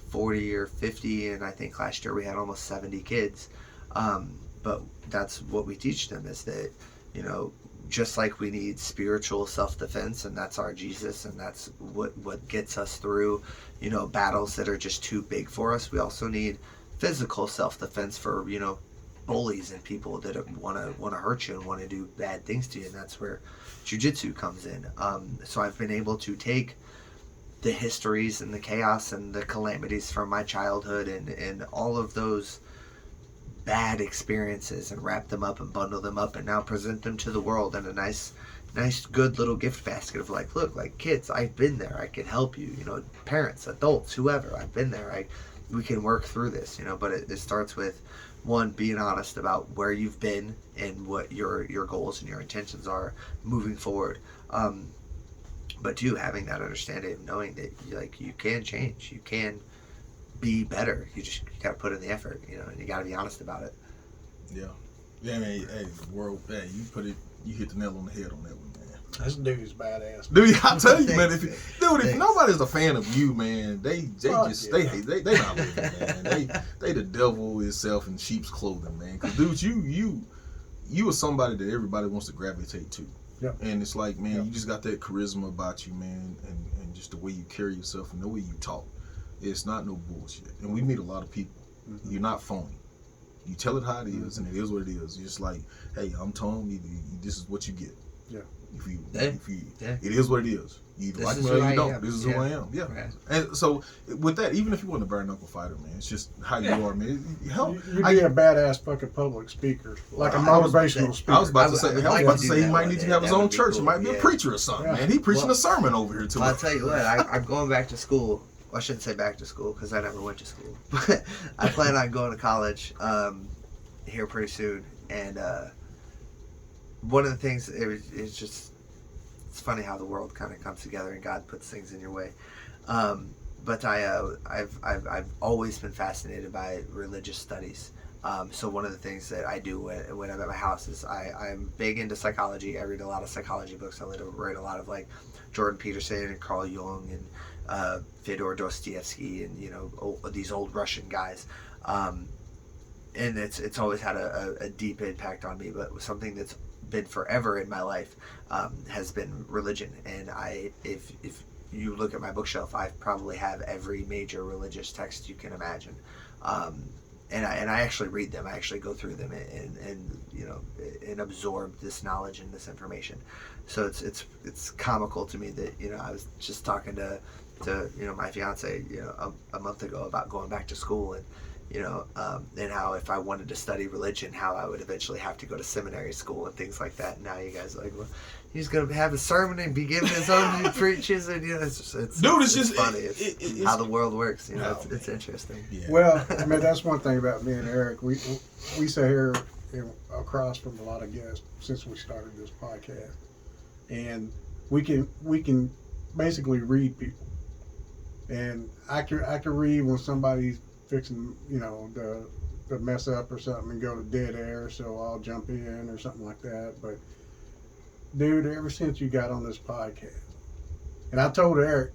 B: 40 or 50, and I think last year we had almost 70 kids. But that's what we teach them, is that, you know, just like we need spiritual self-defense, and that's our Jesus, and that's what gets us through, you know, battles that are just too big for us, we also need physical self-defense for, you know, bullies and people that want to hurt you and want to do bad things to you, and that's where jiu-jitsu comes in. So I've been able to take the histories and the chaos and the calamities from my childhood and all of those
C: bad experiences and wrap them up and bundle them up and now present them to the world in a nice, good little gift basket of like, look, like kids, I've been there. I can help you. You know, parents, adults, whoever, I've been there. We can work through this. You know, but it starts with one, being honest about where you've been and what your goals and your intentions are moving forward. But two, having that understanding of knowing that like you can change, you can be better. You got to put in the effort, you know, and you got to be honest about it.
B: Yeah, man. Hey, world. Hey, you hit the nail on the head on that one, man.
A: This dude's badass.
B: Dude, I tell you, man.
C: Thanks,
B: If nobody's a fan of you, man, they not living, man. They the devil itself in sheep's clothing, man. Cause dude, you are somebody that everybody wants to gravitate to.
A: Yep.
B: And it's like, man,
A: Yep.
B: you just got that charisma about you, man, and just the way you carry yourself and the way you talk. It's not no bullshit. And we meet a lot of people. Mm-hmm. You're not phony. You tell it how it is, and it is what it is. You're just like, hey, I'm Tom. This is what you get.
A: Yeah.
B: It is what it is. You either like me or you don't. This is who I am. Yeah. Right. And so with that, even if you want to bare knuckle fighter, man, it's just how you are, man.
A: You'd be a badass fucking public speaker, like a motivational speaker.
B: I was about to say he might need to have his own church. He might be a preacher or something, man. He preaching a sermon over here too.
C: I'll tell you what, I'm going back to school. Well, I shouldn't say back to school because I never went to school. But I plan on going to college here pretty soon. And one of the things, it's funny how the world kind of comes together and God puts things in your way. But I've always been fascinated by religious studies. So one of the things that I do when I'm at my house is I'm big into psychology. I read a lot of psychology books. I read a lot of like Jordan Peterson and Carl Jung and Fyodor Dostoevsky and, you know, these old Russian guys. And it's always had a deep impact on me. But something that's been forever in my life has been religion. And if you look at my bookshelf, I probably have every major religious text you can imagine. And I actually read them. I actually go through them and you know, and absorb this knowledge and this information. So it's comical to me that, you know, I was just talking to you know, my fiance, you know, a month ago about going back to school and, you know, and how if I wanted to study religion, how I would eventually have to go to seminary school and things like that. And now you guys are like, well, he's going to have a sermon and be giving his own preaches, and, you know, it's just funny. It's how the world works. You know, it's interesting.
A: Yeah. Well, I mean, that's one thing about me and Eric. We sit here across from a lot of guests since we started this podcast, and we can basically read people, and I can read when somebody's fixing, you know, to mess up or something and go to dead air, so I'll jump in or something like that. But dude, ever since you got on this podcast, and I told Eric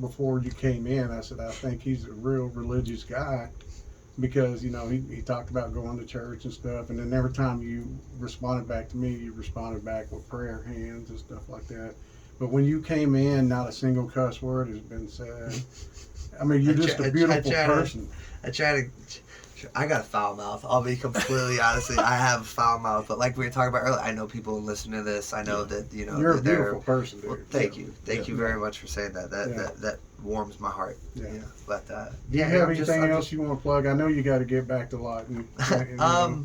A: before you came in, I said I think he's a real religious guy, because, you know, he talked about going to church and stuff, and then every time you responded back to me, you responded back with prayer hands and stuff like that. But when you came in, not a single cuss word has been said. I mean, you're just a beautiful person.
C: I got a foul mouth. I'll be completely honest. I have a foul mouth, but like we were talking about earlier, I know people listen to this. I know that, you know,
A: you're a beautiful person, dude.
C: Well, thank you very much for saying that. That warms my heart.
A: Yeah.
C: You know, but
A: do you have anything else you want to plug? I know you got to get back to Lawton.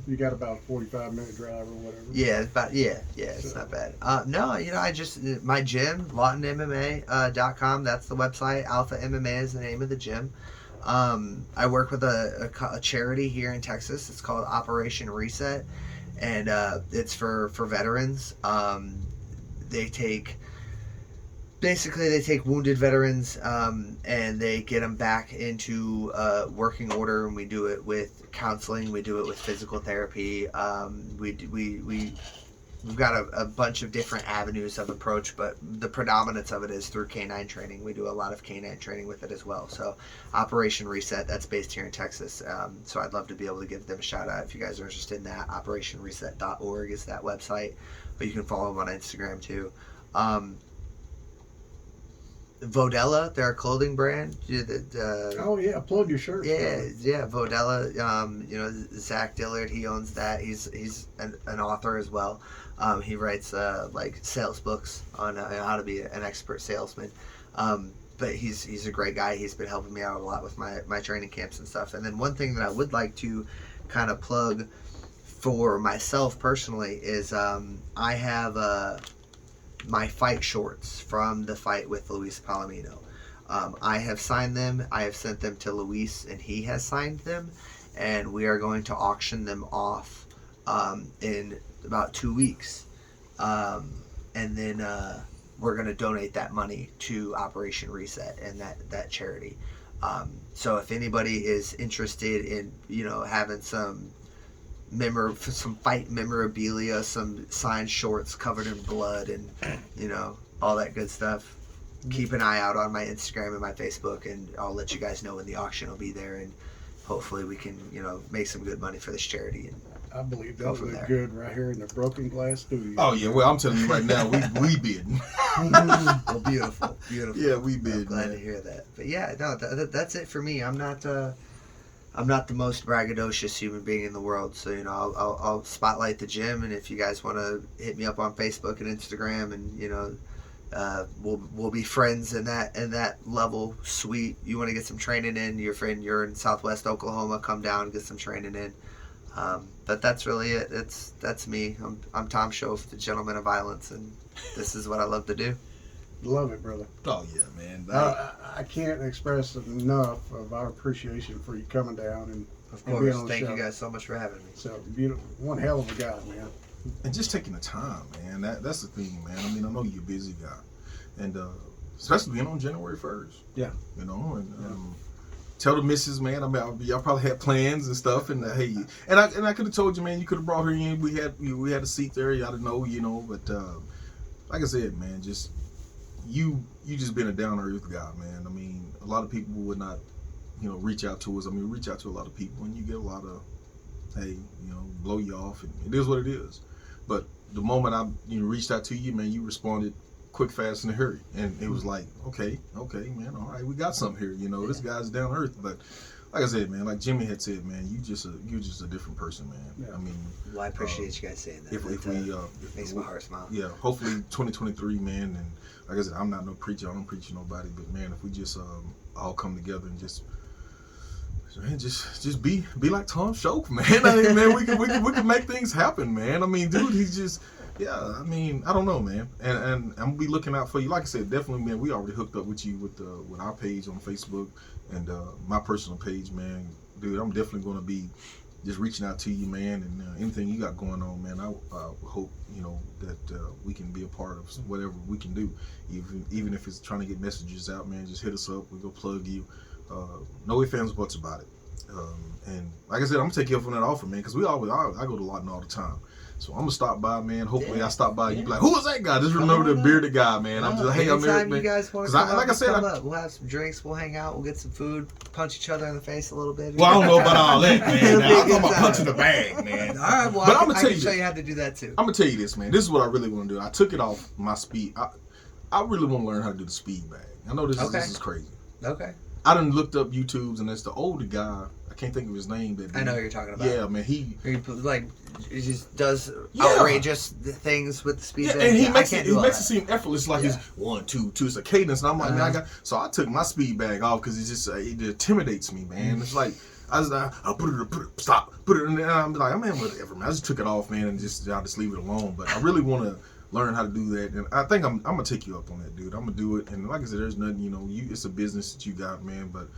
A: You got about a 45-minute drive or whatever.
C: Yeah, it's not bad. No, you know, I just, my gym, LawtonMMA.com. That's the website. Alpha MMA is the name of the gym. I work with a charity here in Texas. It's called Operation Reset, and it's for veterans. They take wounded veterans and they get them back into working order, and we do it with counseling. We do it with physical therapy. We've got a bunch of different avenues of approach, but the predominance of it is through canine training. We do a lot of canine training with it as well. So Operation Reset, that's based here in Texas. So I'd love to be able to give them a shout out if you guys are interested in that. OperationReset.org is that website, but you can follow them on Instagram too. Vodella, they're a clothing brand.
A: Oh yeah, plug your shirt.
C: Yeah, Vodella. You know, Zach Dillard, he owns that. He's an author as well. He writes like sales books on how to be an expert salesman. But he's a great guy. He's been helping me out a lot with my training camps and stuff. And then one thing that I would like to kind of plug for myself personally is I have my fight shorts from the fight with Luis Palomino. I have signed them. I have sent them to Luis, and he has signed them. And we are going to auction them off in about 2 weeks. And then we're going to donate that money to Operation Reset and that charity. So if anybody is interested in, having some fight memorabilia, some signed shorts covered in blood and, all that good stuff, keep an eye out on my Instagram and my Facebook, and I'll let you guys know when the auction will be there, and hopefully we can, make some good money for this charity. And
A: I believe
C: go
A: that
C: from
A: look
C: there.
A: good right here in the Broken Glass studio.
B: Oh yeah, well I'm telling you right now, we bidding.
C: Well, beautiful.
B: Yeah, we
C: I'm
B: bidding.
C: glad to hear that. But yeah, no, that's it for me. I'm not the most braggadocious human being in the world, so I'll spotlight the gym, and if you guys want to hit me up on Facebook and Instagram, and we'll be friends in that level. Sweet. You want to get some training in? You're in Southwest Oklahoma. Come down, get some training in. But that's really it. That's me. I'm Tom Shoaff, the Gentleman of Violence, and this is what I love to do.
A: Love it, brother.
B: Oh yeah, man.
A: I can't express enough of our appreciation for you coming down and
C: Of
A: and being
C: course.
A: on the
C: Thank
A: show.
C: you guys so much for having me.
A: So beautiful, one hell of a guy, man.
B: And just taking the time, man. That's the thing, man. I mean, I know you're a busy guy, and especially being on January 1st.
A: Yeah.
B: And tell the missus, man. I mean, y'all probably had plans and stuff, and hey, and I could have told you, man. You could have brought her in. We had a seat there. Y'all didn't know, but like I said, man, just you just been a down to earth guy, man. I mean, a lot of people would not, reach out to us. I mean, reach out to a lot of people, and you get a lot of, hey, blow you off, and it is what it is. But the moment I reached out to you, man, you responded quick, fast, and in a hurry, and it was like, okay, man, all right, we got something here. This guy's down to earth. But like I said, man, like Jimmy had said, man, you're just a different person, man.
A: Yeah.
B: I mean,
C: Well, I appreciate you guys saying that.
B: if
C: Makes my heart smile.
B: yeah, hopefully 2023, man, and like I said, I'm not no preacher, I don't preach to nobody, but man, if we just all come together and just be like Tom Shoaff, man. I mean, man, we can make things happen, man. I mean, dude, he's just, yeah. I mean, I don't know, man. And I'm gonna be looking out for you. Like I said, definitely, man. We already hooked up with you with our page on Facebook and my personal page, man. Dude, I'm definitely gonna be just reaching out to you, man, and anything you got going on, man. I hope that we can be a part of whatever we can do, even if it's trying to get messages out, man. Just hit us up. We go plug you. No ifs, ands, buts about it. And like I said, I'm gonna take you up on that offer, man, because I go to Lawton all the time. So I'm gonna stop by, man. Hopefully, I stop by. You be like, who is that guy? Just remember the bearded guy, man. I'm just, hey, I'm Eric, man.
C: You guys want to
B: like I said,
C: up. We'll have some drinks. We'll hang out. We'll get some food. Punch each other in the face a little bit.
B: Well, I don't know about all that, man.
C: It'll be a
B: I'm talking
C: good
B: about
C: time.
B: punching the bag, man.
C: All right, well,
B: But
C: I
B: I'm gonna tell
C: can
B: you
C: show
B: this.
C: you how to do that too.
B: I'm gonna tell you this, man. This is what I really want to do. I took it off my speed. I really want to learn how to do the speed bag. I know this is crazy.
C: Okay.
B: I done looked up YouTubes, and it's the older guy. I can't think of his name. But
C: I know what you're talking about.
B: Yeah, man. He
C: just does outrageous things with the speed
B: yeah,
C: bag.
B: and he
C: I
B: makes
C: can't
B: it
C: do all
B: makes it
C: that.
B: seem effortless, like it's 1, 2, 2. It's a cadence, and I'm like, man, so I took my speed bag off because it just it intimidates me, man. It's like I'll put it, stop, put it, and then I'm like, man, whatever, man. I just took it off, man, and I'll just leave it alone. But I really want to learn how to do that, and I think I'm gonna take you up on that, dude. I'm gonna do it, and like I said, there's nothing, it's a business that you got, man. But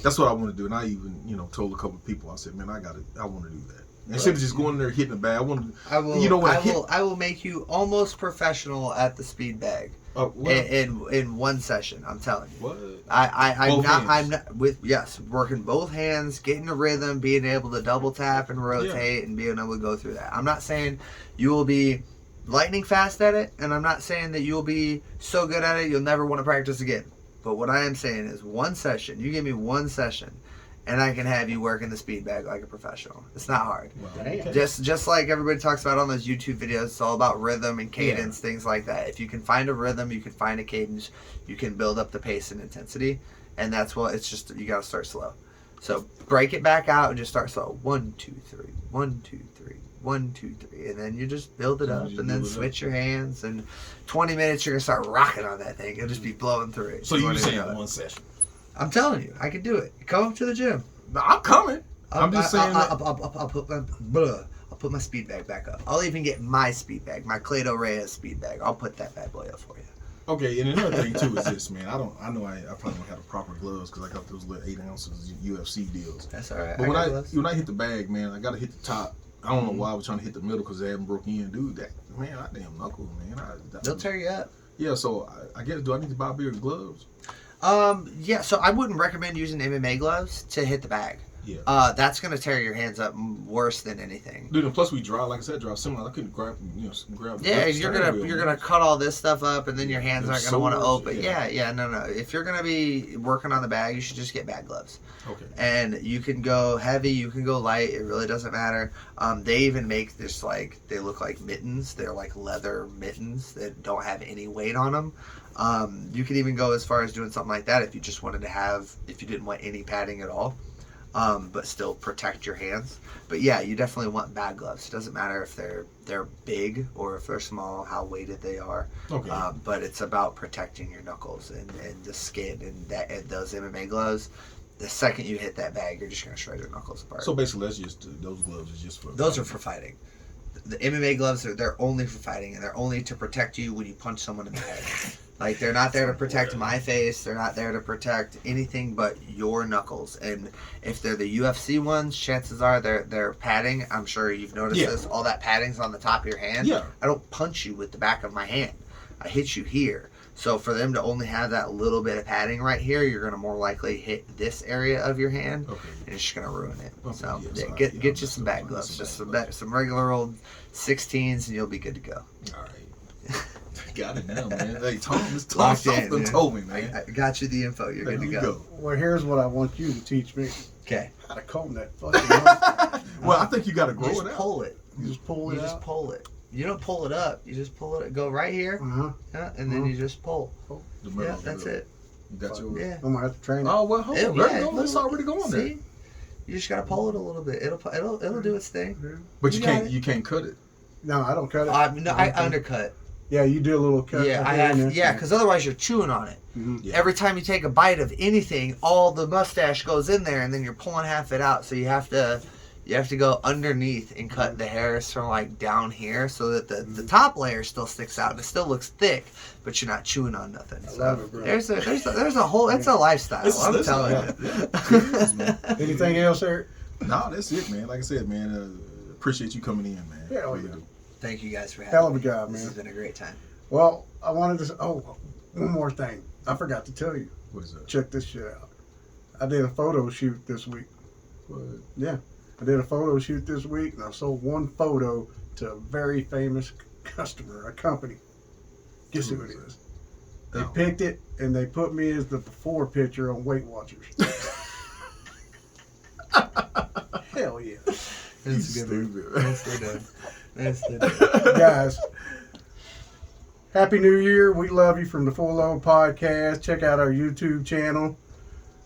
B: that's what I want to do, and I even told a couple of people, I said, man, I want to do that. Instead of just going there hitting the bag, I
C: will make you almost professional at the speed bag in one session. I'm telling you.
B: What?
C: I'm not working both hands, getting a rhythm, being able to double tap and rotate, and being able to go through that. I'm not saying you will be lightning fast at it, and I'm not saying that you'll be so good at it you'll never want to practice again. But what I am saying is one session. You give me one session, and I can have you working the speed bag like a professional. It's not hard.
A: Damn.
C: Just like everybody talks about on those YouTube videos, it's all about rhythm and cadence, things like that. If you can find a rhythm, you can find a cadence, you can build up the pace and intensity, and that's what it's just. You got to start slow. So break it back out and just start slow. 1, 2, 3. 1, 2, 3. 1, 2, 3, and then you just build it up, and then switch your hands. And 20 minutes, you're gonna start rocking on that thing. You'll just be blowing through it.
B: So you're saying one session?
C: I'm telling you, I can do it. Come up to the gym.
B: I'm coming. I'm just saying that.
C: I'll put my speed bag back up. I'll even get my speed bag, my Clado Reyes speed bag. I'll put that bad boy up for you.
B: Okay, and another thing too is this, man. I know I probably don't have the proper gloves because I got those little 8 ounces UFC deals.
C: That's all right.
B: But when I hit the bag, man, I gotta hit the top. I don't know why I was trying to hit the middle because they haven't broken in, dude. That man, I damn knuckles, man.
C: They'll tear you up.
B: Yeah, so I guess do I need to buy bigger gloves?
C: Yeah. So I wouldn't recommend using MMA gloves to hit the bag.
B: Yeah.
C: That's gonna tear your hands up worse than anything.
B: Dude, and plus we drive, like I said, drive similar. I couldn't grab.
C: Yeah, you're gonna cut all this stuff up, and then your hands aren't gonna want to open. Yeah, no. If you're gonna be working on the bag, you should just get bag gloves.
B: Okay.
C: And you can go heavy, you can go light. It really doesn't matter. They even make this they look like mittens. They're like leather mittens that don't have any weight on them. You can even go as far as doing something like that if you just wanted to if you didn't want any padding at all. But still protect your hands. But yeah, you definitely want bag gloves. It doesn't matter if they're big or if they're small, how weighted they are.
B: Okay.
C: But it's about protecting your knuckles and the skin and those MMA gloves. The second you hit that bag, you're just gonna shred your knuckles apart.
B: So basically, those gloves is just for.
C: Those are for fighting. The MMA gloves they're only for fighting, and they're only to protect you when you punch someone in the head. Like, they're not there to protect my face. They're not there to protect anything but your knuckles. And if they're the UFC ones, chances are they're padding. I'm sure you've noticed this. All that padding's on the top of your hand.
B: Yeah.
C: I don't punch you with the back of my hand. I hit you here. So for them to only have that little bit of padding right here, you're going to more likely hit this area of your hand. Okay. And it's just going to ruin it. Okay, so get you some bag gloves. Just some regular old 16s, and you'll be good to go.
B: All right. Got it now, man. Hey, Tom told me, man.
C: I got you the info. You're good to go.
A: Well, here's what I want you to teach me.
C: Okay.
A: How to comb that fucking mustache.
B: Well, I think you got to grow it out.
C: Pull it.
A: You just pull it out?
C: You just pull it. You don't pull it up. You just pull it. Go right here. And then you just pull. Yeah, that's it.
B: You got your...
C: Yeah.
A: I'm going to have to train it.
B: Oh, well, hold on. There you go. It's already going there.
C: See? You just got to pull it a little bit. It'll do its thing.
B: But you can't cut it.
A: No, I don't cut it.
C: I undercut.
A: Yeah, you do a little cut.
C: Yeah, because otherwise you're chewing on it.
A: Mm-hmm.
B: Yeah.
C: Every time you take a bite of anything, all the mustache goes in there, and then you're pulling half it out. So you have to go underneath and cut the hairs from like down here, so that the top layer still sticks out and it still looks thick, but you're not chewing on nothing. So
A: love it, bro.
C: there's a whole. It's a lifestyle. I'm telling you.
B: Yeah.
A: Anything else, Eric?
B: No, that's it, man. Like I said, man, appreciate you coming in, man.
A: Yeah,
B: really do.
C: Thank you guys for having me.
A: Hell of a job, man.
C: This has been a great time.
A: Well, I wanted to. One more thing. I forgot to tell you.
B: What is that?
A: Check this shit out. I did a photo shoot this week.
B: What?
A: Yeah, I did a photo shoot this week, and I sold one photo to a very famous customer, a company. Guess who it is? They picked it, and they put me as the before picture on Weight Watchers. Hell yeah.
C: That's
B: stupid.
C: That's the
A: Guys, Happy New Year. We love you from the Full Load Podcast. Check out our YouTube channel.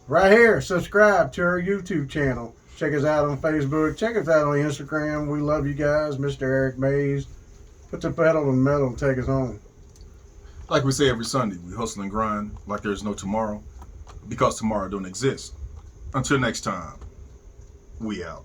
A: Right here, subscribe to our YouTube channel. Check us out on Facebook. Check us out on Instagram. We love you guys. Mr. Eric Mays. Put the pedal to the metal and take us home.
B: Like we say every Sunday, we hustle and grind like there's no tomorrow, because tomorrow don't exist. Until next time, we out.